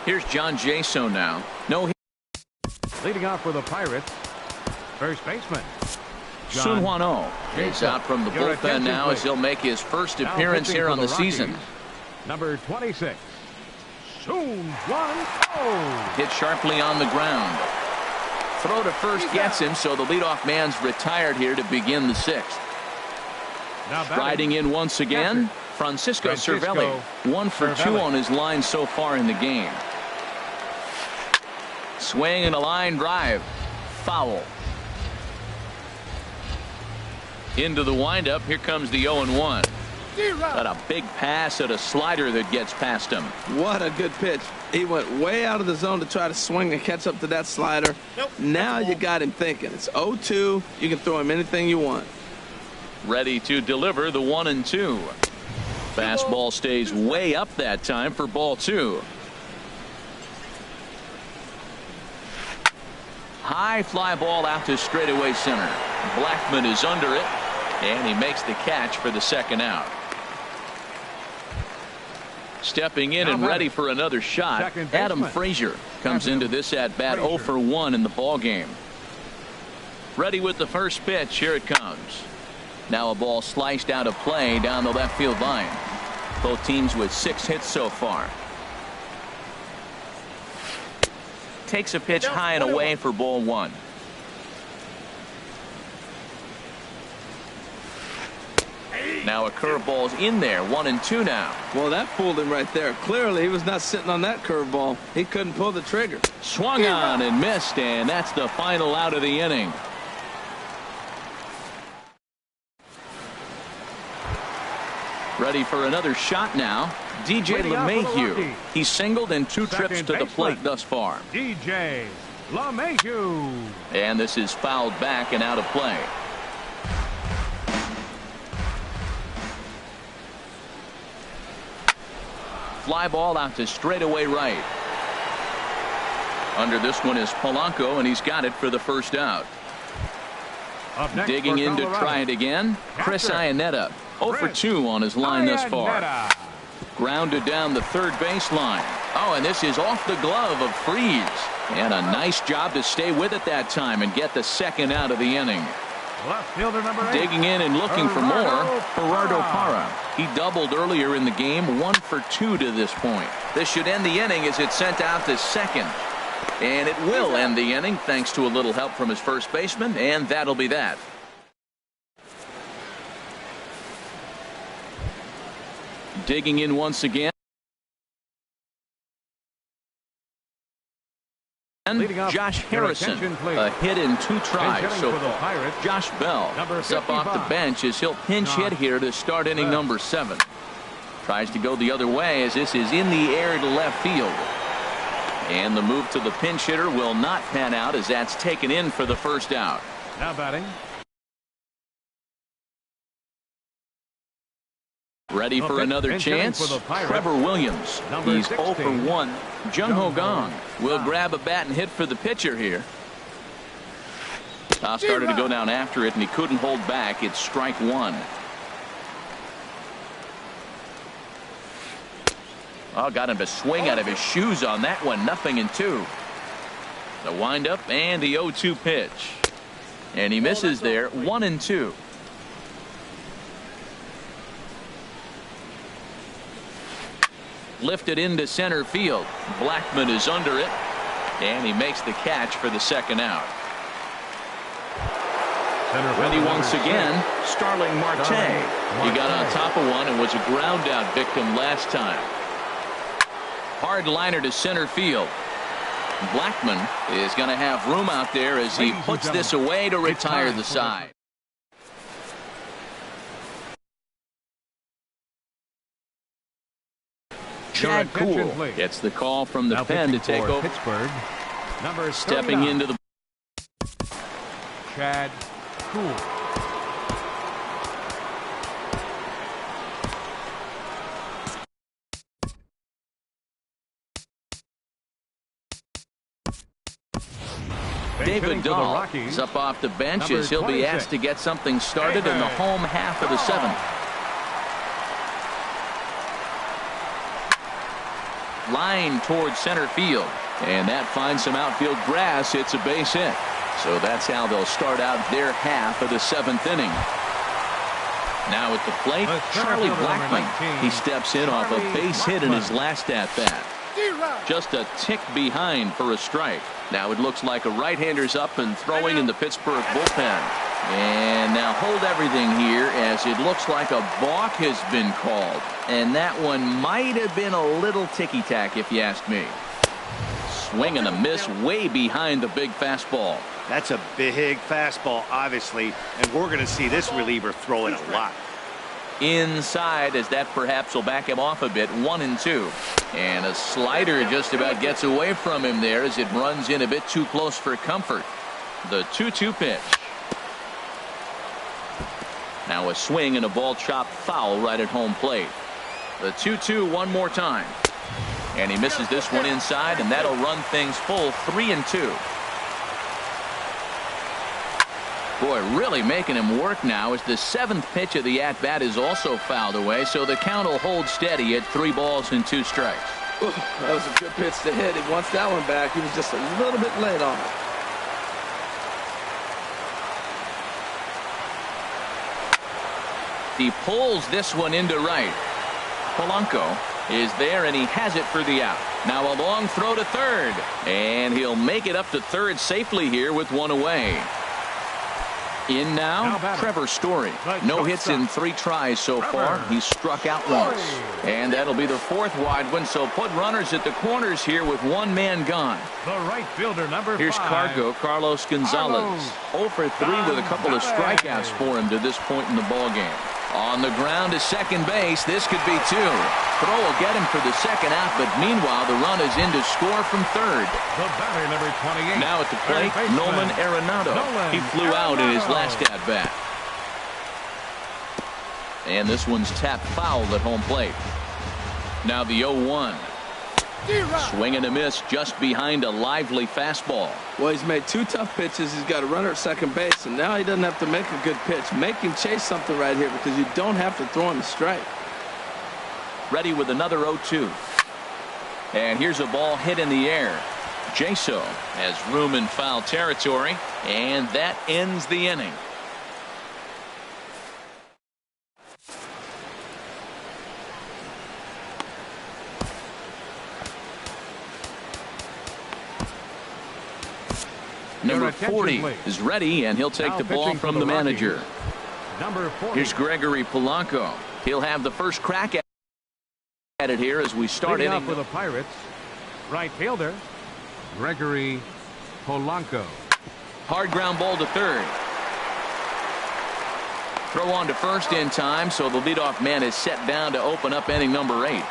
Here's John Jaso now. No hit. Leading off for the Pirates, first baseman Sun Hwano is out from the bullpen now as he'll make his first appearance here on the season. Number 26, Sun Hwano. Hit sharply on the ground. Throw to first gets him, so the leadoff man's retired here to begin the 6th. Riding in once again, Francisco Cervelli. 1 for 2 on his line so far in the game. Swing and a line drive. Foul. Into the windup. Here comes the 0-1. Got a big pass at a slider that gets past him. What a good pitch. He went way out of the zone to try to swing and catch up to that slider. Now you got him thinking. It's 0-2. You can throw him anything you want. Ready to deliver the 1-2. Fastball stays way up that time for ball 2. High fly ball out to straightaway center. Blackman is under it, and he makes the catch for the second out. Stepping in and ready for another shot, Adam Frazier comes into this at bat 0 for 1 in the ball game. Ready with the first pitch. Here it comes. Now a ball sliced out of play down the left field line. Both teams with 6 hits so far. Takes a pitch high and away for ball 1. Now a curveball's in there. 1-2 now. Well, that fooled him right there. Clearly he was not sitting on that curveball. He couldn't pull the trigger. Swung on and missed, and that's the final out of the inning. Ready for another shot now. DJ LeMahieu. He's singled in 2 trips to the plate thus far. DJ LeMahieu. And this is fouled back and out of play. Fly ball out to straightaway right. Under this one is Polanco, and he's got it for the first out. Digging in to try it again, Chris Iannetta. 0 for 2 on his line thus far. Grounded down the third baseline. Oh, and this is off the glove of Freeze. And a nice job to stay with it that time and get the second out of the inning. Left fielder number 8. Digging in and looking for more, Gerardo Parra. He doubled earlier in the game, 1 for 2 to this point. This should end the inning as it's sent out to second. And it will end the inning thanks to a little help from his first baseman, and that'll be that. Digging in once again. Josh Harrison, a hit in 2 tries so far. Josh Bell is up off the bench as he'll pinch hit here to start inning number 7. Tries to go the other way as this is in the air to left field. And the move to the pinch hitter will not pan out as that's taken in for the first out. Now batting, Ready for another chance? Trevor Williams. He's 0 for 1. Jung Ho Gong will grab a bat and hit for the pitcher here. Started to go down after it, and he couldn't hold back. It's strike one. Got him to swing out of his shoes on that one. 0-2. The windup and the 0-2 pitch. And he misses there. 1-2. Lifted into center field. Blackman is under it, and he makes the catch for the second out. Ready once again, Starling Marte. He got on top of one and was a ground out victim last time. Hard liner to center field. Blackman is going to have room out there as he puts this away to retire the side. Chad Kuhl gets the call from the pen to take over. Pittsburgh, Stepping into the Chad Kuhl. David Dahl is up off the bench as he'll be asked to get something started in the home half of the seventh. Line towards center field, and that finds some outfield grass. It's a base hit. So that's how they'll start out their half of the seventh inning. Now at the plate, Charlie Blackman. He steps in off a base hit in his last at-bat. Just a tick behind for a strike. Now it looks like a right-hander's up and throwing in the Pittsburgh bullpen. And now hold everything here, as it looks like a balk has been called. And that one might have been a little ticky-tack if you ask me. Swing and a miss way behind the big fastball. That's a big fastball, obviously, and we're going to see this reliever throw it a lot. Inside, as that perhaps will back him off a bit. 1-2. And a slider just about gets away from him there as it runs in a bit too close for comfort. The 2-2 pitch. Now a swing and a ball chopped foul right at home plate. The 2-2 one more time. And he misses this one inside, and that'll run things full. 3-2. Boy, really making him work now as the seventh pitch of the at-bat is also fouled away, so the count will hold steady at 3 balls and 2 strikes. Ooh, that was a good pitch to hit. He wants that one back. He was just a little bit late on it. He pulls this one into right. Polanco is there, and he has it for the out. Now a long throw to third, and he'll make it up to third safely here with one away. In now, Trevor Story. No hits in 3 tries so far. He's struck out once. And that'll be the 4th wide one, so put runners at the corners here with 1 man gone. The right fielder, number 5. Here's Cargo, Carlos Gonzalez. 0 for 3 with a couple of strikeouts for him to this point in the ballgame. On the ground to second base. This could be 2. Throw will get him for the second out, but meanwhile the run is in to score from third. The batter, number 28. Now at the plate, Nolan Arenado. He flew out in his last at-bat. And this one's tapped foul at home plate. Now the 0-1. Swing and a miss just behind a lively fastball. Well, he's made 2 tough pitches. He's got a runner at second base, and now he doesn't have to make a good pitch. Make him chase something right here because you don't have to throw him a strike. Ready with another 0-2. And here's a ball hit in the air. Jaso has room in foul territory, and that ends the inning. Number 40 is ready, and he'll take the ball from the manager. Number 40. Here's Gregory Polanco. He'll have the first crack at it here as we start Leading inning. off for the Pirates, right fielder Gregory Polanco. Hard ground ball to third. Throw on to first in time, so the leadoff man is set down to open up inning number 8.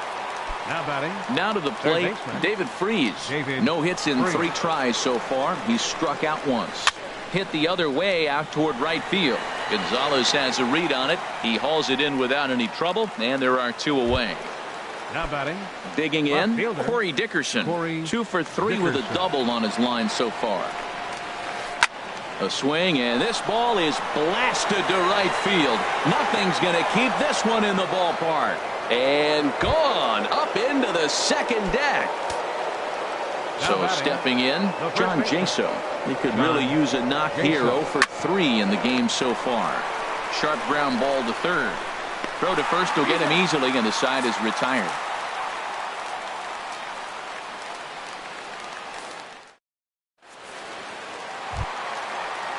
Now batting. Now to the plate, David Freese. No hits in 3 tries so far. He's struck out once. Hit the other way out toward right field. Gonzalez has a read on it. He hauls it in without any trouble, and there are 2 away. Now batting. Digging in, fielder, Corey Dickerson. 2 for 3 with a double on his line so far. A swing, and this ball is blasted to right field. Nothing's going to keep this one in the ballpark. And gone up into the second deck. So stepping in, John Jaso. He could really use a knock here. 0 for 3 in the game so far. Sharp ground ball to third. Throw to first will get him easily, and the side is retired.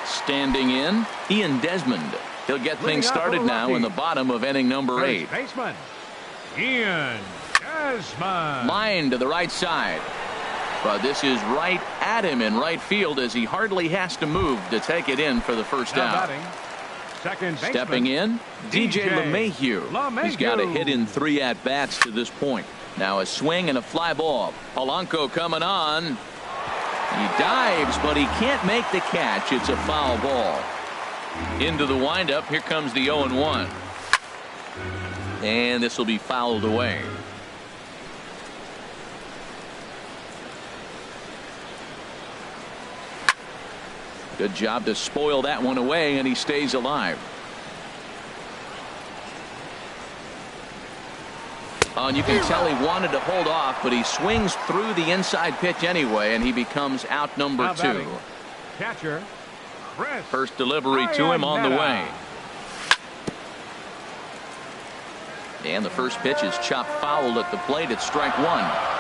Standing in, Ian Desmond. He'll get things started now in the bottom of inning number 8. Baseman, Ian Desmond. Line to the right side. But this is right at him in right field as he hardly has to move to take it in for the first out. Second baseman, Stepping in, DJ LeMahieu. He's got a hit in 3 at-bats to this point. Now a swing and a fly ball. Polanco coming on. He dives, but he can't make the catch. It's a foul ball. Into the windup. Here comes the 0-1. And this will be fouled away. Good job to spoil that one away, and he stays alive. Oh, and you can tell he wanted to hold off, but he swings through the inside pitch anyway, and he becomes out number 2. Catcher, Chris. First delivery to him on the way. And the first pitch is chopped foul at the plate. It's strike 1.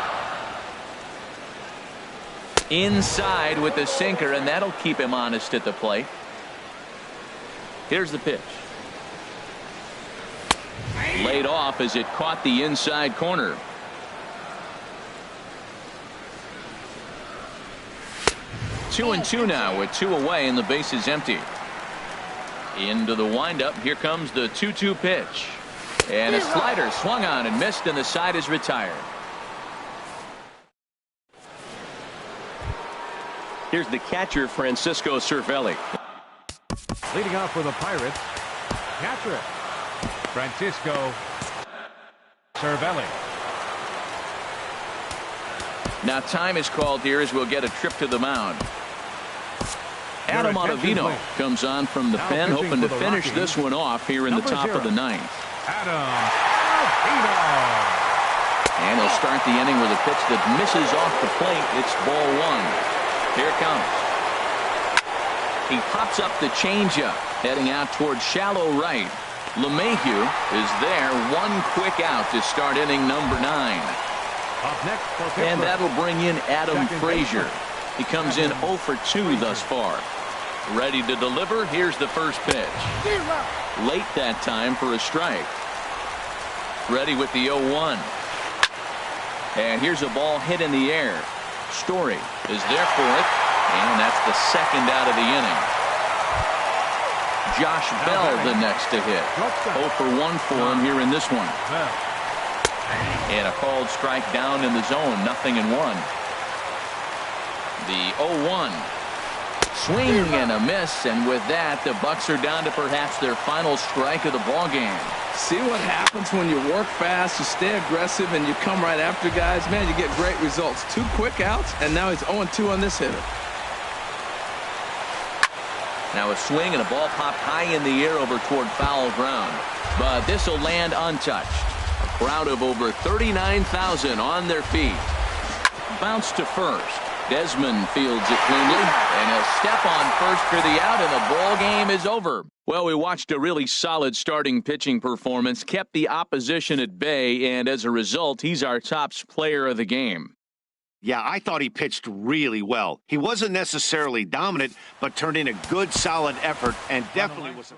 Inside with the sinker, and that'll keep him honest at the plate. Here's the pitch. Laid off as it caught the inside corner. Two and two now with 2 away, and the base is empty. Into the windup. Here comes the 2-2 pitch. And a slider swung on and missed, and the side is retired. Here's the catcher, Francisco Cervelli. Leading off for the Pirates, catcher, Francisco Cervelli. Now time is called here as we'll get a trip to the mound. Adam Ottavino comes on from the pen, hoping to finish this one off here in the top of the 9th. Adam Ottavino. And he'll start the inning with a pitch that misses off the plate. It's ball 1. Here it comes. He pops up the changeup, heading out towards shallow right. LeMahieu is there. 1 quick out to start inning number 9. Up next for and that'll bring in Adam Frazier. He comes in 0 for 2 thus far. Ready to deliver. Here's the first pitch. Late that time for a strike. Ready with the 0-1. And here's a ball hit in the air. Story is there for it, and that's the second out of the inning. Josh Bell the next to hit. 0 for 1 for him here in this one. And a called strike down in the zone. 0-1. The 0-1. Swing and a miss, and with that, the Bucks are down to perhaps their final strike of the ball game. See what happens when you work fast, you stay aggressive, and you come right after guys. Man, you get great results. 2 quick outs, and now he's 0-2 on this hitter. Now a swing and a ball popped high in the air over toward foul ground. But this will land untouched. A crowd of over 39,000 on their feet. Bounce to first. Desmond fields it cleanly, and he'll step on first for the out, and the ball game is over. Well, we watched a really solid starting pitching performance, kept the opposition at bay, and as a result, he's our top player of the game. Yeah, I thought he pitched really well. He wasn't necessarily dominant, but turned in a good, solid effort, and definitely was a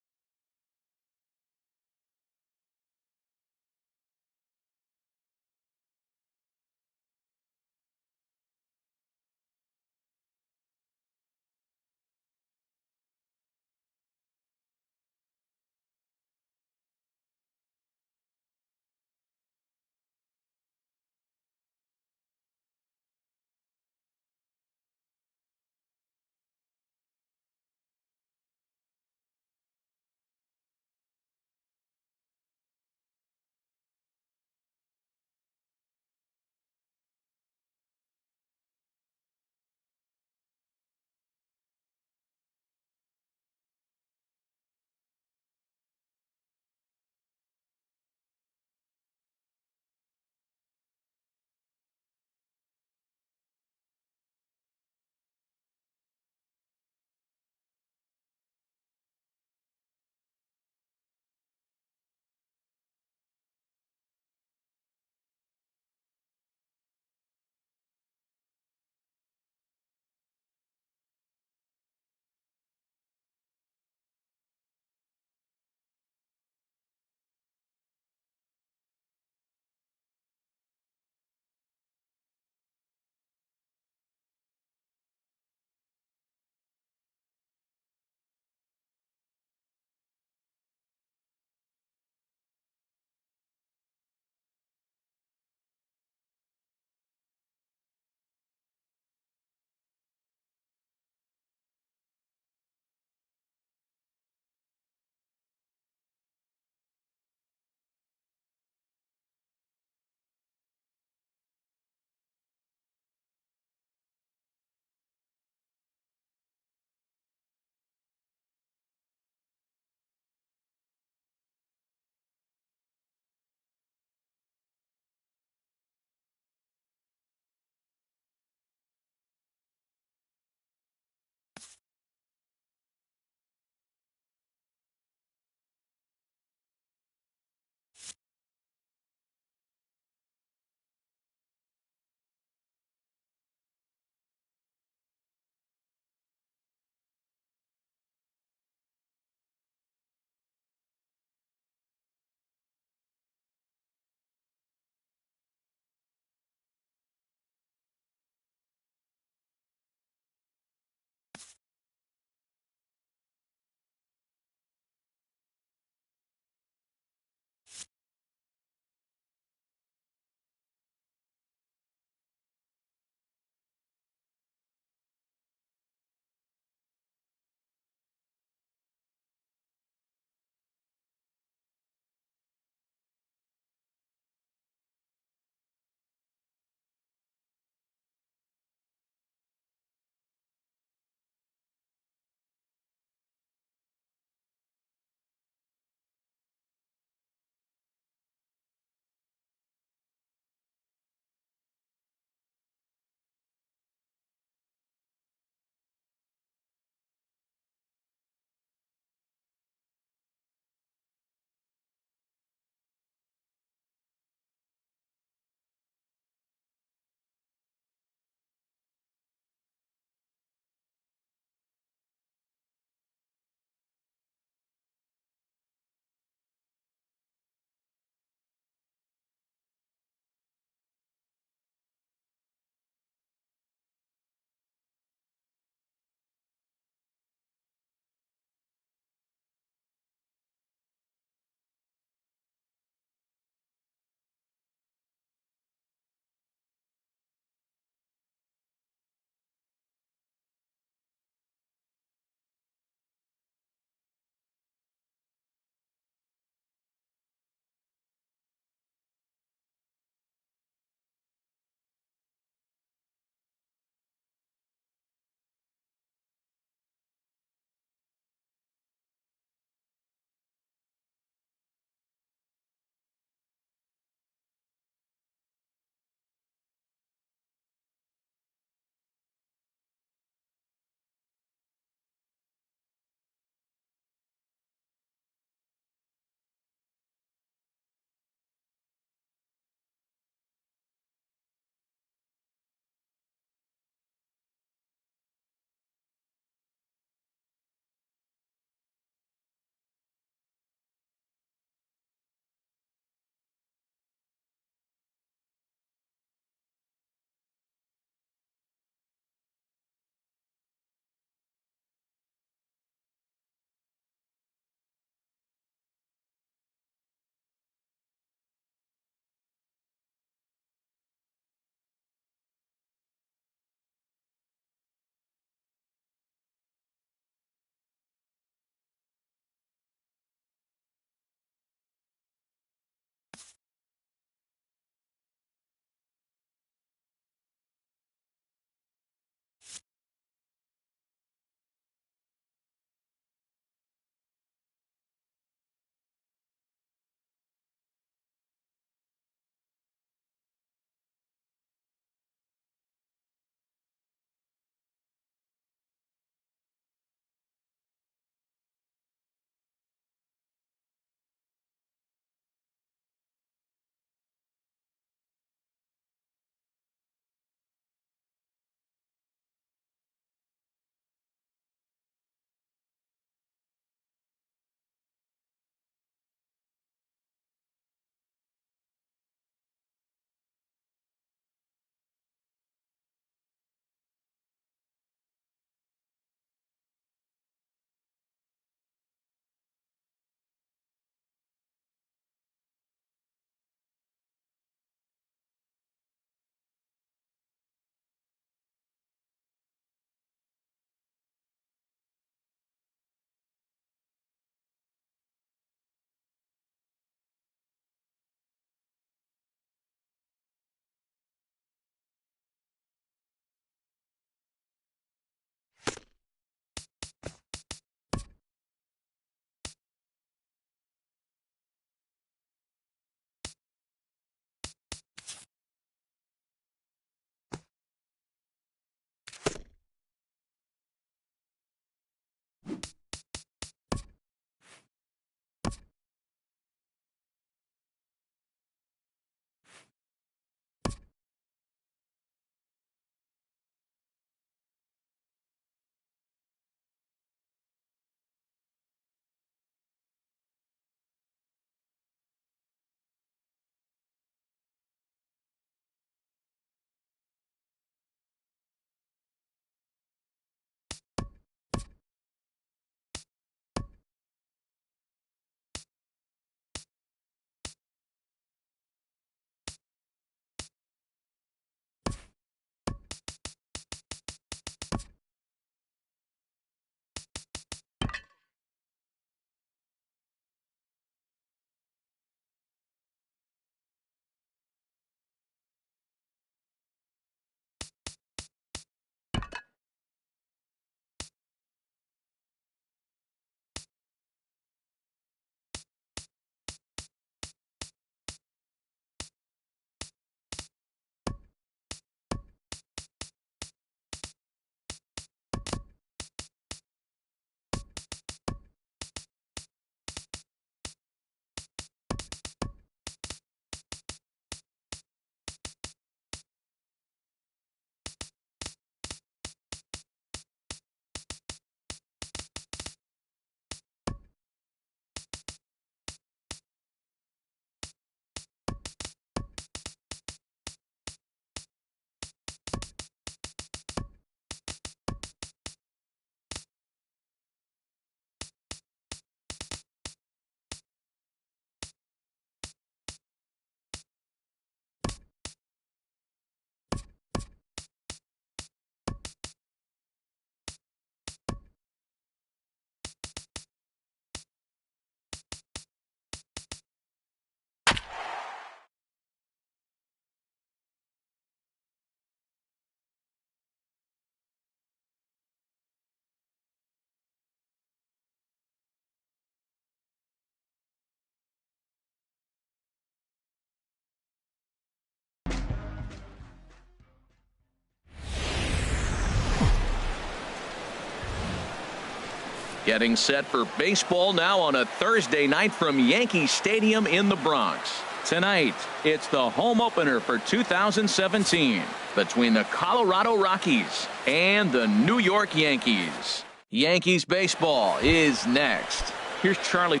Getting set for baseball now on a Thursday night from Yankee Stadium in the Bronx. Tonight, it's the home opener for 2017 between the Colorado Rockies and the New York Yankees. Yankees baseball is next. Here's Charlie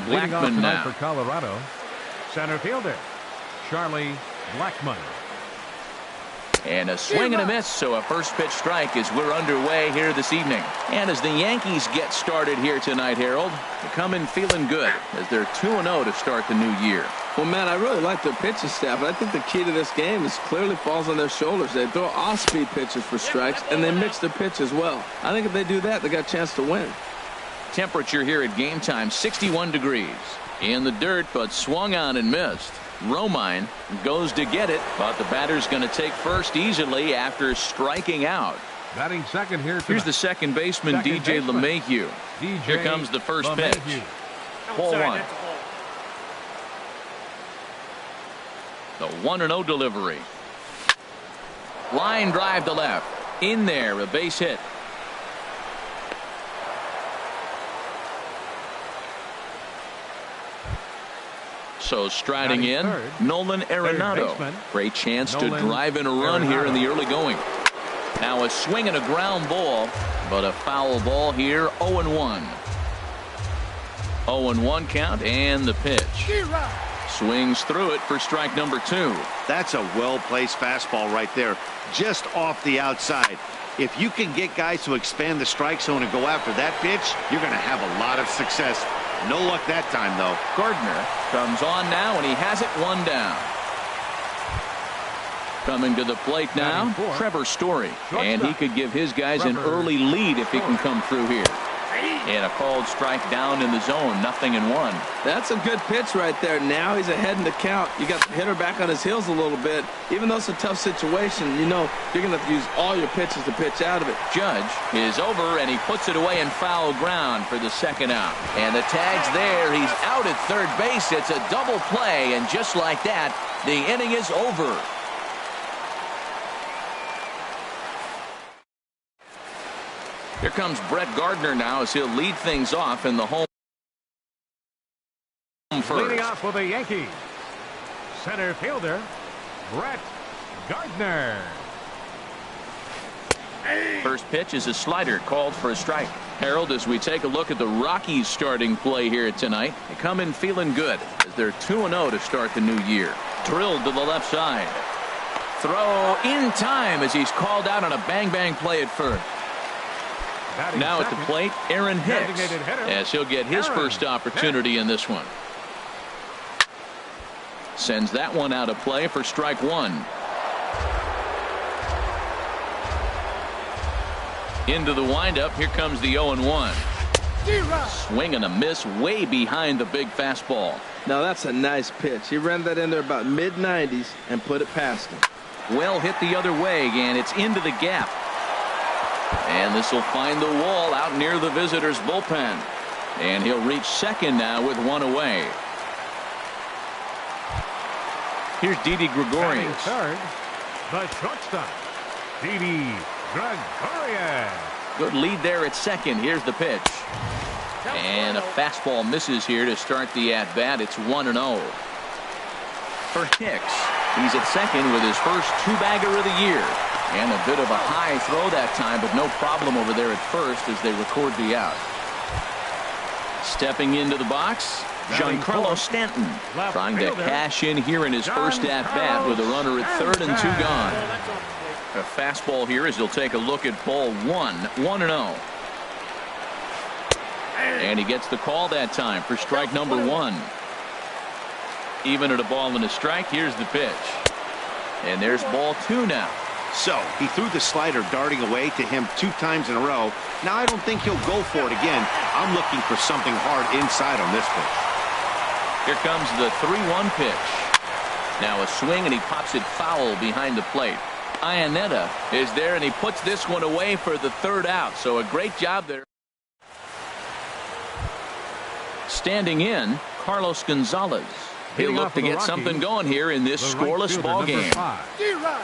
Leading off Blackmon tonight now. for Colorado, center fielder Charlie Blackmon. And a swing and a miss, so a first pitch strike as we're underway here this evening. And as the Yankees get started here tonight, Harold, they come in feeling good as they're 2-0 to start the new year. Well, man, I really like their pitching staff, but I think the key to this game is clearly falls on their shoulders. They throw off-speed pitches for strikes, and they mix their pitch as well. I think if they do that, they got a chance to win. Temperature here at game time, 61 degrees. In the dirt, but swung on and missed. Romine goes to get it, but the batter's going to take first easily after striking out. Batting second here tonight. Here's the second baseman, DJ LeMahieu. Here comes the first pitch. Ball one. The 1-0 delivery. Line drive to left. In there, a base hit. So striding in, Nolan Arenado. Great chance to drive in a run here in the early going. Now a swing and a ground ball, but a foul ball here, 0-1. 0-1 count and the pitch. Swings through it for strike number 2. That's a well-placed fastball right there, just off the outside. If you can get guys to expand the strike zone and go after that pitch, you're going to have a lot of success. No luck that time, though. Gardner comes on now, and he has it one down. Coming to the plate now, Trevor Story. And he could give his guys an early lead if he can come through here. And a called strike down in the zone, 0-1. That's a good pitch right there. Now he's ahead in the count. You got the hitter back on his heels a little bit. Even though it's a tough situation, you know you're going to have to use all your pitches to pitch out of it. Judge is over, and he puts it away in foul ground for the second out. And the tag's there. He's out at third base. It's a double play, and just like that, the inning is over. Here comes Brett Gardner now as he'll lead things off in the home first. Leading off for the Yankees, center fielder Brett Gardner. First pitch is a slider called for a strike. Harold, as we take a look at the Rockies starting play here tonight, they come in feeling good as they're 2-0 to start the new year. Drilled to the left side. Throw in time as he's called out on a bang-bang play at first. Now at the plate, Aaron Hicks, as he'll get his first opportunity in this one. Sends that one out of play for strike 1. Into the windup, here comes the 0-1. Swing and a miss way behind the big fastball. Now that's a nice pitch. He ran that in there about mid-90s and put it past him. Well hit the other way, and it's into the gap. And this will find the wall out near the visitors' bullpen. And he'll reach second now with one away. Here's Didi Gregorius. Third, the shortstop, Didi Gregorius. Good lead there at second. Here's the pitch. And a fastball misses here to start the at-bat. It's 1-0. For Hicks, he's at second with his first two-bagger of the year. And a bit of a high throw that time, but no problem over there at first as they record the out. Stepping into the box, Giancarlo Stanton trying to cash in here in his first at-bat with a runner at third and 2 gone. A fastball here as he'll take a look at ball 1, 1-0. And he gets the call that time for strike number 1. Even at a ball and a strike, here's the pitch. And there's ball 2 now. So he threw the slider darting away to him 2 times in a row. Now I don't think he'll go for it again. I'm looking for something hard inside on this pitch. Here comes the 3-1 pitch. Now a swing, and he pops it foul behind the plate. Iannetta is there, and he puts this one away for the third out. So a great job there. Standing in, Carlos Gonzalez. He'll look to get something going here in this scoreless ball game.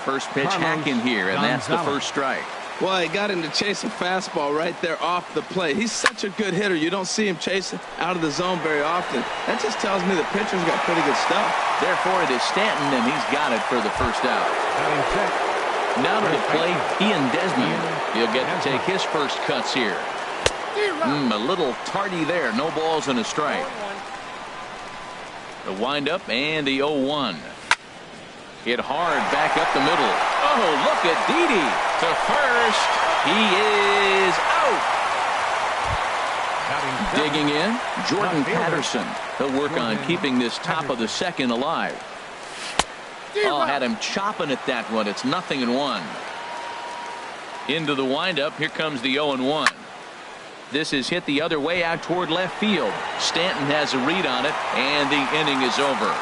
First pitch hack in here, and that's the first strike. Well, he got him to chase a fastball right there off the plate. He's such a good hitter. You don't see him chasing out of the zone very often. That just tells me the pitcher's got pretty good stuff. Therefore, it is Stanton, and he's got it for the first out. Now to the plate, Ian Desmond. He'll get to take his first cuts here. A little tardy there. No balls and a strike. The windup and the 0-1. Hit hard back up the middle. Oh, look at Didi to first. He is out. Digging in, Jordan Patterson. He'll work on keeping this top of the second alive. Oh, had him chopping at that one. It's 0-1. Into the windup. Here comes the 0-1. This is hit the other way out toward left field. Stanton has a read on it, and the inning is over.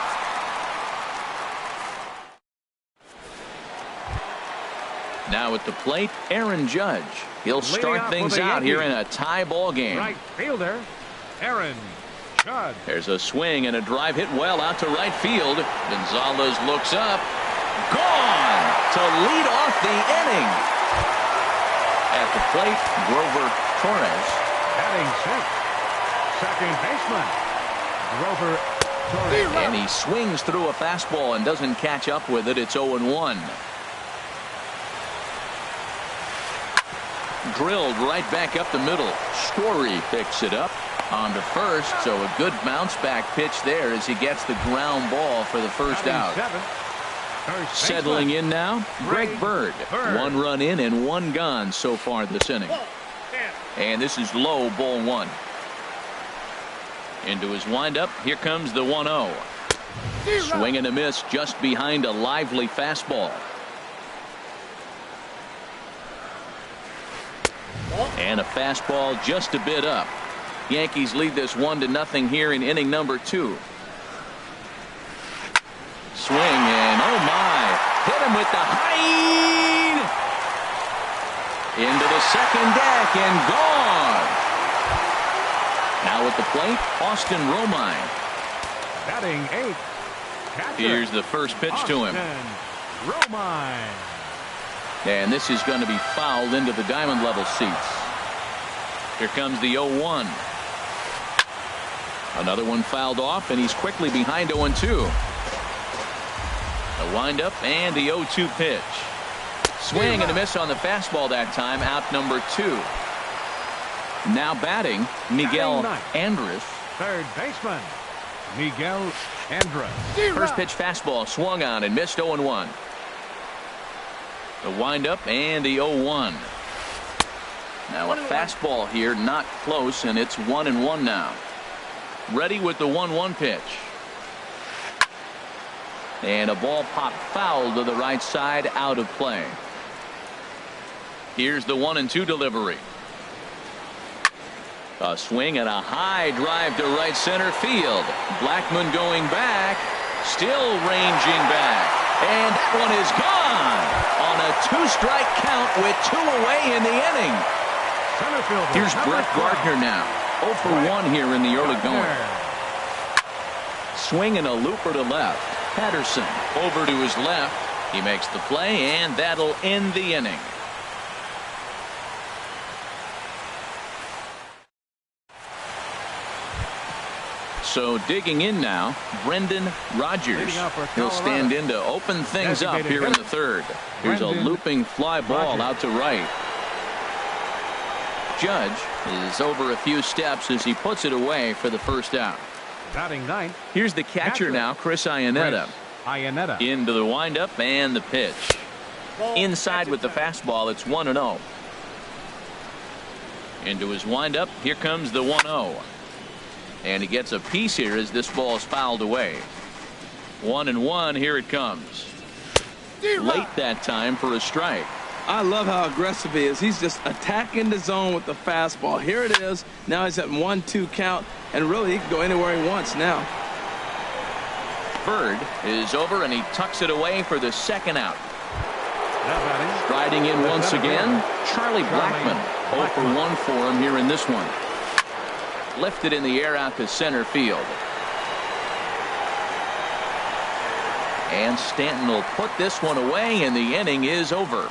Now at the plate, Aaron Judge. He'll start things out here in a tie ball game. Right fielder, Aaron Judge. There's a swing and a drive hit well out to right field. Gonzalez looks up. Gone to lead off the inning. At the plate, Grover Torres. Batting sixth, second baseman, Grover Torres. And he swings through a fastball and doesn't catch up with it. It's 0-1. Drilled right back up the middle. Story picks it up on to first, so a good bounce back pitch there as he gets the ground ball for the first out. Settling in now, Greg Bird. 1 run in and 1 gone so far this inning. And this is low, ball 1. Into his windup, here comes the 1-0. Swing and a miss just behind a lively fastball. And a fastball just a bit up. Yankees lead this 1-0 here in inning number 2. Swing and oh my, hit him with the height. Into the second deck and gone. Now at the plate, Austin Romine. Batting 8th. Here's the first pitch to him. Romine. And this is going to be fouled into the diamond level seats. Here comes the 0-1. Another one fouled off, and he's quickly behind 0-2. The windup and the 0-2 pitch. Swing and a miss on the fastball that time. Out number 2. Now batting, Miguel Andres. Third baseman, Miguel Andres. First pitch fastball swung on and missed 0-1. The windup and the 0-1. Now a fastball here, not close, and it's 1-1 now. Ready with the 1-1 pitch. And a ball popped foul to the right side, out of play. Here's the 1-2 delivery. A swing and a high drive to right center field. Blackmon going back, still ranging back, and that one is gone on a 2-strike count with 2 away in the inning. Here's Brett Gardner now. 0 for 1 here in the early going. Swing and a looper to left. Patterson over to his left. He makes the play, and that'll end the inning. So digging in now, Brendan Rodgers. He'll stand in to open things up here in the third. Here's a looping fly ball out to right. Judge is over a few steps as he puts it away for the first out. Batting 9th. Here's the catcher now, Chris Iannetta. Into the windup and the pitch. Inside with the fastball, it's 1-0. Into his windup, here comes the 1-0. And he gets a piece here as this ball is fouled away. 1-1, here it comes. Late that time for a strike. I love how aggressive he is. He's just attacking the zone with the fastball. Here it is. Now he's at 1-2 count, and really he can go anywhere he wants now. Bird is over, and he tucks it away for the second out. Striding in once again, Charlie Blackmon. 0 for 1 for him here in this one. Lifted in the air out to center field. And Stanton will put this one away, and the inning is over.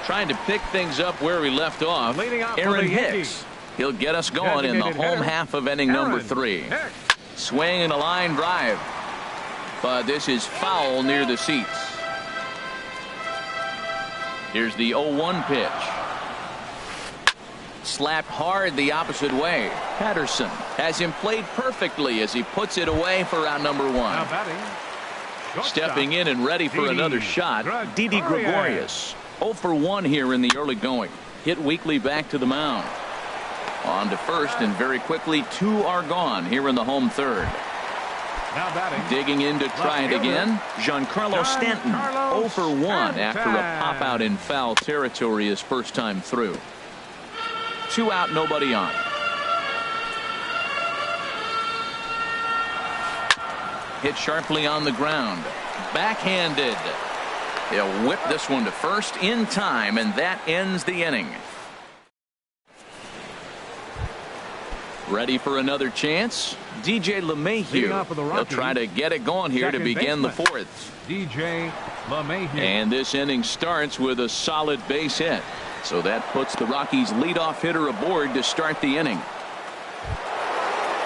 Trying to pick things up where we left off. Aaron Hicks. He'll get us going in the home half of inning number 3. Swing and a line drive. But this is foul near the seats. Here's the 0-1 pitch. Slapped hard the opposite way. Patterson has him played perfectly as he puts it away for out number 1. Stepping in and ready for another shot, Didi Gregorius. 0 for 1 here in the early going. Hit weakly back to the mound. On to first, and very quickly 2 are gone here in the home third. Digging in to try it again, Giancarlo Stanton. 0 for 1 after a pop out in foul territory his first time through. 2 out, nobody on. Hit sharply on the ground. Backhanded. He'll whip this one to first in time, and that ends the inning. Ready for another chance? DJ LeMahieu. He'll try to get it going here to begin the 4th. DJ LeMahieu. And this inning starts with a solid base hit. So that puts the Rockies' leadoff hitter aboard to start the inning.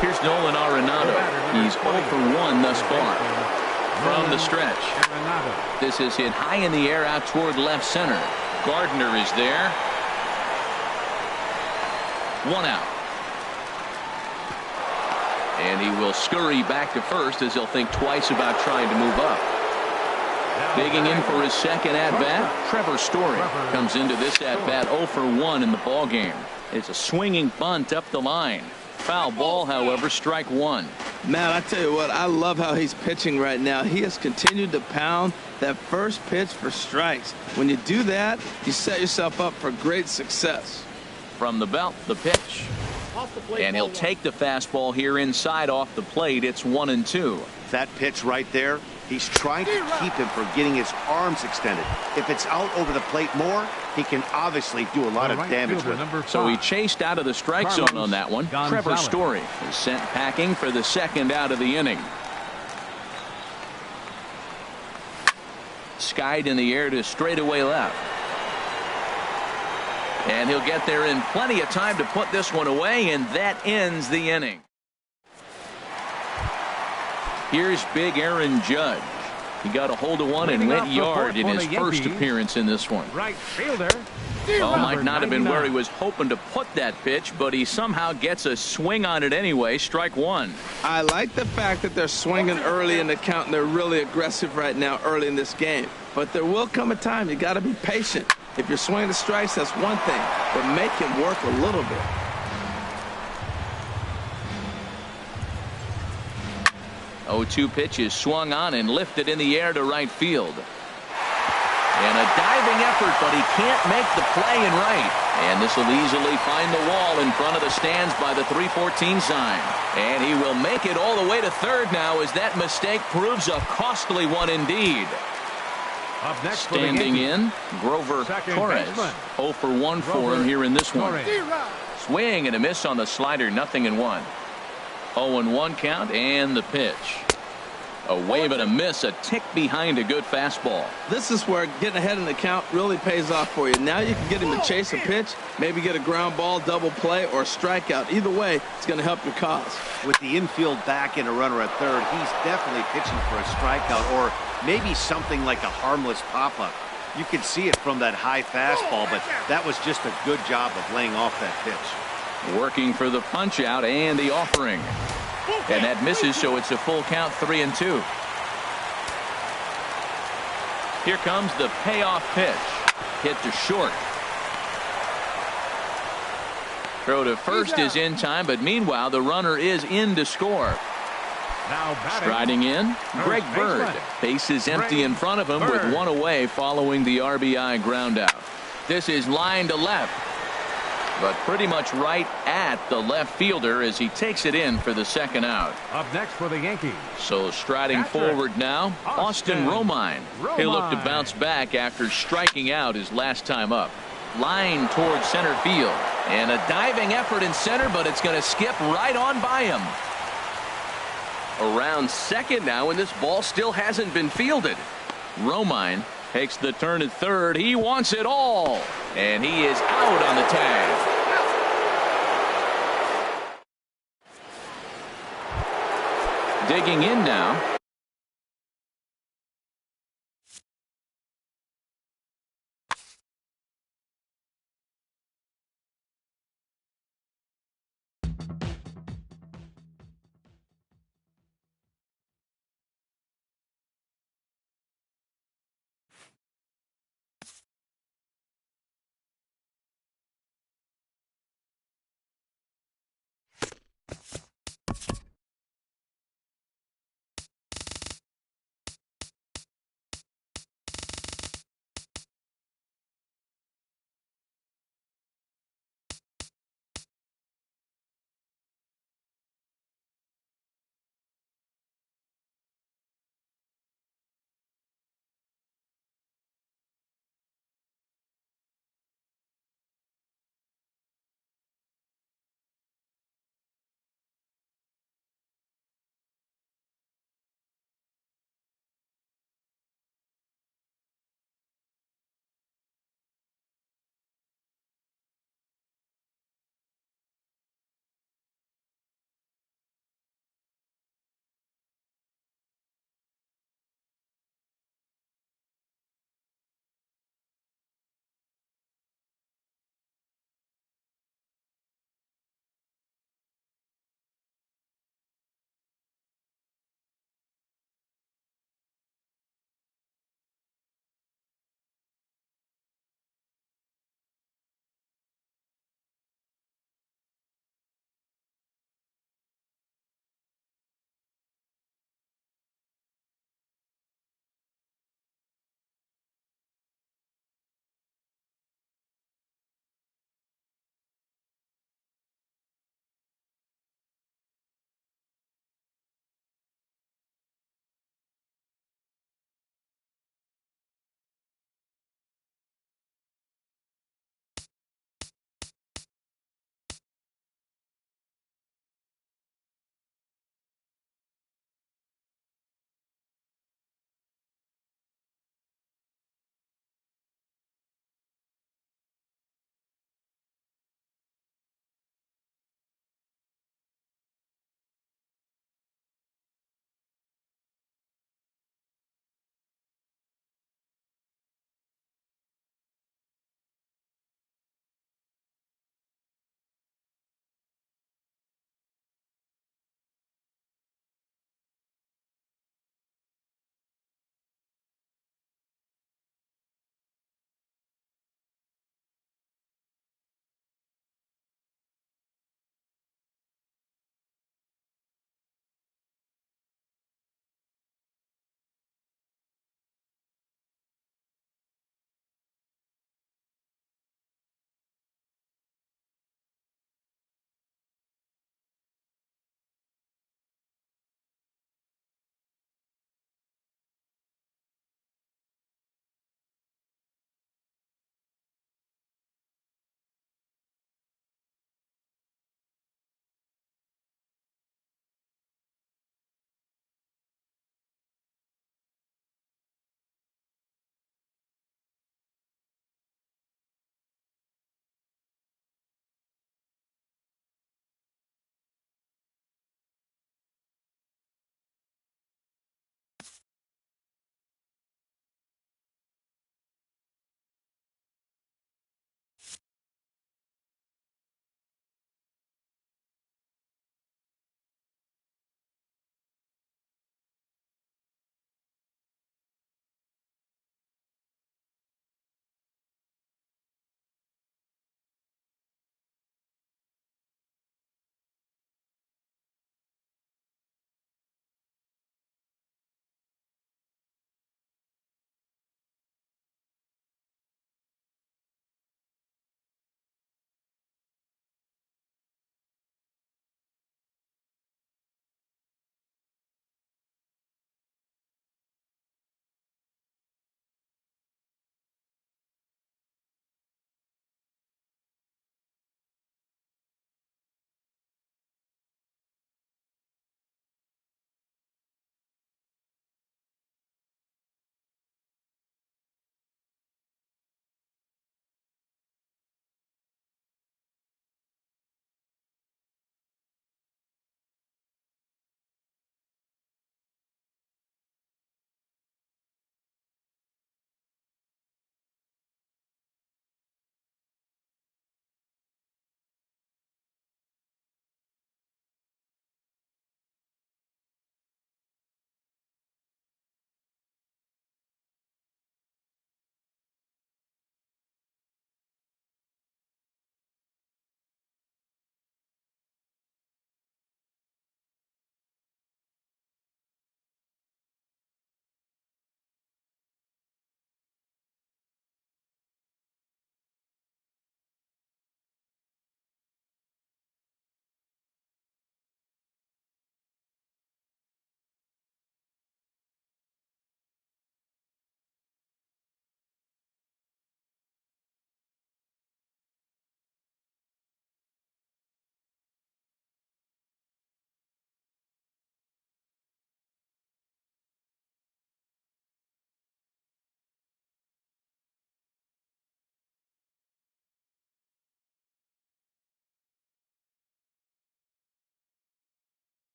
Here's Nolan Arenado. He's 0 for 1 thus far. From the stretch. This is hit high in the air out toward left center. Gardner is there. 1 out. And he will scurry back to first as he'll think twice about trying to move up. Digging in for his second at-bat, Trevor Story comes into this at-bat 0 for 1 in the ballgame. It's a swinging bunt up the line. Foul ball, however, strike 1. Man, I tell you what, I love how he's pitching right now. He has continued to pound that first pitch for strikes. When you do that, you set yourself up for great success. From the belt, the pitch. And he'll take the fastball here inside off the plate. It's 1-2. That pitch right there, he's trying to keep him from getting his arms extended. If it's out over the plate more, he can obviously do a lot of damage with it. So he chased out of the strike zone on that one. Trevor Story is sent packing for the second out of the inning. Skied in the air to straightaway left. And he'll get there in plenty of time to put this one away, and that ends the inning. Here's big Aaron Judge. He got a hold of one and went yard in his first appearance in this one. Right fielder. Oh, might not have been where he was hoping to put that pitch, but he somehow gets a swing on it anyway. Strike 1. I like the fact that they're swinging early in the count, and they're really aggressive right now early in this game. But there will come a time you got to be patient. If you're swinging the strikes, that's one thing, but make him work a little bit. Oh, 2 pitch is swung on and lifted in the air to right field. And a diving effort, but he can't make the play in right. And this will easily find the wall in front of the stands by the 314 sign. And he will make it all the way to third now as that mistake proves a costly one indeed. Up next Standing in, Grover Torres. 0 for 1 for him here in this one. Swing and a miss on the slider, 0-1. 0-1 count and the pitch. A wave and a miss, a tick behind a good fastball. This is where getting ahead in the count really pays off for you. Now you can get him to chase a pitch, maybe get a ground ball, double play, or a strikeout. Either way, it's going to help your cause. With the infield back and a runner at third, he's definitely pitching for a strikeout or maybe something like a harmless pop-up. You could see it from that high fastball, but that was just a good job of laying off that pitch. Working for the punch out and the offering. And that misses, so it's a full count, 3-2. Here comes the payoff pitch. Hit to short. Throw to first is in time, but meanwhile the runner is in to score. Now striding in, Greg Bird. Base is empty in front of him with one away following the RBI ground out. This is line to left, but pretty much right at the left fielder as he takes it in for the second out. Up next for the Yankees. So striding forward now, Austin Romine. He'll look to bounce back after striking out his last time up. Line towards center field, and a diving effort in center, but it's going to skip right on by him. Around second now, and this ball still hasn't been fielded. Romine Takes the turn at third. He wants it all. And he is out on the tag. Digging in now.